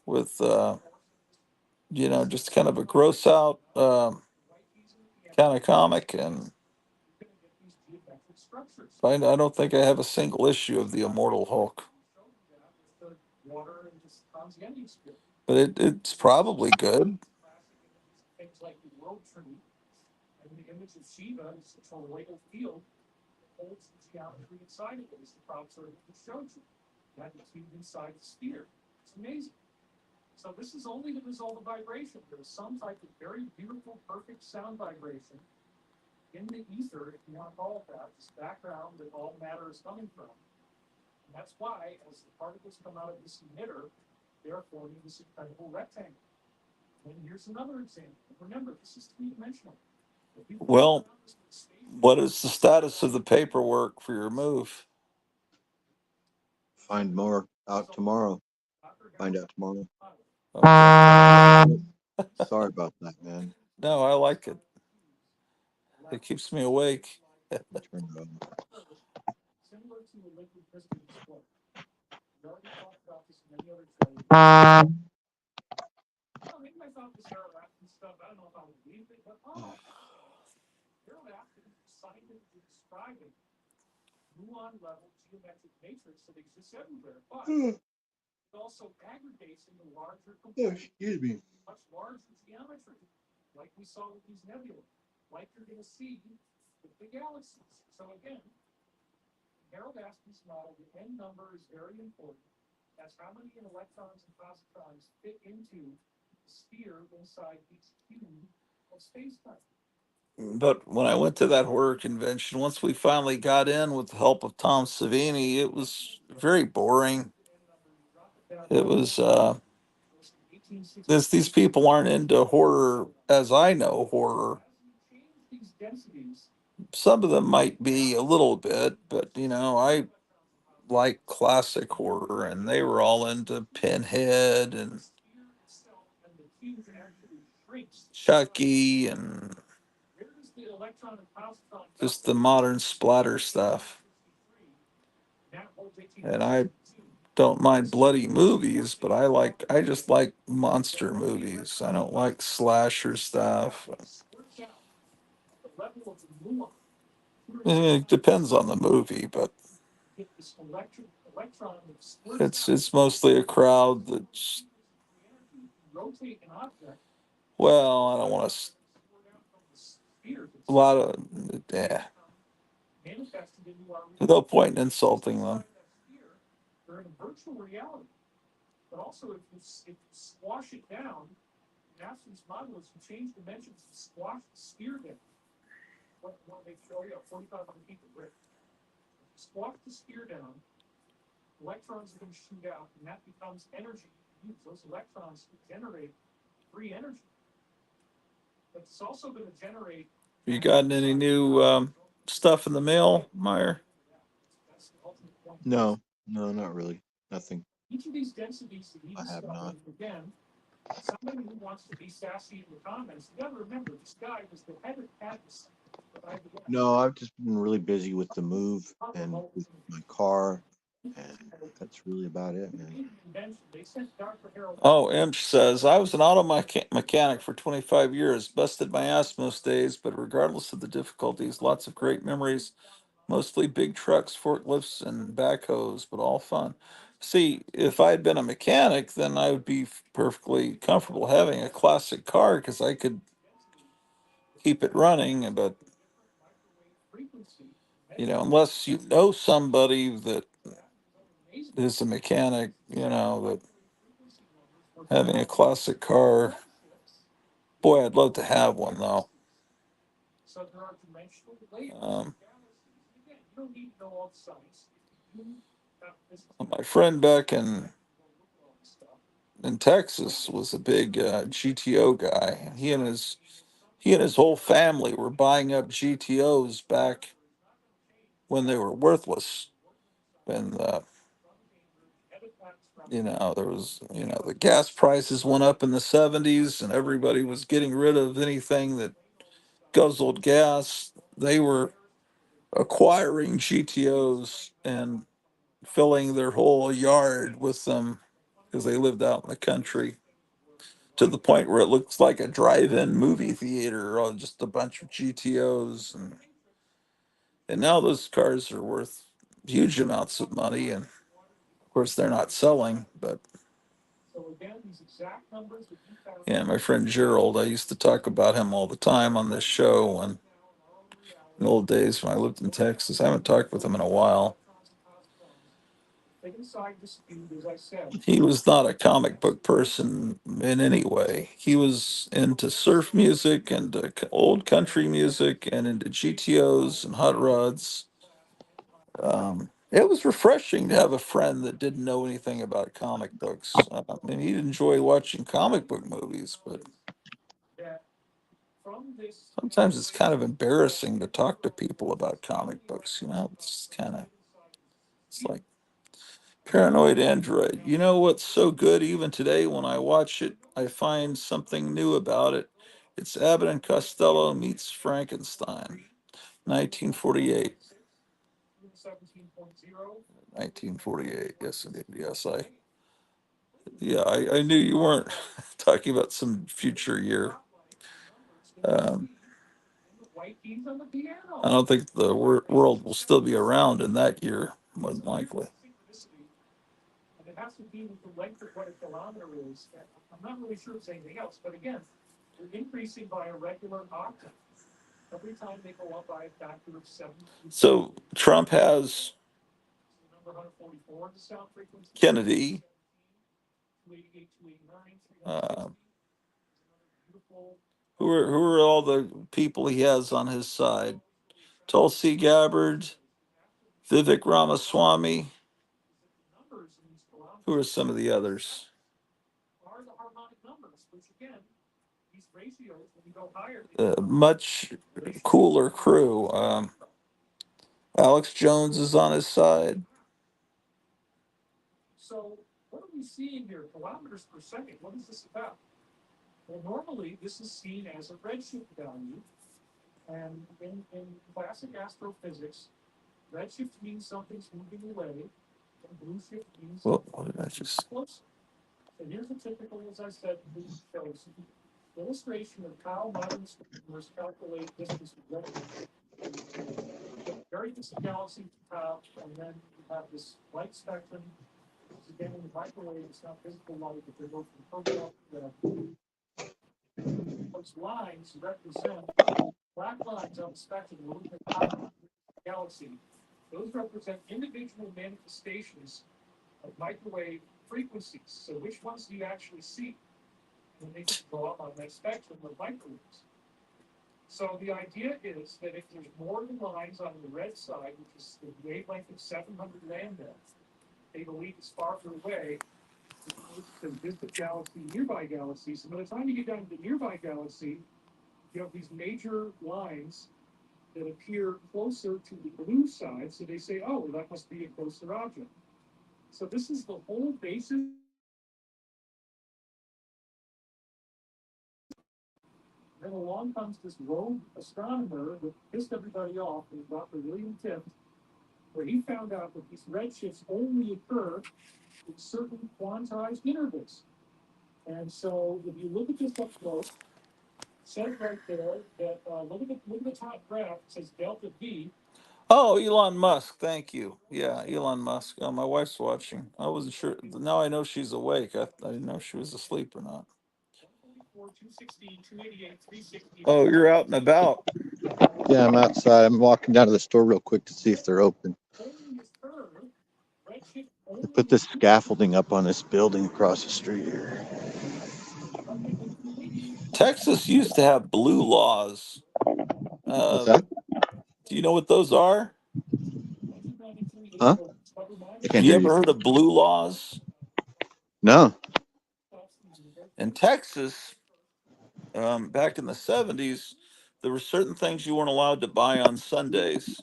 with just kind of a gross out kind of comic. And I don't think I have a single issue of the Immortal Hulk. But it's probably good. Well, what is the status of the paperwork for your move? Find more out tomorrow. Find out tomorrow. Okay. Sorry about that, man. No, I like it. It keeps me awake. Turn it on. Oh, excuse me. But when I went to that horror convention, once we finally got in with the help of Tom Savini, it was very boring. It was these people aren't into horror as I know horror. Some of them might be a little bit, but I like classic horror, and they were all into Pinhead and Chucky and just the modern splatter stuff. And I don't mind bloody movies, but I just like monster movies. I don't like slasher stuff. It depends on the movie, but It's mostly a crowd that's, well, I don't want to. A lot of, yeah. No point in insulting them. You gotten any new stuff in the mail, Meyer? No, no, not really. Nothing. I have not. No, I've just been really busy with the move and with my car, and that's really about it, man. Oh, Imch says, I was an auto mechanic for 25 years, busted my ass most days, but regardless of the difficulties, lots of great memories, mostly big trucks, forklifts, and backhoes, but all fun. See, if I'd been a mechanic, then I would be perfectly comfortable having a classic car because I could keep it running, but unless you know somebody that is a mechanic, that having a classic car, boy, I'd love to have one though. Um, my friend back in Texas was a big GTO guy. He and his whole family were buying up GTOs back when they were worthless. And there was, the gas prices went up in the 70s and everybody was getting rid of anything that guzzled gas. They were acquiring GTOs and filling their whole yard with them because they lived out in the country, to the point where it looks like a drive-in movie theater, or just a bunch of GTOs. And now those cars are worth huge amounts of money. And of course, they're not selling, but yeah, my friend Gerald, I used to talk about him all the time on this show when, in the old days when I lived in Texas. I haven't talked with him in a while. He was not a comic book person in any way. He was into surf music and old country music and into GTOs and hot rods. It was refreshing to have a friend that didn't know anything about comic books. I mean, he'd enjoy watching comic book movies, but sometimes it's kind of embarrassing to talk to people about comic books. It's like Paranoid Android. You know what's so good even today when I watch it, I find something new about it. It's Abbott and Costello meets Frankenstein, 1948. 1948. Yes, indeed. Yes, I knew you weren't talking about some future year. Um, I don't think the world will still be around in that year, more than likely. So Trump has Kennedy, uh, who are all the people he has on his side? Tulsi Gabbard, Vivek Ramaswamy. Who are some of the others? Much cooler crew. Alex Jones is on his side. Well, what did I just? Oh, Elon Musk. Thank you. Yeah, Elon Musk. My wife's watching. I wasn't sure. Now I know she's awake. I didn't know if she was asleep or not. Oh, you're out and about. Yeah, I'm outside. I'm walking down to the store real quick to see if they're open. They put this scaffolding up on this building across the street here. Texas used to have blue laws. What's Uh, that? do you know what those are? Huh? I can't You hear you. ever heard of blue laws? No. In Texas, back in the 70s, there were certain things you weren't allowed to buy on Sundays.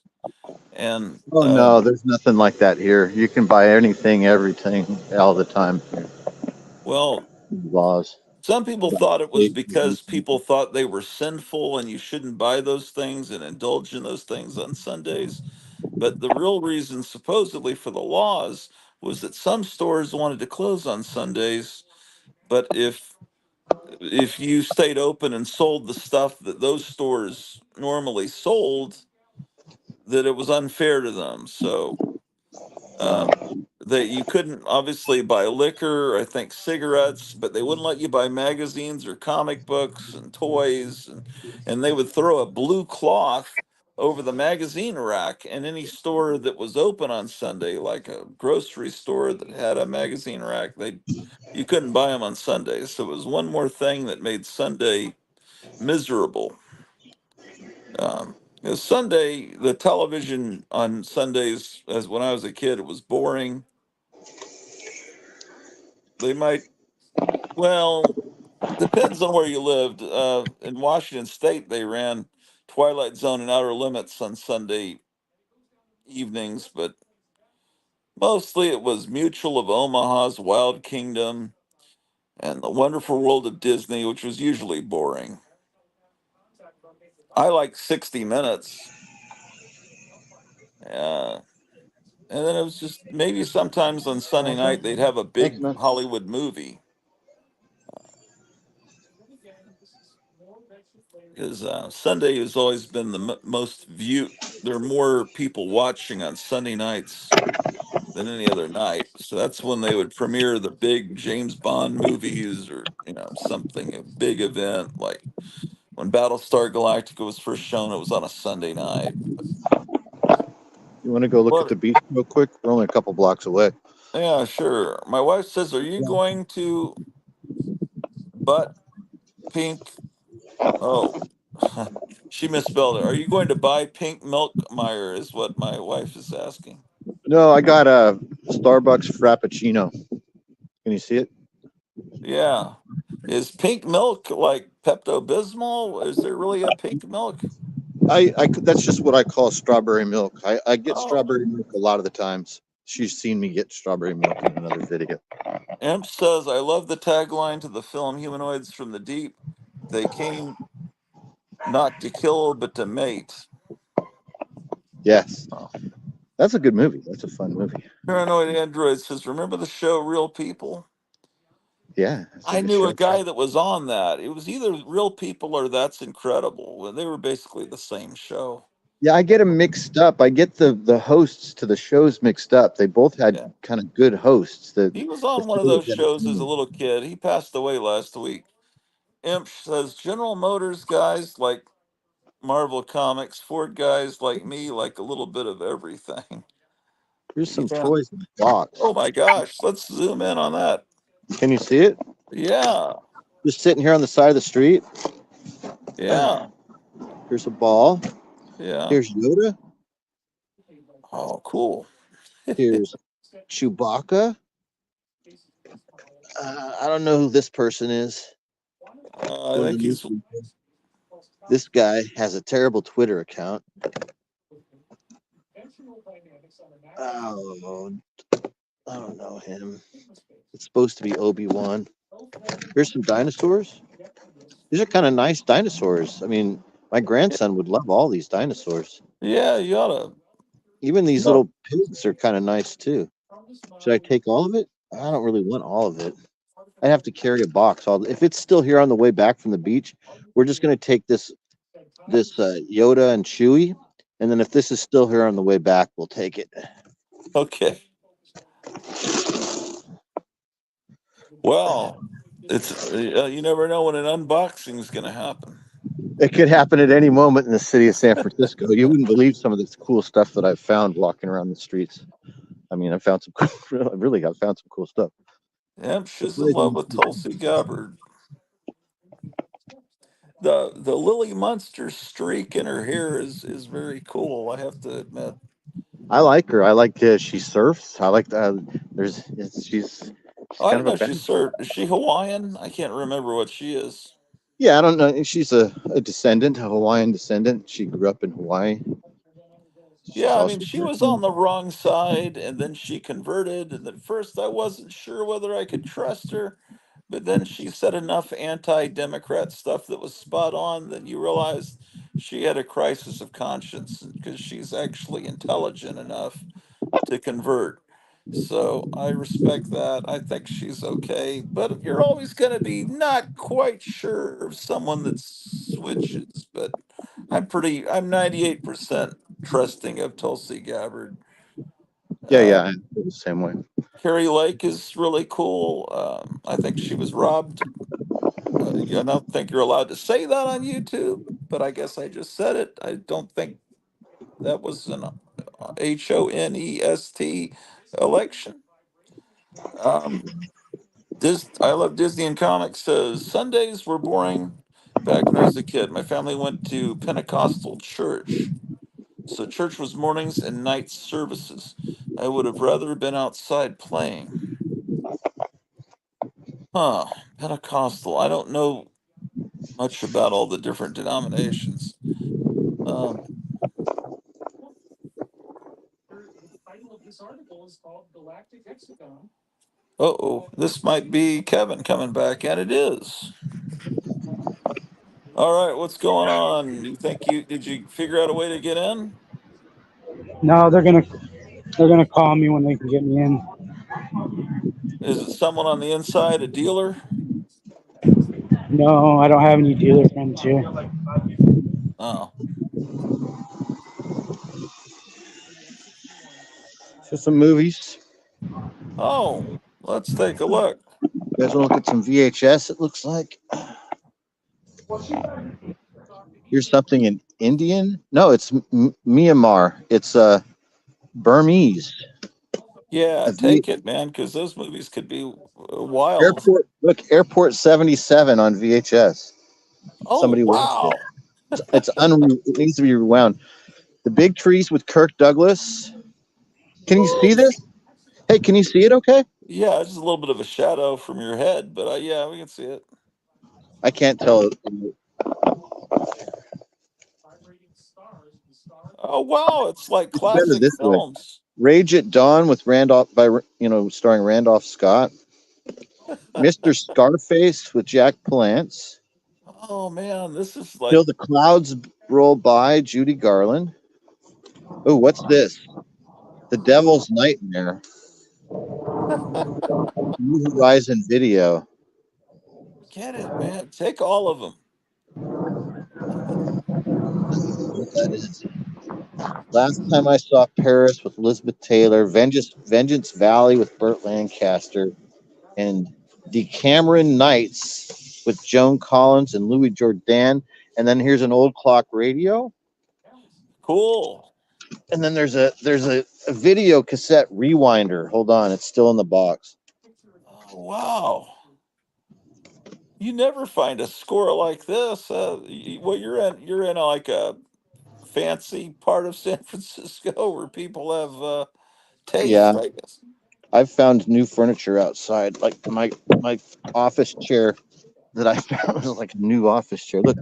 And, Oh no, there's nothing like that here. You can buy anything, everything, all the time. well, Laws. some people thought it was because people thought they were sinful and you shouldn't buy those things and indulge in those things on Sundays. But the real reason, supposedly, for the laws was that some stores wanted to close on Sundays. But if you stayed open and sold the stuff that those stores normally sold, that it was unfair to them. So Uh, um, that you couldn't obviously buy liquor, I think cigarettes, but they wouldn't let you buy magazines or comic books and toys, and they would throw a blue cloth over the magazine rack in any store that was open on Sunday, like a grocery store that had a magazine rack. They You couldn't buy them on Sundays, so it was one more thing that made Sunday miserable. 'Cause Sunday, the television on Sundays, as when I was a kid, it was boring. They might, well, depends on where you lived. In Washington State, they ran Twilight Zone and Outer Limits on Sunday evenings, but mostly it was Mutual of Omaha's Wild Kingdom and The Wonderful World of Disney, which was usually boring. I like 60 Minutes. Uh, and then it was just maybe sometimes on Sunday okay. night they'd have a Thanks, big man. Hollywood movie. Because Sunday has always been the most viewed. There are more people watching on Sunday nights than any other night. So that's when they would premiere the big James Bond movies or, something, a big event. Like when Battlestar Galactica was first shown, it was on a Sunday night. You want to go look at But the beach real quick? We're only a couple blocks away. yeah, sure. My wife says, "Are you going to butt pink?" Oh, she misspelled it. Are you going to buy pink milk, Meyer? Is what my wife is asking. No, I got a Starbucks Frappuccino. Can you see it? Yeah. Is pink milk like Pepto Bismol? Is there really a pink milk? I that's just what I call strawberry milk. I get Oh, strawberry milk a lot of the times. She's seen me get strawberry milk in another video. Imp says, I love the tagline to the film Humanoids from the Deep. They came not to kill, but to mate. Yes, Oh. that's a good movie. That's a fun movie. Paranoid Android says, remember the show Real People? Yeah, it's a I good knew a show. guy that was on that. It was either Real People or That's Incredible. Well, they were basically the same show. Yeah, I get them mixed up. I get the hosts to the shows mixed up. They both had Yeah. kind of good hosts. He was The on one show of was those shows as a entertaining. little kid. He passed away last week. Imp says General Motors guys like Marvel Comics, Ford guys like me like a little bit of everything. Here's some Yeah. toys in the box. Oh my gosh, let's zoom in on that. Can you see it? Yeah. Just sitting here on the side of the street. Yeah. Here's a ball. Yeah. Here's Yoda. Oh, cool. Here's Chewbacca. I don't know who this person is. I One of the think new he's people. This guy has a terrible Twitter account. Oh, I don't know him. It's supposed to be Obi-Wan. Here's some dinosaurs. These are kind of nice dinosaurs. I mean, my grandson would love all these dinosaurs. yeah, you oughta Even these no. little pigs are kind of nice too. Should I take all of it? I don't really want all of it. I have to carry a box. If it's still here on the way back from the beach, we're just going to take this Yoda and Chewie, and then if this is still here on the way back, we'll take it. Okay. Well, it's you never know when an unboxing is going to happen. It could happen at any moment in the city of San Francisco. You wouldn't believe some of this cool stuff that I've found walking around the streets. I mean, I found some really, I've found some cool stuff. Yep, she's in love with Tulsi Gabbard. The Lily Munster streak in her hair is very cool. I have to admit. I like her. I like she surfs. I like she's Oh, I kind didn't of a know bad. she's Sir. Is she Hawaiian? I can't remember what she is. Yeah, I don't know. She's a descendant, a Hawaiian descendant. She grew up in Hawaii. She's Yeah, I mean, also she was on American. the wrong side and then she converted. And at first, I wasn't sure whether I could trust her. But then she said enough anti Democrat stuff that was spot on that you realize she had a crisis of conscience because she's actually intelligent enough to convert. So I respect that. I think she's okay. But you're always going to be not quite sure of someone that switches. But I'm 98% trusting of Tulsi Gabbard. Yeah, Uh, yeah, I feel the same way. Carrie Lake is really cool. I think she was robbed. I don't think you're allowed to say that on YouTube, but I guess I just said it. I don't think that was an honest election. Um, I love Disney and comics. Says Sundays were boring back when I was a kid. My family went to Pentecostal church. So church was mornings and night services. I would have rather been outside playing. Huh, Pentecostal. I don't know much about all the different denominations. Um, oh, this might be Kevin coming back, and it is. All right, what's going on? You think you did you figure out a way to get in? No, they're gonna call me when they can get me in. Is it someone on the inside, a dealer? No, I don't have any dealer friends here. Oh, So some movies. oh, let's take a look. You guys want to look at some VHS? It looks like here's something in Indian. No, it's Myanmar. It's Burmese. Yeah, A v- take it, man, because those movies could be wild. Airport. Look, Airport 77 on VHS. Oh, Somebody watched it. wow. It needs to be rewound. The Big Trees with Kirk Douglas. Can you see What? this? Hey, can you see it? Okay. Yeah, it's just a little bit of a shadow from your head, but yeah, we can see it. I can't tell. Oh, wow, it's like It's better classic this way. films. Rage at Dawn with Randolph starring Randolph Scott. Mr. Scarface with Jack Palance. Oh man, this is Till like the Clouds Roll By, Judy Garland. Oh, what's this? The Devil's Nightmare. New Horizon Video. get it, man. Take all of them. What that is? Last time I saw Paris with Elizabeth Taylor, Vengeance Valley with Burt Lancaster, and Decameron Nights with Joan Collins and Louis Jordan. And then here's an old clock radio. Cool. And then there's a video cassette rewinder. Hold on, it's still in the box. Oh, wow. You never find a score like this. Well, you're in like a fancy part of San Francisco where people have taste, Yeah, I guess. I've found new furniture outside, like my office chair that I found was like a new office chair. Look,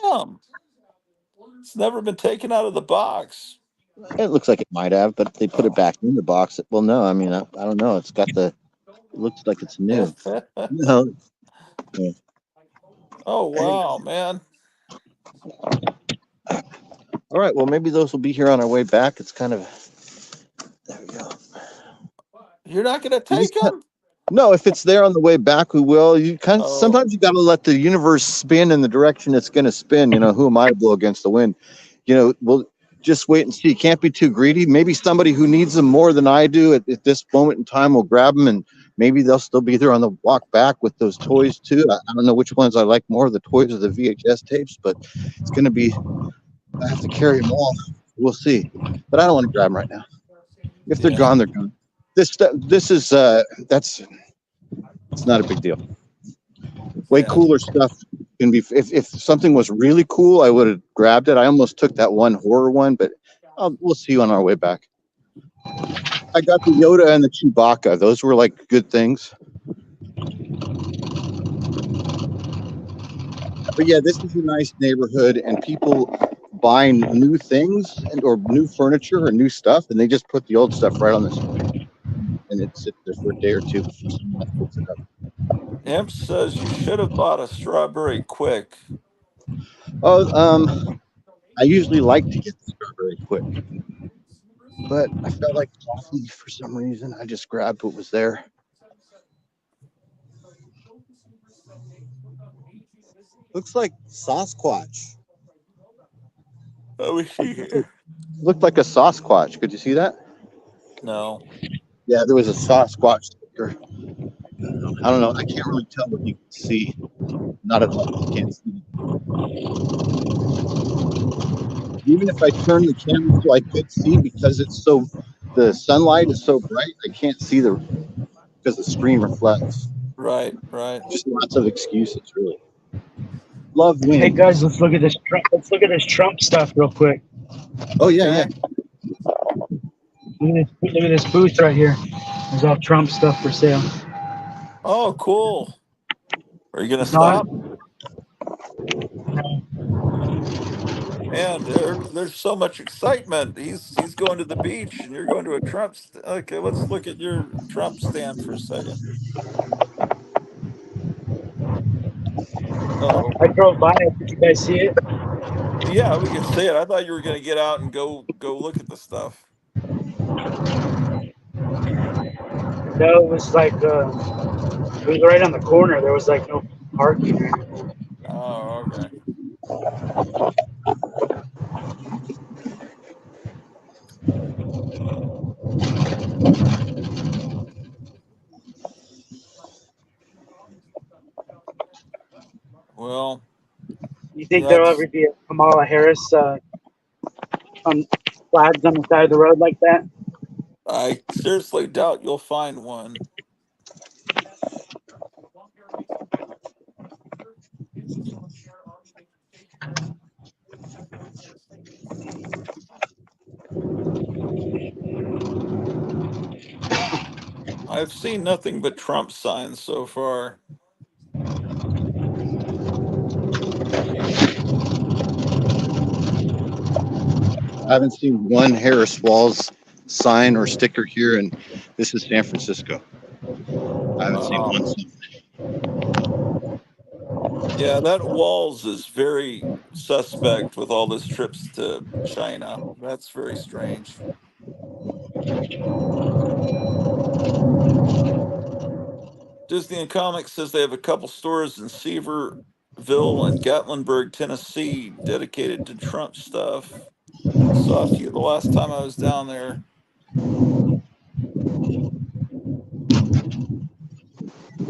Damn, it's never been taken out of the box. it looks like it might have, but they put it back in the box. Well, no, I mean I don't know. It's got the. It looks like it's new. No. Yeah. Oh Hey, wow, man! all right. Well, maybe those will be here on our way back. It's kind of. There we go. You're not gonna You take just them? No, if it's there on the way back, we will. You kind of, Oh, sometimes you got to let the universe spin in the direction it's going to spin. You know, who am I to blow against the wind? You know, we'll just wait and see. You can't be too greedy. Maybe somebody who needs them more than I do at this moment in time will grab them, and maybe they'll still be there on the walk back with those toys too. I don't know which ones I like more, the toys or the VHS tapes, but it's going to be. I have to carry them all. We'll see, but I don't want to grab them right now. If they're yeah, gone, they're gone. This is that's it's not a big deal. Way yeah. cooler stuff can be. If something was really cool, I would have grabbed it. I almost took that one horror one, but we'll see on our way back. I got the Yoda and the Chewbacca. Those were like good things. But yeah, this is a nice neighborhood, and people buy new things or new furniture or new stuff, and they just put the old stuff right on the street, and it sits there for a day or two before someone else picks it up. Imp says you should have bought a strawberry quick. Oh, I usually like to get the strawberry quick, but I felt like coffee for some reason. I just grabbed what was there. Looks like Sasquatch. Let me see here. Looked like a Sasquatch. Could you see that? No. Yeah, there was a Sasquatch sticker. I don't know. I can't really tell what you can see. Not at all. I can't see. Even if I turn the camera so I could see, because the sunlight is so bright, I can't see because the screen reflects. Right, right. Just lots of excuses, really. Love Hey wins. guys, let's look at this. Let's look at this Trump stuff real quick. Oh yeah, yeah. Okay. Look at this booth right here. There's all Trump stuff for sale. Oh, cool. Are you gonna You saw it? stop? Man, there's so much excitement. He's going to the beach, and you're going to a Trump. Okay, let's look at your Trump stand for a second. Oh, I drove by it. Did you guys see it? yeah, we can see it. I thought you were gonna get out and go look at the stuff. No, it was like it was right on the corner. There was like no parking or anything. Oh, okay. Well, You think there'll that's. ever be a Kamala Harris on flags on the side of the road like that? I seriously doubt you'll find one. I've seen nothing but Trump signs so far. I haven't seen one Harris Walls sign or sticker here, and this is San Francisco. I haven't seen Wow. one sign. Yeah, that Walls is very suspect with all his trips to China. That's very strange. Disney and Comics says they have a couple stores in Seaverville and Gatlinburg, Tennessee, dedicated to Trump stuff. Saw a few the last time I was down there.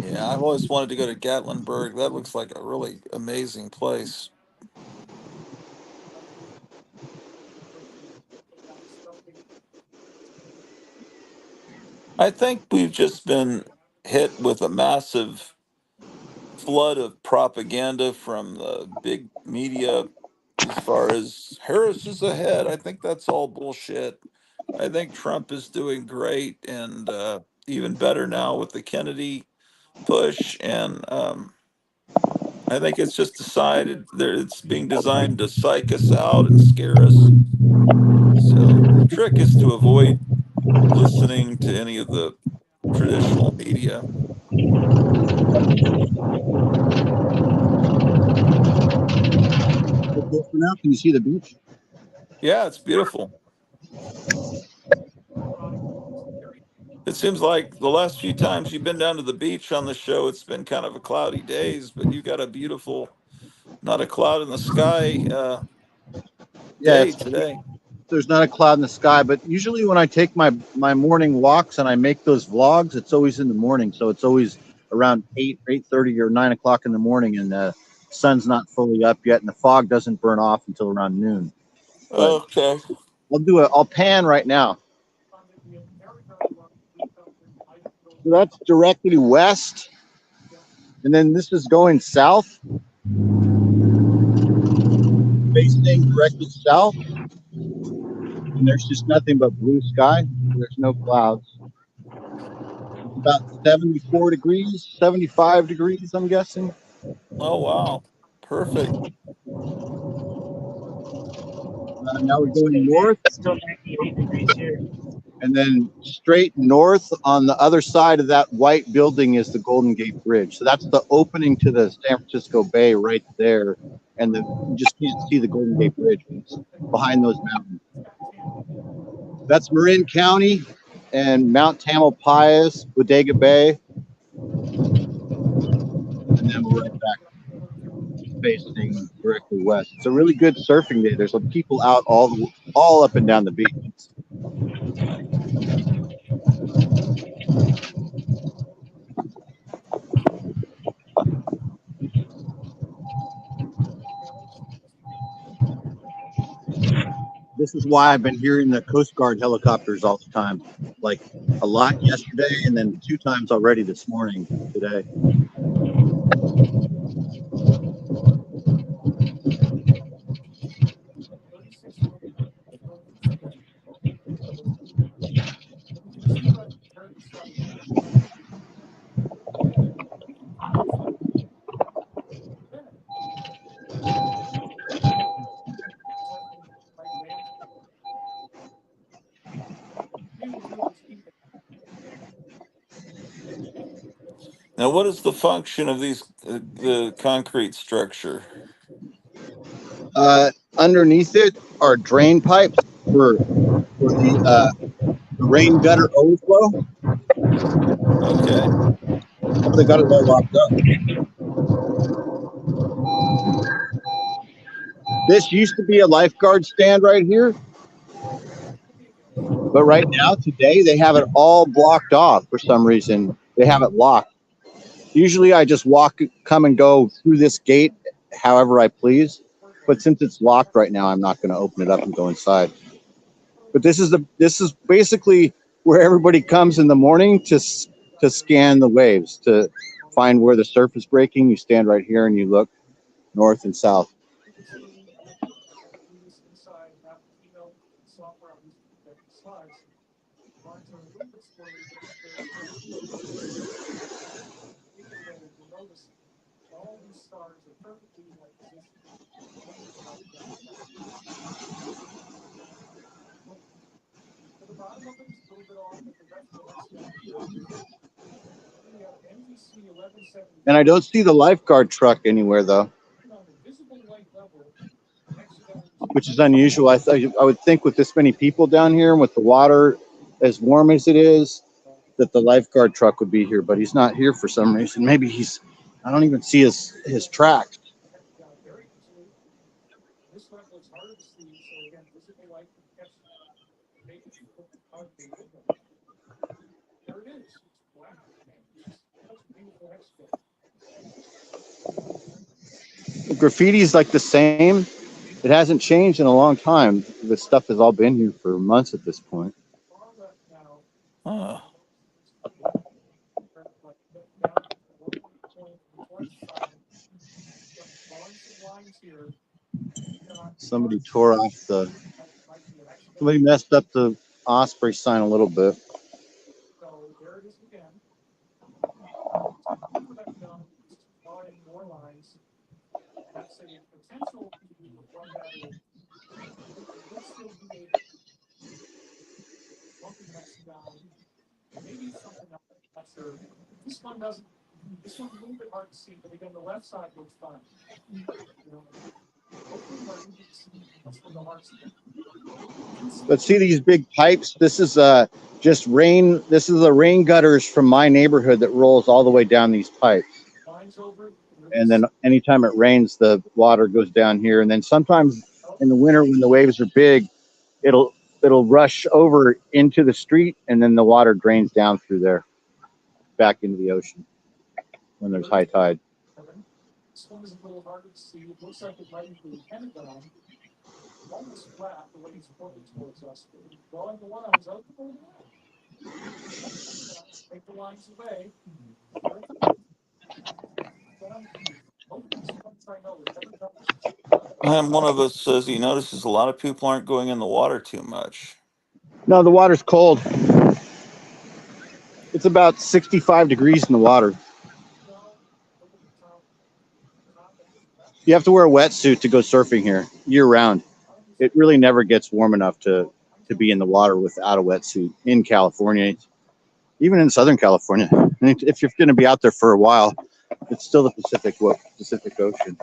Yeah, I've always wanted to go to Gatlinburg. That looks like a really amazing place. I think we've just been hit with a massive flood of propaganda from the big media as far as Harris is ahead. I think that's all bullshit. I think Trump is doing great and even better now with the Kennedy push. And I think it's just decided there it's being designed to psych us out and scare us. So the trick is to avoid listening to any of the traditional media. Okay, for now, can you see the beach? Yeah, it's beautiful. It seems like the last few times you've been down to the beach on the show, it's been kind of a cloudy days, but you got a beautiful, not a cloud in the sky Yeah, day it's today. there's not a cloud in the sky, but usually when I take my morning walks and I make those vlogs, it's always in the morning, so it's always around 8:30 or 9 o'clock in the morning, and the sun's not fully up yet, and the fog doesn't burn off until around noon. But Okay. I'll pan right now. So that's directly west, and then this is going south, facing directly south, and there's just nothing but blue sky. There's no clouds. It's about 74 degrees, 75 degrees, I'm guessing. Oh, wow. Perfect. Now we're going north, Still 98 degrees here. and then straight north on the other side of that white building is the Golden Gate Bridge. So that's the opening to the San Francisco Bay right there. And you just can't see the Golden Gate Bridge. It's behind those mountains. That's Marin County and Mount Tamalpais, Bodega Bay. And then we're right back facing directly west. It's a really good surfing day. There's people out all up and down the beach. This is why I've been hearing the Coast Guard helicopters all the time, like a lot yesterday and then 2 times already this morning today. Now, what is the function of these, the concrete structure? Underneath it are drain pipes for the rain gutter overflow. Okay. They got it all locked up. This used to be a lifeguard stand right here, but right now, today, they have it all blocked off for some reason. They have it locked. Usually I just come and go through this gate however I please. But since it's locked right now, I'm not going to open it up and go inside. But this is basically where everybody comes in the morning to scan the waves, to find where the surf is breaking. You stand right here and you look north and south. And I don't see the lifeguard truck anywhere though, which is unusual. I would think with this many people down here and with the water as warm as it is, that the lifeguard truck would be here, but he's not here for some reason. Maybe I don't even see his tracks. Graffiti's like the same. It hasn't changed in a long time. This stuff has all been here for months at this point. Huh. Somebody tore off the. Somebody messed up the Osprey sign a little bit. Let's see these big pipes. This is just rain. This is the rain gutters from my neighborhood that rolls all the way down these pipes. And then anytime it rains, the water goes down here. And then sometimes in the winter, when the waves are big, it'll rush over into the street, and then the water drains down through there back into the ocean when there's high tide. And one of us says he notices a lot of people aren't going in the water too much. No, the water's cold. It's about 65 degrees in the water. You have to wear a wetsuit to go surfing here year round. It really never gets warm enough to be in the water without a wetsuit in California, even in Southern California. And if you're going to be out there for a while, it's still the Pacific Ocean.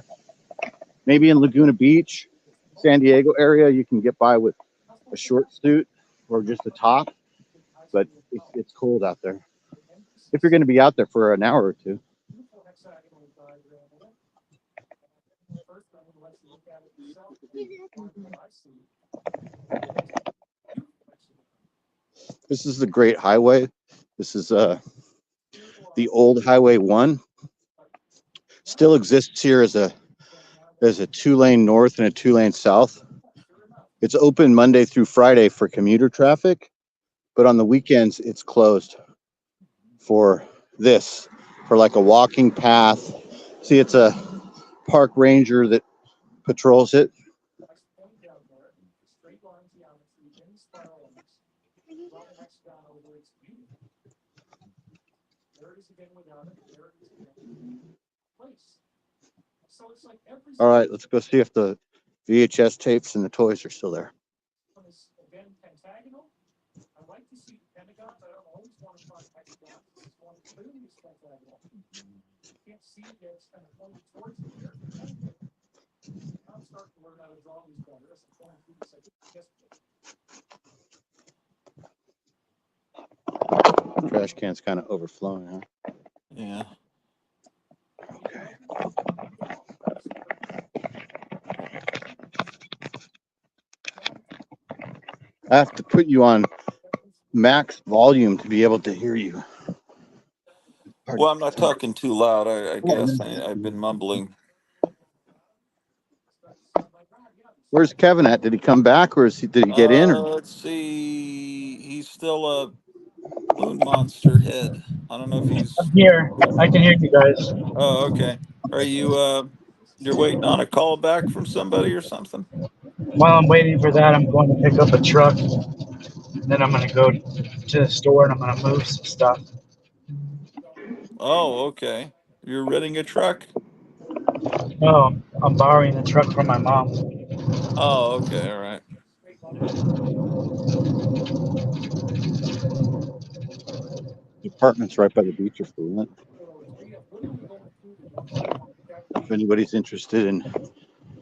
Maybe in Laguna Beach, San Diego area, you can get by with a short suit or just a top, but it's cold out there. If you're going to be out there for an hour or two. This is the Great Highway. This is the old Highway 1. Still exists here as a 2-lane north and a 2-lane south. It's open Monday through Friday for commuter traffic, but on the weekends it's closed for like a walking path. See, it's a park ranger that patrols it. All right, let's go see if the VHS tapes and the toys are still there. Trash can's kind of overflowing, huh? Yeah. Okay. I have to put you on max volume to be able to hear you. Well, I'm not talking too loud, I guess. I've been mumbling. Where's Kevin at? Did he come back, or did he get in? Or? Let's see. He's still a moon monster head. I don't know if he's. I'm here. I can hear you guys. Oh, okay. Are you? You're waiting on a call back from somebody or something? While I'm waiting for that, I'm going to pick up a truck. Then I'm going to go to the store and I'm going to move some stuff. Oh, okay. You're renting a truck? No, I'm borrowing the truck from my mom. Oh, okay. All right. The apartment's right by the beach for rent. If anybody's interested in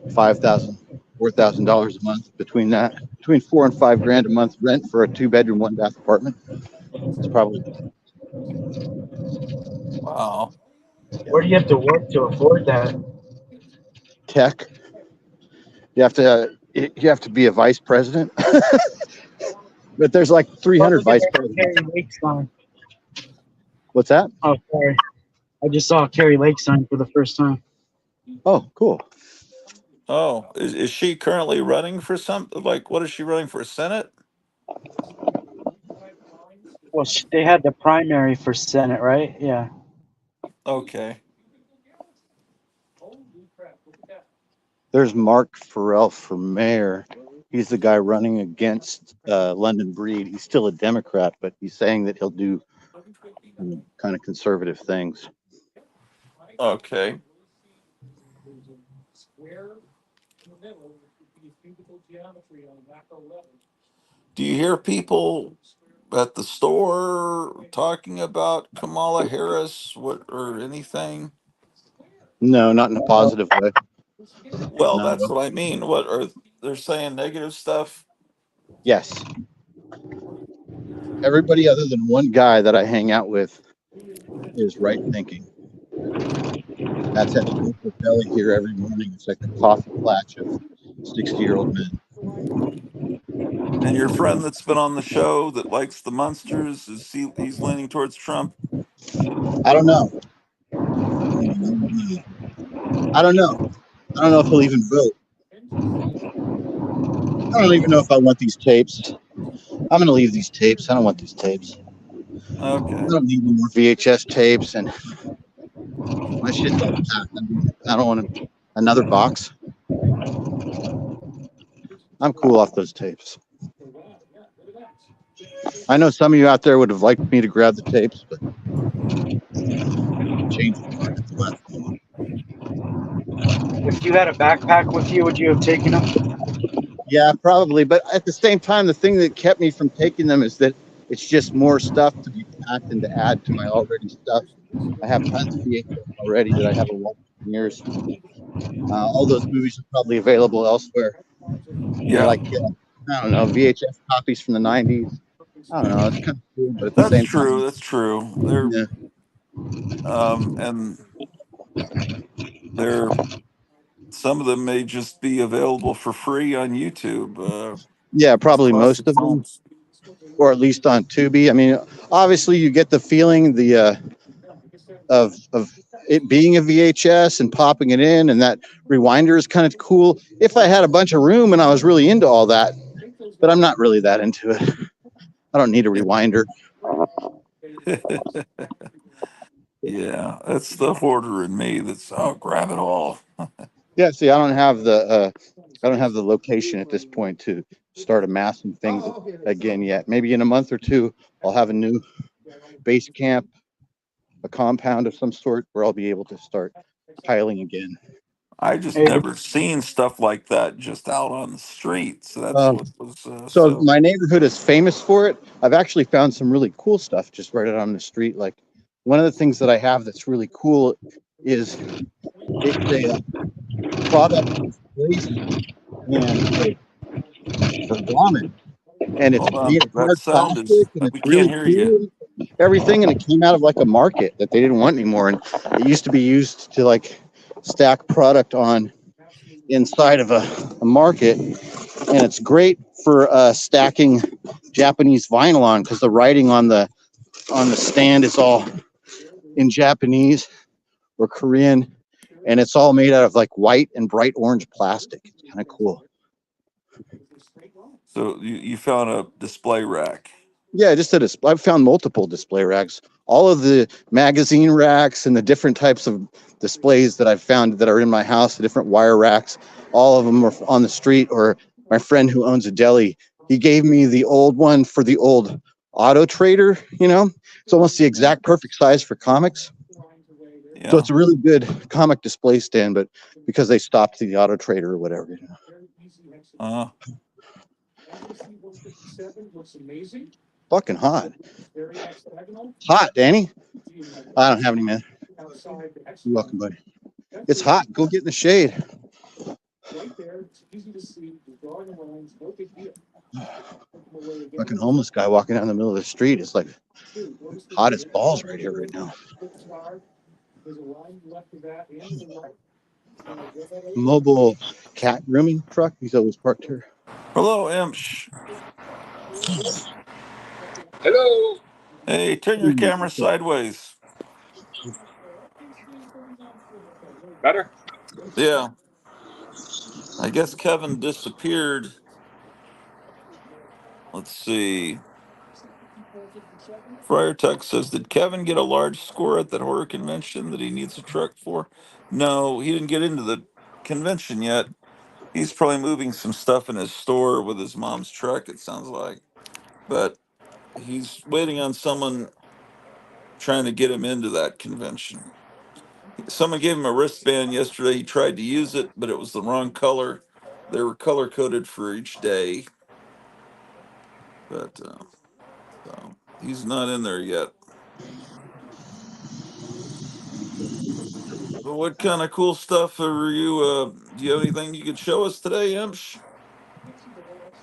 $5,000, $4,000 a month, between $4 and $5 grand a month rent for a 2-bedroom, 1-bath apartment, it's probably Wow. Where do you have to work to afford that? tech. You have to be a vice president. But there's like Oh, 300 look at vice that presidents. Carrie Lake sign. What's that? Oh, sorry. I just saw a Carrie Lake sign for the first time. Oh, cool. Oh, is she currently running for something? Like, what is she running for? Senate? Well, they had the primary for Senate, right? Yeah. Okay. There's Mark Farrell for mayor. He's the guy running against London Breed. He's still a Democrat, but he's saying that he'll do kind of conservative things. Okay. Do you hear people at the store talking about Kamala Harris, what or anything? No, not in a positive way. Well, Not at that's all. what I mean. What are they're saying negative stuff? Yes. Everybody other than one guy that I hang out with is right thinking. That's at the local deli here every morning. It's like the coffee klatch of 60-year-old men. And your friend that's been on the show that likes the Munsters, he's leaning towards Trump? I don't know. I don't know. I don't know if he'll even vote. I don't even know if I want these tapes. I'm going to leave these tapes. I don't want these tapes. Okay. I don't need any more VHS tapes, and my shit's all packed. I don't want another box. I'm cool off those tapes. I know some of you out there would have liked me to grab the tapes, but changed my mind at the last moment. If you had a backpack with you, would you have taken them? Yeah, probably. But at the same time, the thing that kept me from taking them is that it's just more stuff to be packed and to add to my already stuff. I have tons of VHS already that I haven't watched in years. All those movies are probably available elsewhere. You know, Yeah, like I don't know, VHS copies from the '90s. I don't know. It's kind of cool, but at the that's same true. time, That's true. They're yeah, and they're some of them may just be available for free on YouTube. yeah, probably most Classic of them, films. or at least on Tubi. I mean, obviously, you get the feeling of it being a VHS and popping it in, and that rewinder is kind of cool. If I had a bunch of room and I was really into all that, but I'm not really that into it. I don't need a rewinder. Yeah, that's the hoarder in me. That's grab it all. Yeah, see, I don't have the location at this point to start amassing things again yet. Maybe in a month or two, I'll have a new base camp, a compound of some sort where I'll be able to start piling again. I just Hey, never seen stuff like that just out on the street. So that's Um, what was so so. my neighborhood is famous for it. I've actually found some really cool stuff just right out on the street. Like one of the things that I have that's really cool is it's a product and for ramen, and it's Hold made on, of that hard sound is. plastic, and it's We can't really hear you. cool. Everything, and it came out of like a market that they didn't want anymore, and it used to be used to like stack product on inside of a market, and it's great for stacking Japanese vinyl on because the writing on the stand is all in Japanese or Korean, and it's all made out of like white and bright orange plastic. It's kind of cool. So you found a display rack. Yeah, just a display. I've found multiple display racks. All of the magazine racks and the different types of displays that I've found that are in my house, the different wire racks, all of them are on the street. Or my friend who owns a deli, he gave me the old one for the old Auto Trader. You know, it's almost the exact perfect size for comics. So Yeah. it's a really good comic display stand, but because they stopped the Auto Trader or whatever. You know. Uh, Fucking hot. Hot, Danny. I don't have any, man. You're welcome, buddy. It's hot. Go get in the shade. Fucking homeless guy walking down the middle of the street. It's like hot as balls right here right now. Mobile cat grooming truck. He's always parked here. hello, Imsh. Hello. Hey, turn your camera sideways. Better? Yeah, I guess Kevin disappeared. Let's see. Friar Tuck says, did Kevin get a large score at that horror convention that he needs a truck for? No, he didn't get into the convention yet. He's probably moving some stuff in his store with his mom's truck, it sounds like. But he's waiting on someone trying to get him into that convention. Someone gave him a wristband yesterday. He tried to use it, but it was the wrong color. They were color coded for each day. But so he's not in there yet. But what kind of cool stuff are you? Do you have anything you could show us today, Imsh?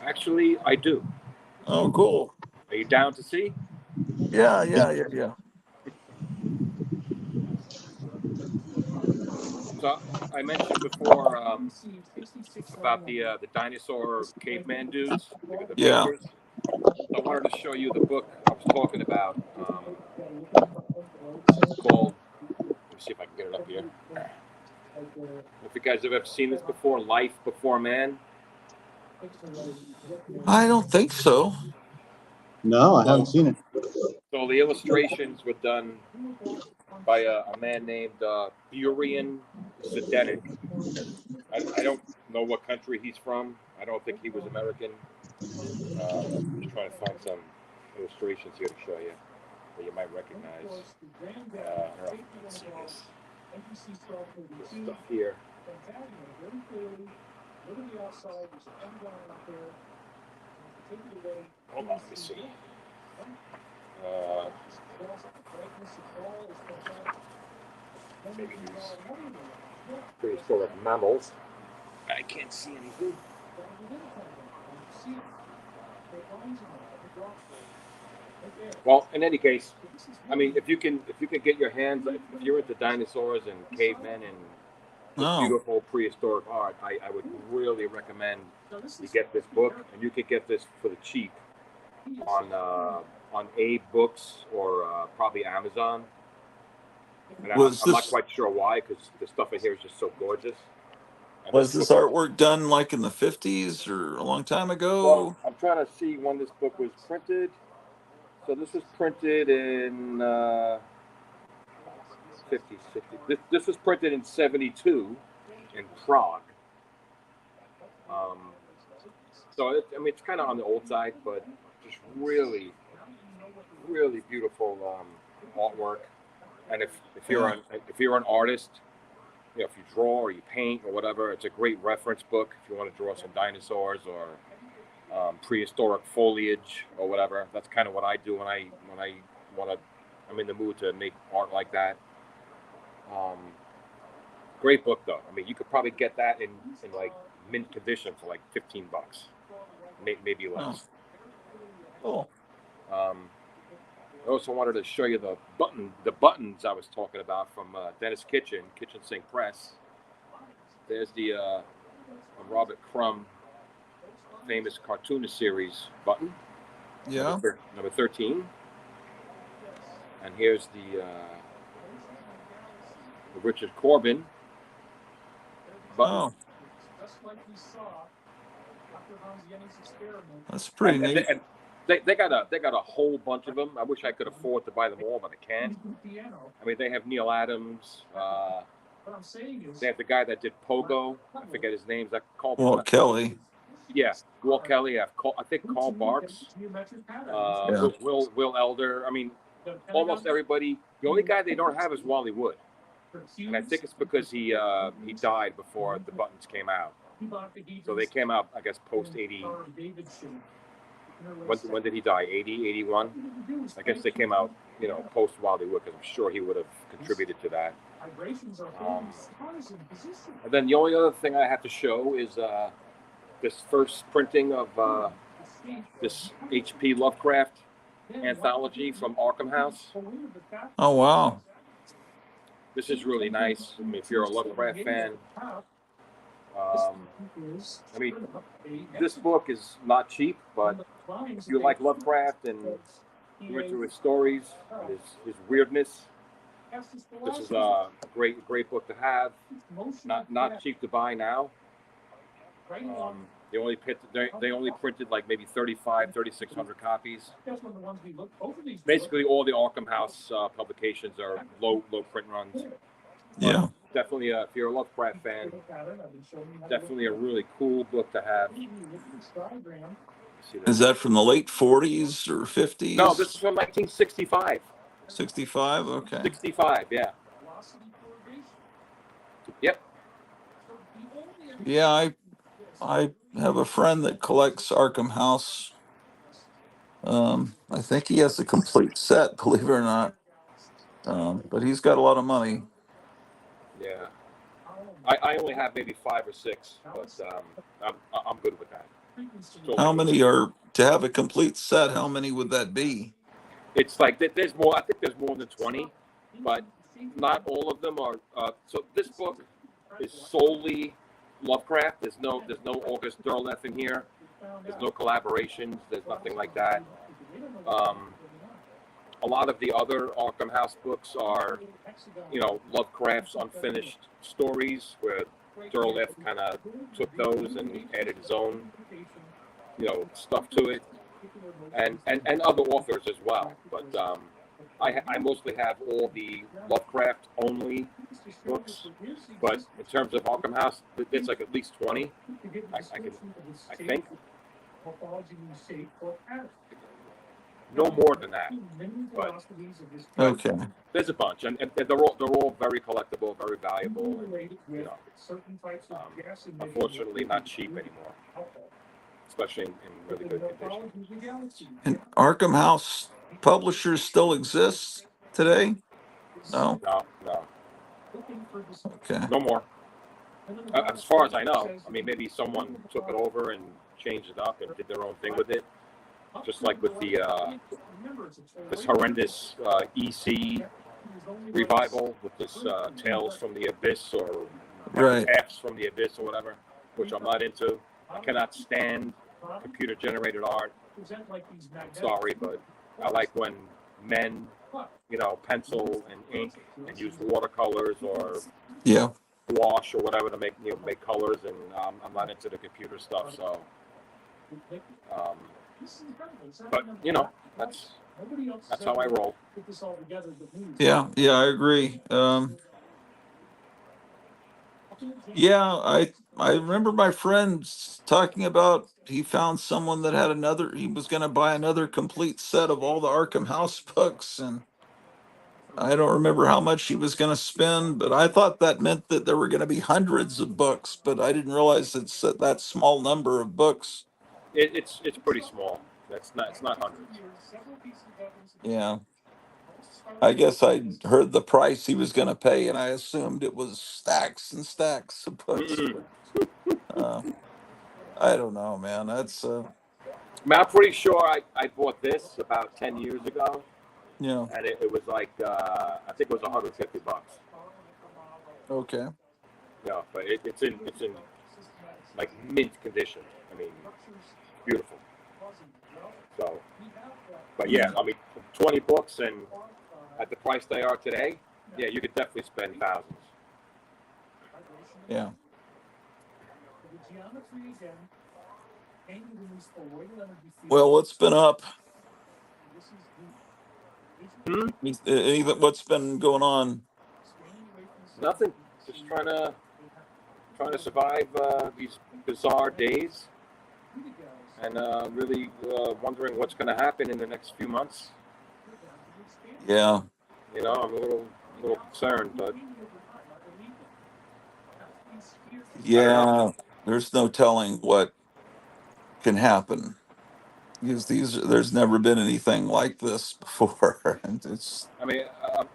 Actually, I do. Oh, cool. Are you down to see? Yeah. So I mentioned before about the dinosaur caveman dudes, the Yeah. painters. I wanted to show you the book I was talking about. It's called. Let me see if I can get it up here. If you guys have ever seen this before, Life Before Man. I don't think so. No, I haven't So, seen it. so the illustrations were done by a man named Burian Zdenek. I don't know what country he's from. I don't think he was American. Just trying to find some illustrations here to show you that you might recognize. I don't know if you can see this stuff here. Hold on, let me see. Maybe these prehistoric mammals. I can't see anything. Well, in any case, I mean, if you can get your hands, if you're into dinosaurs and cavemen and just No. beautiful prehistoric art, I would really recommend you get this book, and you could get this for the cheap on Abe Books or probably Amazon. And Was I'm not this quite sure why, because the stuff in here is just so gorgeous. And this was this book, artwork done like in the 50s or a long time well, ago? I'm trying to see when this book was printed. So this was printed in 50s, 60s. This was printed in 72 in Prague. Um, so I mean, it's kind of on the old side, but just really, really beautiful artwork. And if you're Yeah. an artist, you know, if you draw or you paint or whatever, it's a great reference book if you want to draw some dinosaurs or prehistoric foliage or whatever. That's kind of what I do when I want to. I'm in the mood to make art like that. Um, Great book though. I mean, you could probably get that in like mint condition for like $15, maybe Oh, less. cool. I also wanted to show you the buttons I was talking about from Dennis Kitchen Sink Press. There's the Robert Crumb famous cartoonist series button, Yeah. number 13, and here's the Richard Corbin button. Oh, that's and pretty and, neat. they, and they got a whole bunch of them. I wish I could afford to buy them all, but I can't. I mean, they have Neil Adams. They have the guy that did Pogo. I forget his name. Is that Carl? Walt Kelly. Yeah, Walt Kelly. I think Carl Barks. Yeah. Will Elder. I mean, almost everybody. The only guy they don't have is Wally Wood, and I think it's because he died before the buttons came out. So they came out, I guess, post 80. When did he die? 80, 81? I guess they came out, you know, post Wally Wood, because I'm sure he would have contributed to that. And then the only other thing I have to show is this first printing of this H.P. Lovecraft anthology from Arkham House. Oh, wow. This is really nice. I mean, if you're a Lovecraft fan, I mean, this book is not cheap, but if you like Lovecraft and you're into his stories and his weirdness, this is a great book to have. Not cheap to buy now. They only printed like maybe 3,600 copies. Basically, all the Arkham House publications are low print runs. Yeah. Definitely, if you're a Lovecraft fan, definitely a really cool book to have. Is that from the late 40s or 50s? No, this is from 1965. 65? Okay. 65, yeah. Yep. Yeah, I have a friend that collects Arkham House. I think he has a complete set, believe it or not. But he's got a lot of money. Yeah. I only have maybe 5 or 6, but I'm good with that. How many are to have a complete set? How many would that be? It's like there's more. I think there's more than 20, but not all of them are. So this book is solely Lovecraft. There's no August Derleth in here. There's no collaborations. There's nothing like that. A lot of the other Arkham House books are, Lovecraft's unfinished stories where Derleth kind of took those and added his own, stuff to it, and other authors as well. But I mostly have all the Lovecraft only books. But in terms of Arkham House, it's like at least 20. I think. No more than that, but Okay. there's a bunch, and they're all very collectible, very valuable, and, unfortunately not cheap anymore, especially in really good condition. And Arkham House publishers still exist today? No. No, Okay. no more. As far as I know, I mean, maybe someone took it over and changed it up and did their own thing with it. Just like with the this horrendous EC revival with this Tales from the Abyss or Right. Epitaphs from the Abyss or whatever, which I'm not into. I cannot stand computer generated art. Sorry, but I like when men, pencil and ink and use watercolors or Yeah. wash or whatever to make colors, and I'm not into the computer stuff. So. But that's how I roll. Yeah, I agree. Yeah, I remember my friends talking about he found someone that had he was going to buy another complete set of all the Arkham House books, and I don't remember how much he was going to spend, but I thought that meant that there were going to be hundreds of books, but I didn't realize it's that small number of books. It's pretty small. It's not hundreds. Yeah. I guess I heard the price he was going to pay, and I assumed it was stacks and stacks of books. I don't know, man. That's I'm pretty sure I bought this about 10 years ago, yeah. and it was like I think it was $150. Okay. Yeah, but it's in like mint condition. I mean, beautiful. So, but yeah, I mean, 20 books and at the price they are today, yeah, you could definitely spend thousands. Yeah. Well, what's been up? What's been going on? Nothing. Just trying to survive these bizarre days, and really wondering what's going to happen in the next few months. Yeah. I'm a little concerned, but yeah, there's no telling what can happen because there's never been anything like this before. And I mean,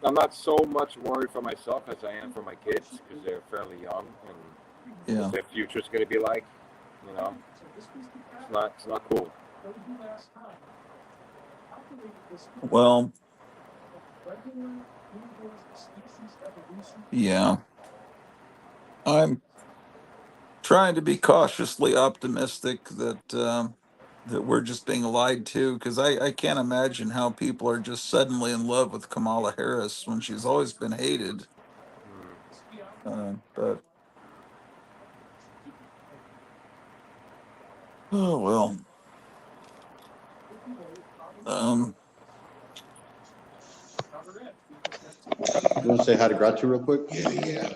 I'm not so much worried for myself as I am for my kids because they're fairly young and what their future's going to be like. It's not cool. Well, yeah, I'm trying to be cautiously optimistic that we're just being lied to, because I can't imagine how people are just suddenly in love with Kamala Harris when she's always been hated. But oh well. You want to say hi to Gratu real quick? Yeah.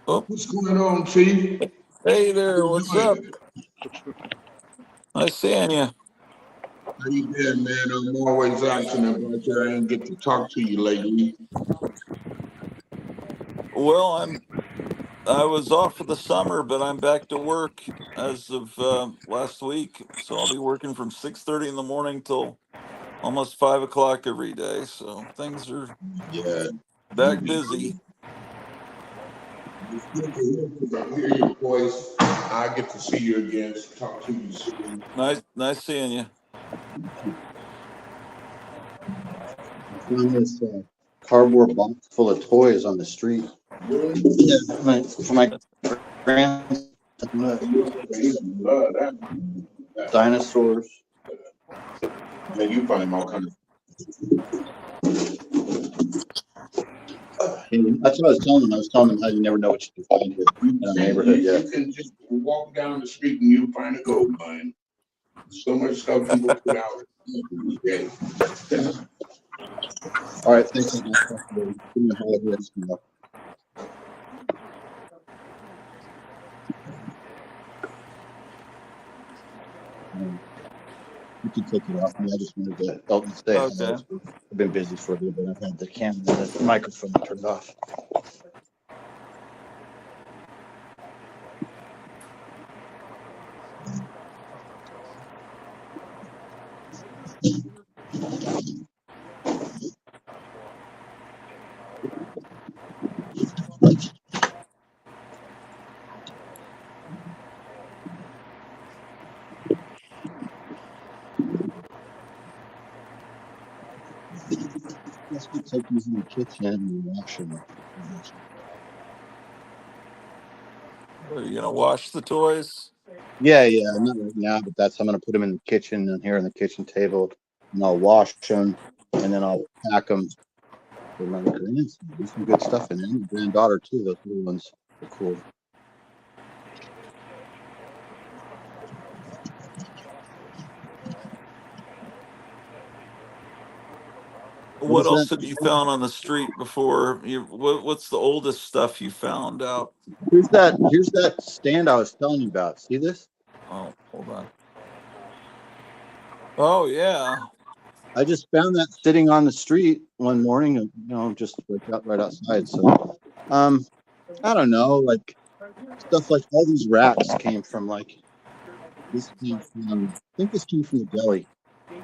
Oh, What's going on, Chief? hey there, How you what's up? doing? Nice seeing you. How you been, man? I'm always asking about you. I didn't get to talk to you lately. Well, I was off for the summer, but I'm back to work as of last week. So I'll be working from 6:30 in the morning till almost 5 o'clock every day. So things are Yeah. back busy. It's good to hear, 'cause I hear your voice. I get to see you again, talk to you soon. Nice seeing you. I found this cardboard box full of toys on the street. Really? Yeah, for my grandson. Dinosaurs. Yeah, you find all kinds of. That's what I was telling them. I was telling them how you never know what you can find here in our neighborhood. Yeah. You can just walk down the street and you find a gold mine. So much stuff people put out. Yeah. All right. Thanks. Give me a holler here. You can take it off me. I just wanted to Elton stay. Okay. I've been busy for a little bit. I've had the camera, the microphone turned off. That's what's like using the kitchen and washing. Are you gonna wash the toys? Yeah, not right now, but I'm gonna put them in the kitchen and here on the kitchen table, and I'll wash them, and then I'll pack them for my grandson. There's some good stuff in there. My granddaughter too. Those little ones are cool. What else have you found on the street before? What's the oldest stuff you found out? Here's that stand I was telling you about. See this? Oh, hold on. Oh yeah. I just found that sitting on the street one morning, just right outside. So, I don't know, like stuff like all these racks came from this came from, I think this came from the deli.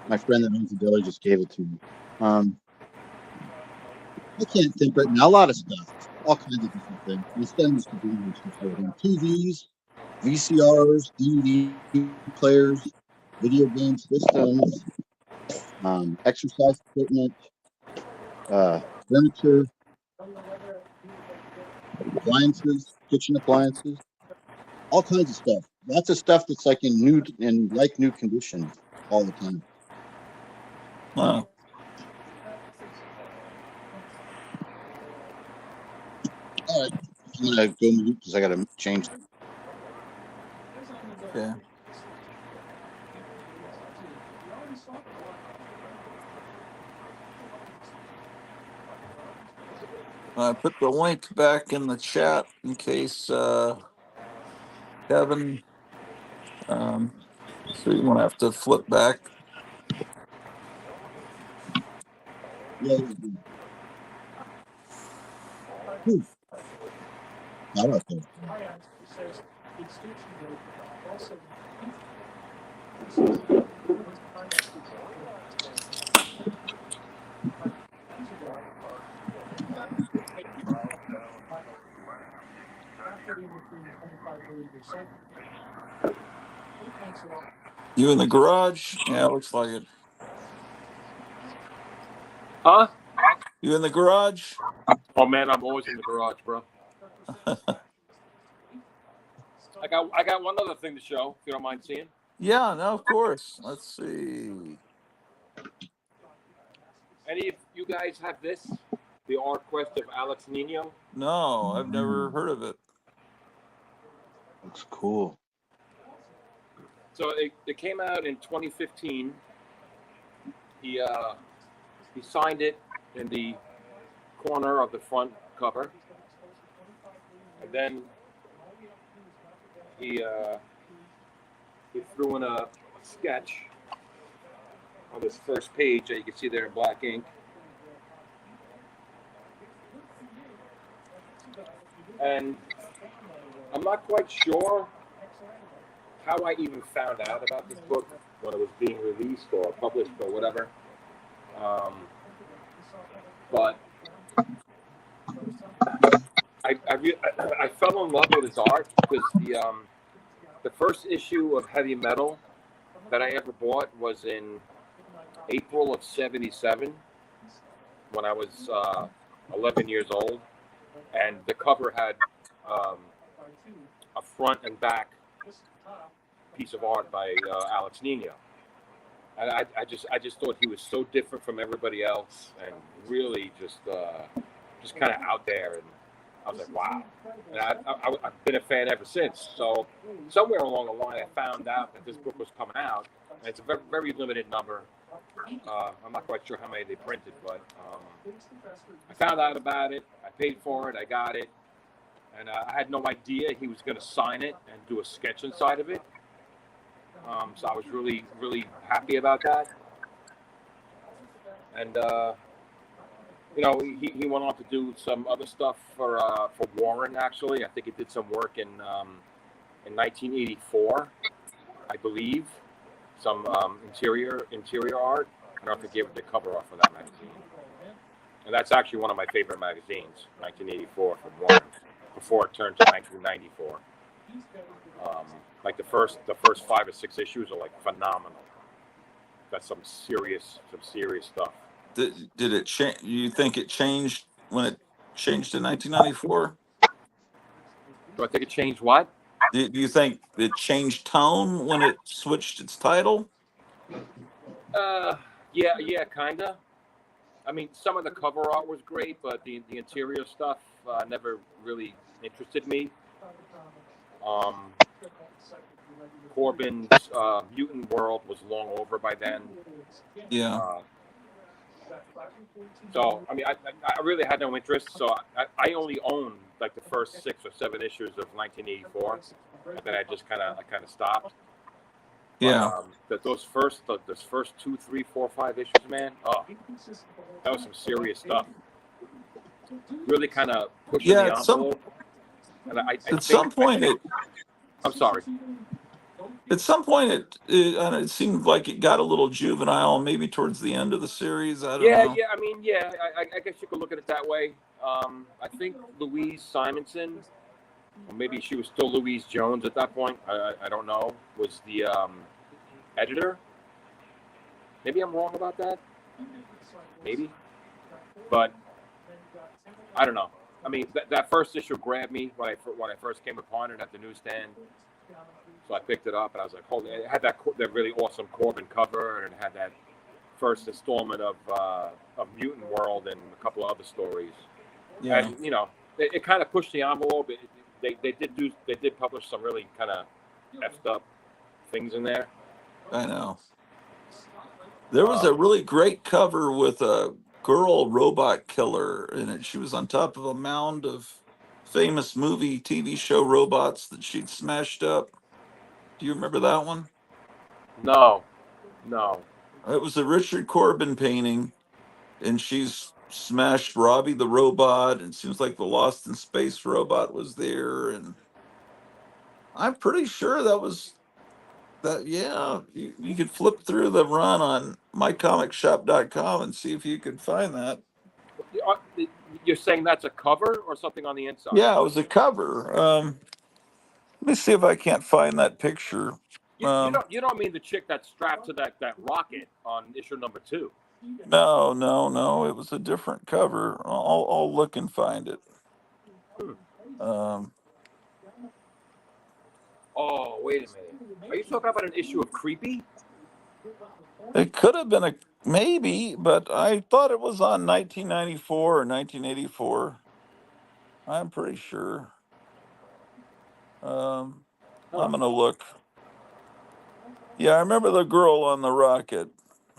My friend that owns the deli just gave it to me. I can't think right now. A lot of stuff, all kinds of different things. My son used to do stuff with them. TVs, VCRs, DVD players, video game systems, exercise equipment, furniture, appliances, kitchen appliances, all kinds of stuff. Lots of stuff that's like in new condition all the time. Wow. All right, I'm gonna go mute because I gotta change. Okay. I put the link back in the chat in case Kevin. So you won't have to flip back. Yeah. Not up there. You in the garage? Yeah, looks like it. Huh? You in the garage? Oh man, I'm always in the garage, bro. got one other thing to show, if you don't mind seeing. Yeah, no, of course. Let's see. Any of you guys have this? The Art Quest of Alex Nino? No, I've never heard of it. Looks cool. So it came out in 2015. He signed it in the corner of the front cover, and then he threw in a sketch on this first page that you can see there in black ink. And I'm not quite sure how I even found out about this book when it was being released or published or whatever. But I fell in love with his art because the first issue of Heavy Metal that I ever bought was in April of '77 when I was 11 years old, and the cover had a front and back piece of art by Alex Nino, and I just thought he was so different from everybody else and really just kind of out there, and I was like, wow. And I've been a fan ever since. So somewhere along the line, I found out that this book was coming out, and it's a very, very limited number. I'm not quite sure how many they printed, but I found out about it. I paid for it. I got it. And I had no idea he was going to sign it and do a sketch inside of it. So I was really, really happy about that. And, you know, he went on to do some other stuff for Warren, actually. I think he did some work in 1984, I believe. Some interior art. I don't know if he gave the cover off of that magazine. And that's actually one of my favorite magazines, 1984 from Warren, before it turned to 1994. Like the first 5 or 6 issues are like phenomenal. That's some serious stuff. Did it change? You think it changed when it changed to 1994? Do I think it changed what? Do you think it changed tone when it switched its title? Yeah, kinda. I mean, some of the cover art was great, but the interior stuff never really interested me. Corbin's Mutant World was long over by then. Yeah. So, I mean, I really had no interest. So I only owned like the first 6 or 7 issues of 1984, and then I just kind of stopped. Yeah. But those first 2, 3, 4, 5 issues, man, that was some serious stuff. Really kind of pushing the envelope. And I At some point, I'm sorry. At some point, it seemed like it got a little juvenile, maybe towards the end of the series. I don't know. Yeah. I mean, I guess you could look at it that way. I think Louise Simonson, or maybe she was still Louise Jones at that point. I don't know. Was the editor? Maybe I'm wrong about that. Maybe, but I don't know. I mean, that first issue grabbed me when I first came upon it at the newsstand. So I picked it up and I was like, holy! It had that really awesome Corbin cover, and it had that first installment of Mutant World and a couple of other stories. Yeah. And you know, it kind of pushed the envelope. They did publish some really kind of effed up things in there. I know. There was a really great cover with a girl robot killer in it. She was on top of a mound of famous movie, TV show robots that she'd smashed up. Do you remember that one? No. It was a Richard Corbin painting, and she's smashed Robbie the robot, and it seems like the Lost in Space robot was there, and I'm pretty sure that. Yeah, you could flip through the run on mycomicshop.com and see if you could find that. You're saying that's a cover or something on the inside? Yeah, it was a cover. Let me see if I can't find that picture. You don't mean the chick that's strapped to that rocket on issue number 2? No. It was a different cover. I'll look and find it. Oh, wait a minute. Are you talking about an issue of Creepy? It could have been a maybe, but I thought it was on 1994 or 1984. I'm pretty sure. Um, I'm gonna look. Yeah, I remember the girl on the rocket.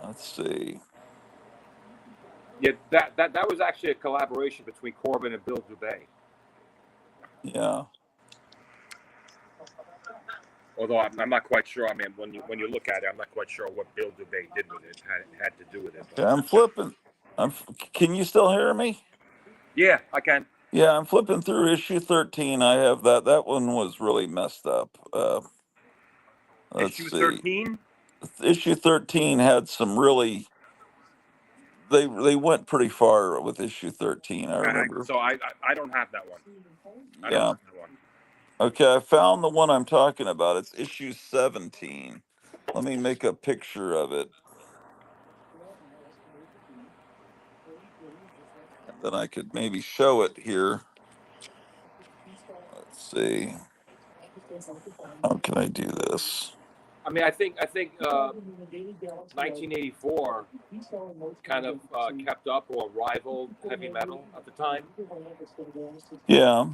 Let's see. Yeah, that was actually a collaboration between Corbin and Bill Dubay. Yeah. Although I'm not quite sure. I mean, when you look at it, I'm not quite sure what Bill Dubay did with it. Had to do with it. But. Yeah, I'm flipping. Can you still hear me? Yeah, I can. Yeah, I'm flipping through issue 13. I have that. That one was really messed up. Let's Issue see. 13. Issue 13 had some really. They went pretty far with issue 13. I remember. So I don't have that one. I don't Yeah. have that one. Okay, I found the one I'm talking about. It's issue 17. Let me make a picture of it. And then I could maybe show it here. Let's see. How can I do this? I mean, I think 1984 kind of kept up or rivaled heavy metal at the time. Yeah.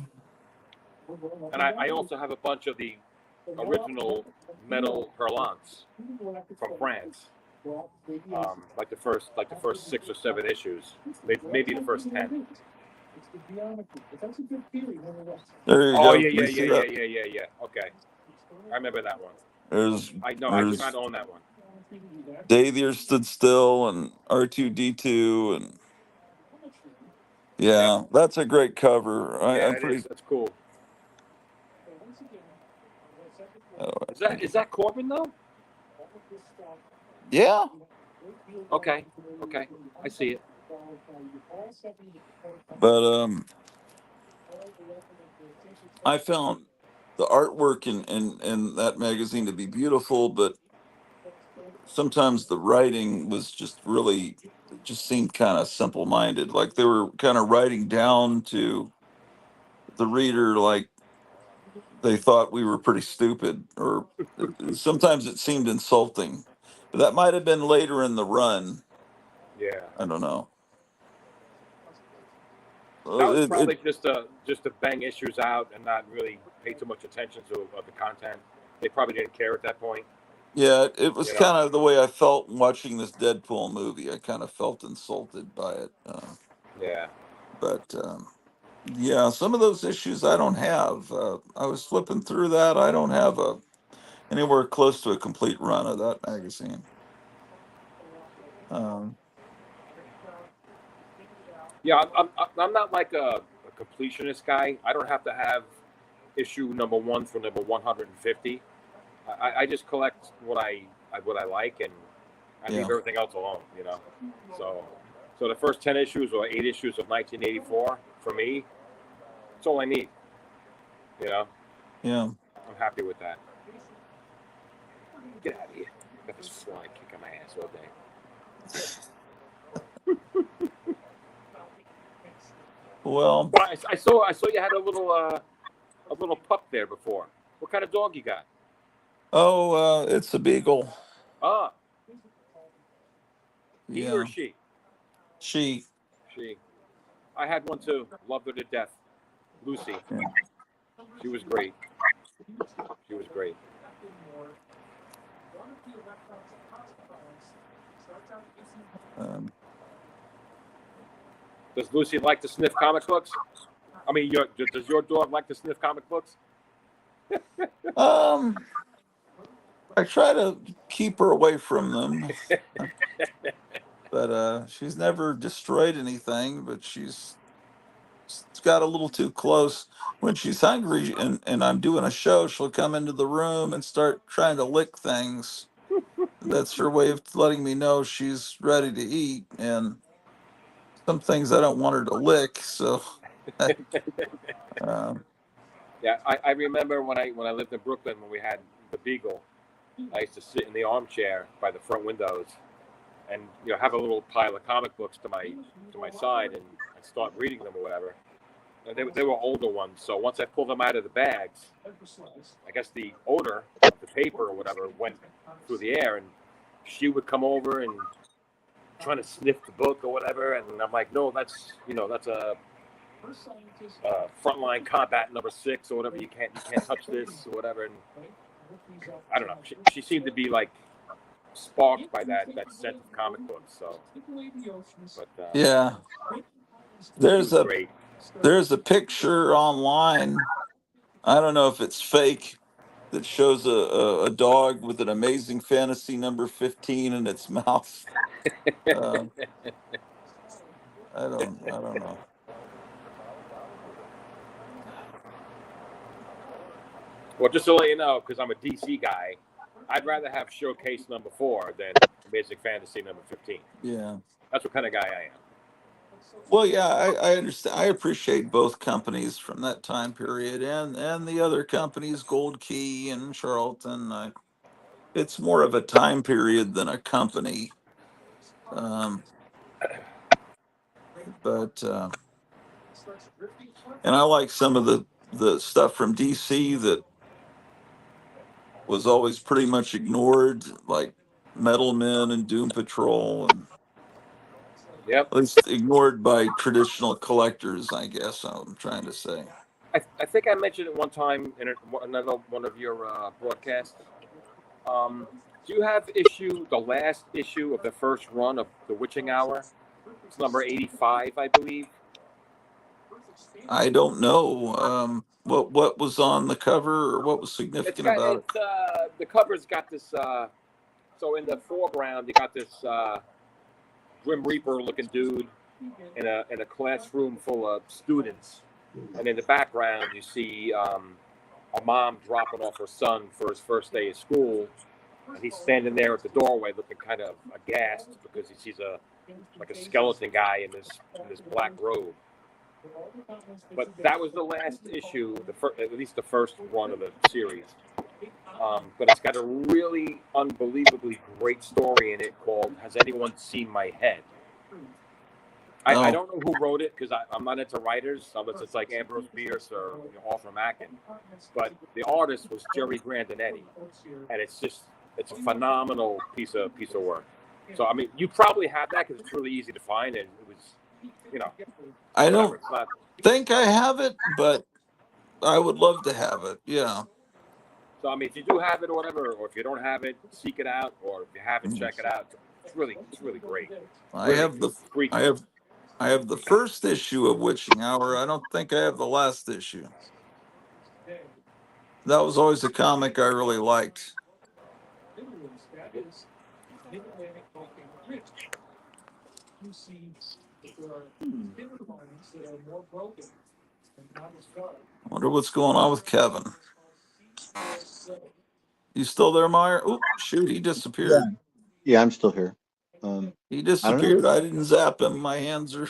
And I also have a bunch of the original metal hurlants from France, like the first 6 or 7 issues, maybe the first 10. There you Oh go. yeah, Can you see that? yeah. Okay, I remember that one. There's I do not own that one. Davier Stood Still and R2D2 and yeah, that's a great cover. Yeah, I'm it is. pretty. That's cool. Oh, Is that Corbin though? yeah, Okay, I see it. but I found the artwork in that magazine to be beautiful, but sometimes the writing was just really it just seemed kind of simple minded. Like they were kind of writing down to the reader like they thought we were pretty stupid, or sometimes it seemed insulting. But that might have been later in the run. Yeah, I don't know. that was It probably just to bang issues out and not really pay too much attention to the content. They probably didn't care at that point. Yeah, it was You know. kind of the way I felt watching this Deadpool movie. I kind of felt insulted by it. Yeah. But yeah, some of those issues I don't have. I was flipping through that. I don't have anywhere close to a complete run of that magazine. Um, Yeah, I'm not like a completionist guy. I don't have to have issue number 1 through number 150. I just collect what I like, and I leave yeah, everything else alone. You know. So the first 10 issues or 8 issues of 1984 for me, it's all I need. You know. yeah. I'm happy with that. Get out of here. Got this fly kicking my ass all day. Well, Well, I saw you had a little pup there before. What kind of dog you got? oh, it's a beagle. Ah, he or Yeah, she? she. She. I had one too. Loved her to death. Lucy. Yeah. She was great. She was great. Um, Does Lucy like to sniff comic books? I mean, does your dog like to sniff comic books? um, I try to keep her away from them, but she's never destroyed anything. But she's got a little too close. When she's hungry and I'm doing a show, she'll come into the room and start trying to lick things. That's her way of letting me know she's ready to eat. And some things I don't want her to lick. So, um, Yeah, I remember when I lived in Brooklyn when we had the Beagle. I used to sit in the armchair by the front windows, and have a little pile of comic books to my side, and I start reading them or whatever. They were older ones. So once I pulled them out of the bags, I guess the odor of the paper or whatever went through the air, and she would come over and trying to sniff the book or whatever, and I'm like, no, that's a frontline combat number 6 or whatever. You can't touch this or whatever. And I don't know. She seemed to be like sparked by that scent of comic books. So, but Yeah, she there's was a great. there's a picture online. I don't know if it's fake, that shows a dog with an Amazing Fantasy number 15 in its mouth. Uh, I don't know. Well, just to let you know, because I'm a DC guy, I'd rather have Showcase number 4 than Amazing Fantasy number 15. Yeah. That's what kind of guy I am. Well, yeah, I understand. I appreciate both companies from that time period, and the other companies, Gold Key and Charlton. It's more of a time period than a company. Um, but and I like some of the stuff from DC that was always pretty much ignored, like Metal Men and Doom Patrol, and Yep. at least ignored by traditional collectors, I guess I'm trying to say. I think I mentioned it one time in another one of your broadcasts. Do you have the last issue of the first run of The Witching Hour? It's number 85, I believe. I don't know what was on the cover or what was significant about it. The cover's got this. So in the foreground, you got this Grim Reaper looking dude in a classroom full of students, and in the background you see a mom dropping off her son for his first day of school, and he's standing there at the doorway looking kind of aghast because he sees a skeleton guy in this black robe. But that was the last issue, at least the first run of the series. But it's got a really unbelievably great story in it called "Has Anyone Seen My Head?" I don't know who wrote it because I'm not into writers, unless it's like Ambrose Bierce or Arthur Mackin. But the artist was Jerry Grandinetti, and it's a phenomenal piece of work. So I mean, you probably have that because it's really easy to find, and it was, I whatever. don't It's not. think I have it, but I would love to have it. Yeah. So I mean, if you do have it or whatever, or if you don't have it, seek it out, or if you have it, check it out. It's really great. I Really have freaky. I have the first issue of Witching Hour. I don't think I have the last issue. That was always a comic I really liked. I wonder what's going on with Kevin. You still there, Meyer? Oh, shoot, he Yeah, disappeared. yeah, I'm still here. He I don't know. disappeared. I didn't zap him. My hands are.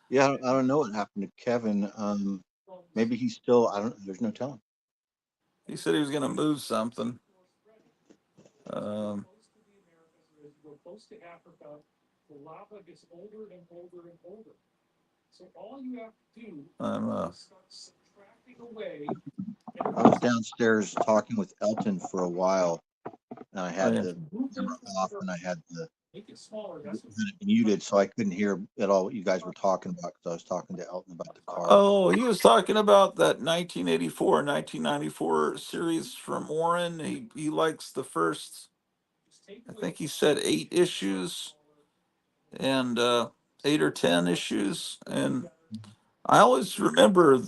Yeah, I don't know what happened to Kevin. Maybe he's still. I don't. There's no telling. He said he was going to move something. Um, I'm I was downstairs talking with Elton for a while, and I had the camera off, and I had it muted, so I couldn't hear at all what you guys were talking about because I was talking to Elton about the car. Oh, he was talking about that 1984, 1994 series from Warren. He likes the first, I think he said 8 issues and 8 or 10 issues. And I always remember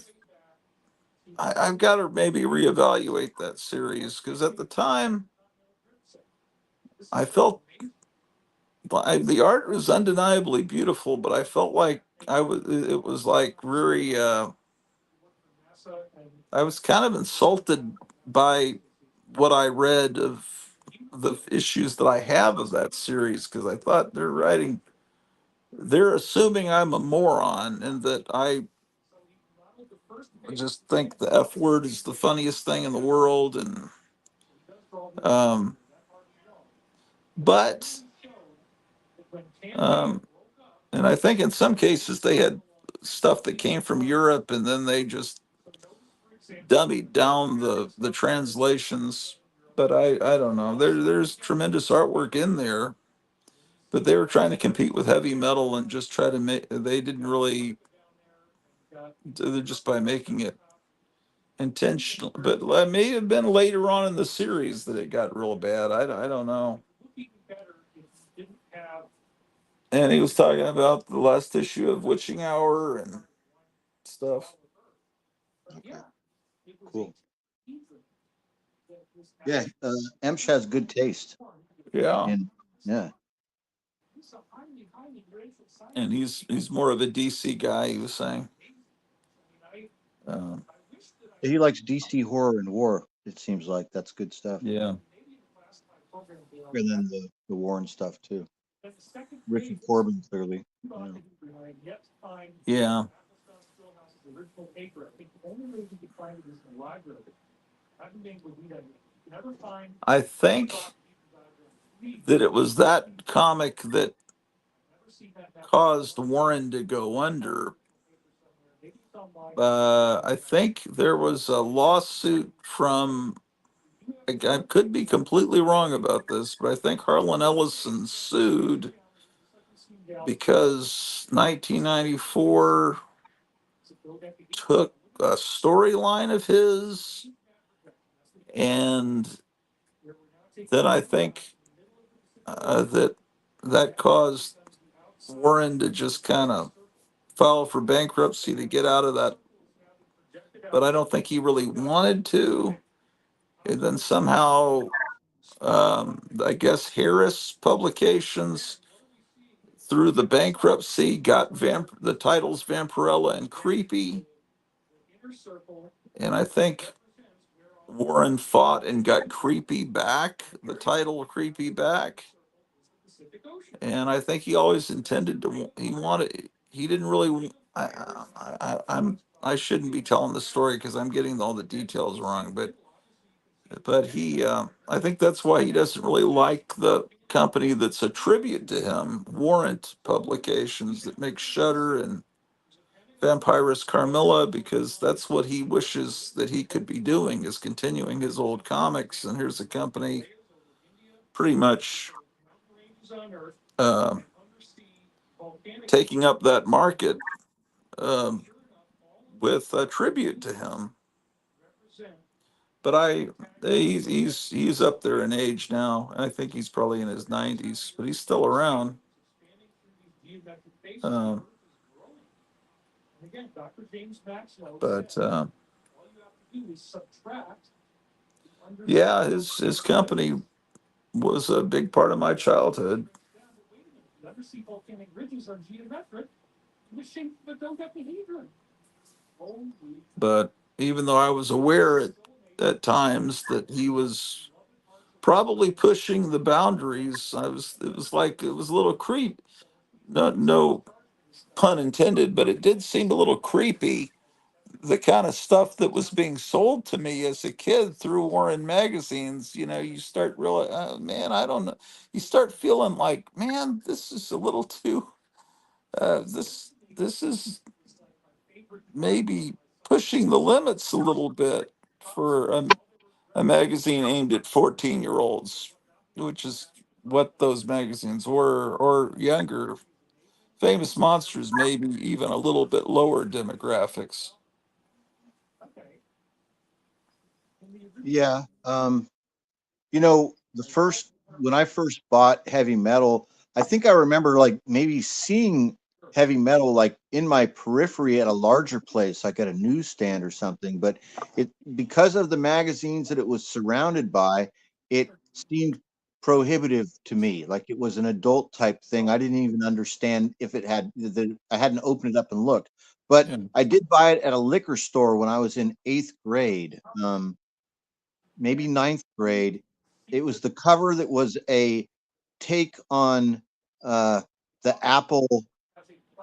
I've got to maybe reevaluate that series because at the time I felt the art was undeniably beautiful, but I felt like it was like very, I was kind of insulted by what I read of the issues that I have of that series because I thought they're assuming I'm a moron and that I just think the F word is the funniest thing in the world. Um, but, um, and I think in some cases they had stuff that came from Europe, and then they just dummied down the translations. But I don't know. There's tremendous artwork in there, but they were trying to compete with heavy metal and just try to make. They didn't really. They're just by making it intentional. But it may have been later on in the series that it got real bad. I don't know. And he was talking about the last issue of Witching Hour and stuff. Okay, cool. Yeah, Emsh has good taste. Yeah, And yeah, and he's more of a DC guy. He was saying. Um, he likes DC horror and war. It seems like that's good stuff. yeah. And then the war and stuff too. Richard Corbin, clearly. Yeah. Yeah. I think that it was that comic that caused Warren to go under. I think there was a lawsuit from, I could be completely wrong about this, but I think Harlan Ellison sued because 1994 took a storyline of his, and then I think that caused Warren to just kind of file for bankruptcy to get out of that. But I don't think he really wanted to. And then somehow, I guess Harris Publications, through the bankruptcy, got the titles Vampirella and Creepy. And I think Warren fought and got Creepy back, the title Creepy back. And I think he always intended to. He wanted. He didn't really. I shouldn't be telling the story because I'm getting all the details wrong. But he. I think that's why he doesn't really like the company that's a tribute to him, Warrant Publications, that makes Shudder and Vampirus Carmilla, because that's what he wishes that he could be doing, is continuing his old comics. And here's a company pretty much um, taking up that market, um, with a tribute to him. But he's up there in age now. I think he's probably in his 90s, but he's still around. Um, but yeah, his company was a big part of my childhood. But even though I was aware at times that he was probably pushing the boundaries, it was like it was a little creep. No pun intended, but it did seem a little creepy. The kind of stuff that was being sold to me as a kid through Warren magazines, you start realizing, man, I don't know. You start feeling like, man, this is a little too. This is maybe pushing the limits a little bit for a magazine aimed at 14-year-olds, which is what those magazines were, or younger. Famous Monsters, maybe even a little bit lower demographics. Yeah. The first when I first bought heavy metal, I think I remember like maybe seeing heavy metal like in my periphery at a larger place, like at a newsstand or something. But it because of the magazines that it was surrounded by, it seemed prohibitive to me. Like it was an adult type thing. I didn't even understand if it had I hadn't opened it up and looked. But Yeah. I did buy it at a liquor store when I was in 8th grade. Maybe 9th grade. It was the cover that was a take on the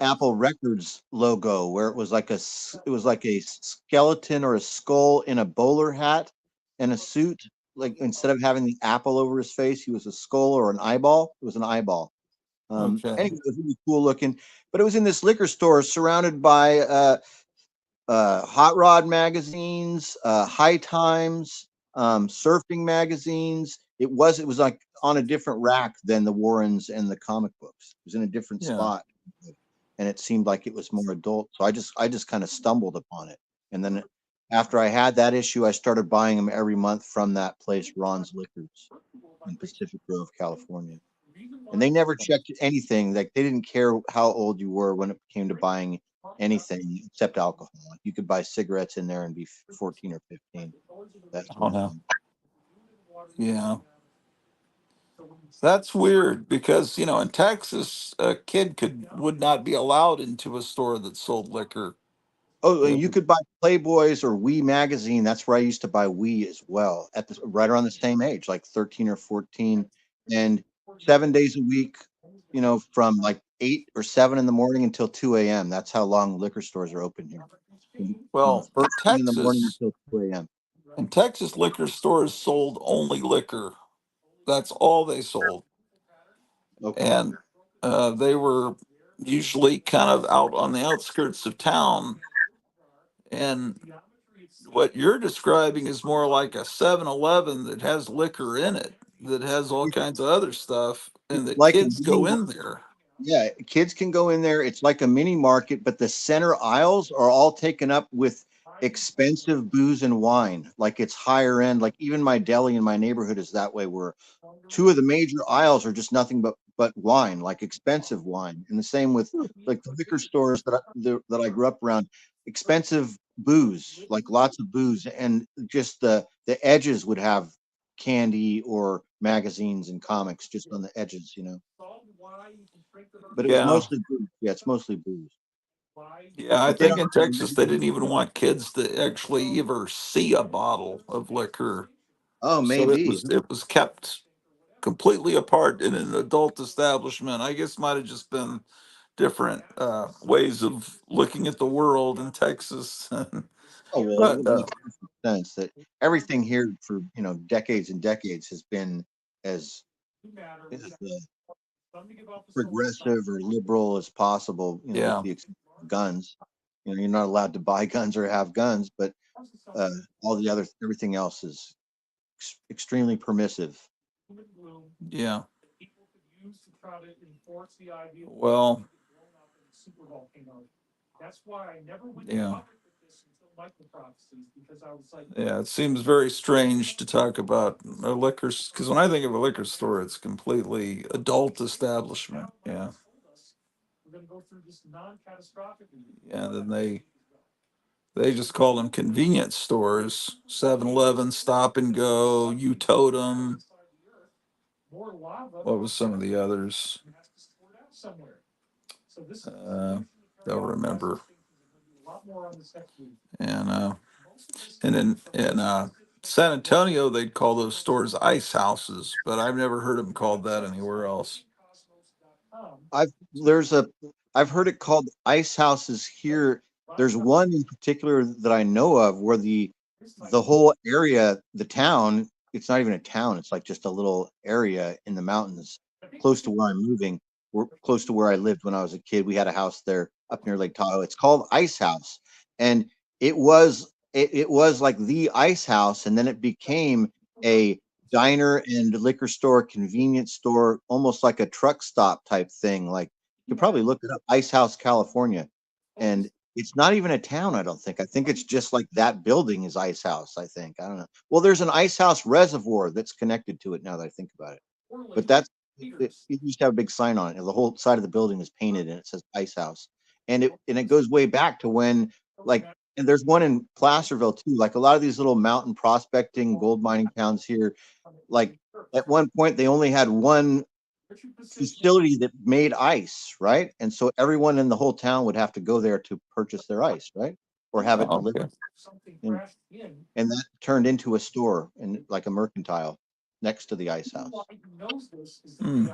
Apple Records logo, where it was like a skeleton or a skull in a bowler hat and a suit. Like instead of having the apple over his face, he was a skull or an eyeball. It was an eyeball. Okay. Anyway, it was really cool looking, but it was in this liquor store surrounded by hot rod magazines, high times, surfing magazines. It was like on a different rack than the Warrens and the comic books. It was in a different Yeah. spot, and it seemed like it was more adult. So I just kind of stumbled upon it, and then after I had that issue, I started buying them every month from that place, Ron's Liquors in Pacific Grove, California. And they never checked anything. Like they didn't care how old you were when it came to buying anything except alcohol. Like you could buy cigarettes in there and be 14 or 15. That Oh sort of no. thing. Yeah. That's weird because, in Texas, a kid would not be allowed into a store that sold liquor. Oh, They and you would- could buy Playboys or Wii magazine. That's where I used to buy Wii as well at the right around the same age, like 13 or 14, and 7 days a week. From like 8 or 7 in the morning until 2 a.m. That's how long liquor stores are open here. Well, First thing in the morning until 2 a.m. In Texas, liquor stores sold only liquor. That's all they sold. Okay. And they were usually kind of out on the outskirts of town. And what you're describing is more like a 7-Eleven that has liquor in it, that has all kinds of other stuff, and It's that like a kids mini go in there. Yeah, kids can go in there. It's like a mini market, but the center aisles are all taken up with expensive booze and wine. Like it's higher end. Like even my deli in my neighborhood is that way, where two of the major aisles are just nothing but wine, like expensive wine. And the same with like the liquor stores that I grew up around, expensive booze, like lots of booze, and just the edges would have candy or magazines and comics just on the edges. But it was Yeah. mostly booze. Yeah, it's mostly booze. Yeah, I But then, think in Texas they didn't even want kids to actually ever see a bottle of liquor. oh, So it maybe. was it was kept completely apart in an adult establishment. I guess might have just been different ways of looking at the world in Texas. Oh well, But it makes perfect sense that everything here for decades and decades has been as progressive or liberal as possible. With yeah, the exception of guns. You're not allowed to buy guns or have guns, but uh, everything else is extremely permissive. yeah. Well, yeah. Yeah, it seems very strange to talk about a liquor because when I think of a liquor store, it's completely adult establishment. Yeah, yeah. Then they just call them convenience stores. 7-Eleven, Stop and Go, You Totem. What was some of the others? Uh, don't remember. And in San Antonio, they'd call those stores ice houses, but I've never heard them called that anywhere else. I've there's a I've heard it called ice houses here. There's one in particular that I know of where the whole area, the town, it's not even a town, it's like just a little area in the mountains close to where I'm moving. We're close to where I lived when I was a kid. We had a house there up near Lake Tahoe. It's called Ice House. And it was like the ice house, and then it became a diner and liquor store, convenience store, almost like a truck stop type thing. Like you could probably look it up, Ice House, California. And it's not even a town, I don't think. I think it's just like that building is Ice House, I think. I don't know. Well, there's an Ice House reservoir that's connected to it now that I think about it. But it used to have a big sign on it. And the whole side of the building is painted and it says Ice House. And it goes way back to when like and there's one in Placerville too. Like a lot of these little mountain prospecting, gold mining towns here, like at one point they only had one facility that made ice, right? And so everyone in the whole town would have to go there to purchase their ice, right? Or have it Oh, delivered. okay. And, and that turned into a store and like a mercantile next to the ice house. Hmm.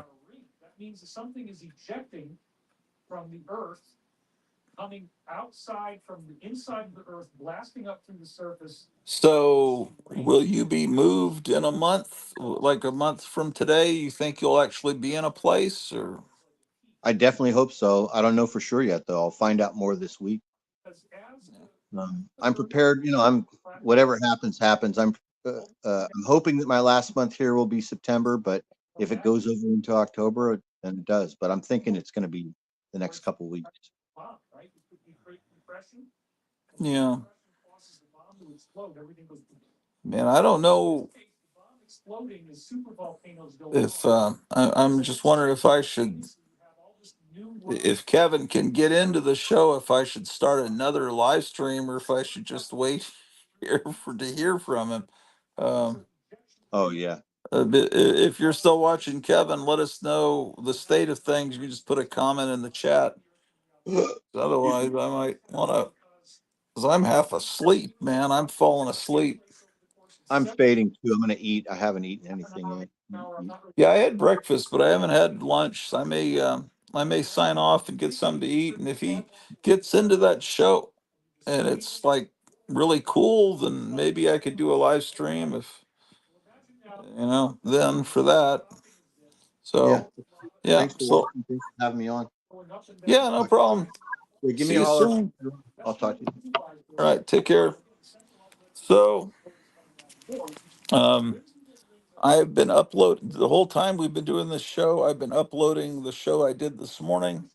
So, will you be moved in a month? Like a month from today? You think you'll actually be in a place, or? I definitely hope so. I don't know for sure yet, though. I'll find out more this week. I'm prepared. I'm whatever happens, happens. I'm hoping that my last month here will be September, but if it goes over into October, then it does. But I'm thinking it's going to be the next couple weeks. Yeah. Man, I don't know if I'm just wondering if Kevin can get into the show, if I should start another live stream or if I should just wait here to hear from him. Um, Oh yeah, if you're still watching, Kevin, let us know the state of things. You can just put a comment in the chat. Otherwise, I might want to, because I'm half asleep, man. I'm falling asleep. I'm fading too. I'm going to eat. I haven't eaten anything yet. Yeah, I had breakfast, but I haven't had lunch. So I may sign off and get something to eat. And if he gets into that show and it's like really cool, then maybe I could do a live stream if then for that. Yeah. So yeah, Thanks for so watching. Thanks for having me on. yeah, no problem. Yeah, give me See a you holler. soon. I'll talk to you. All right, take care. So um I've been uploading the whole time we've been doing this show. I've been uploading the show I did this morning,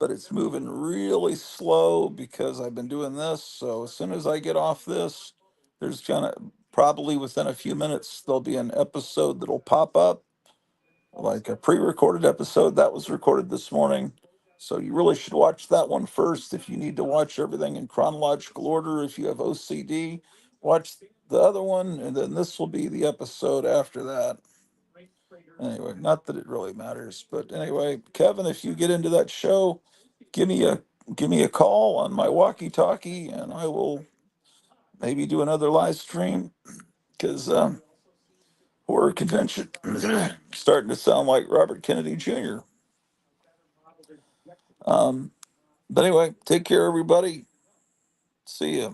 but it's moving really slow because I've been doing this. So as soon as I get off this, there's gonna probably within a few minutes there'll be an episode that'll pop up, like a pre-recorded episode that was recorded this morning. So you really should watch that one first if you need to watch everything in chronological order. If you have OCD, watch the other one, and then this will be the episode after that. Anyway, not that it really matters, but anyway, Kevin, if you get into that show, give me a give me a call on my walkie-talkie, and I will maybe do another live stream because horror convention starting to sound like Robert Kennedy Jr. But anyway, take care, everybody. See ya.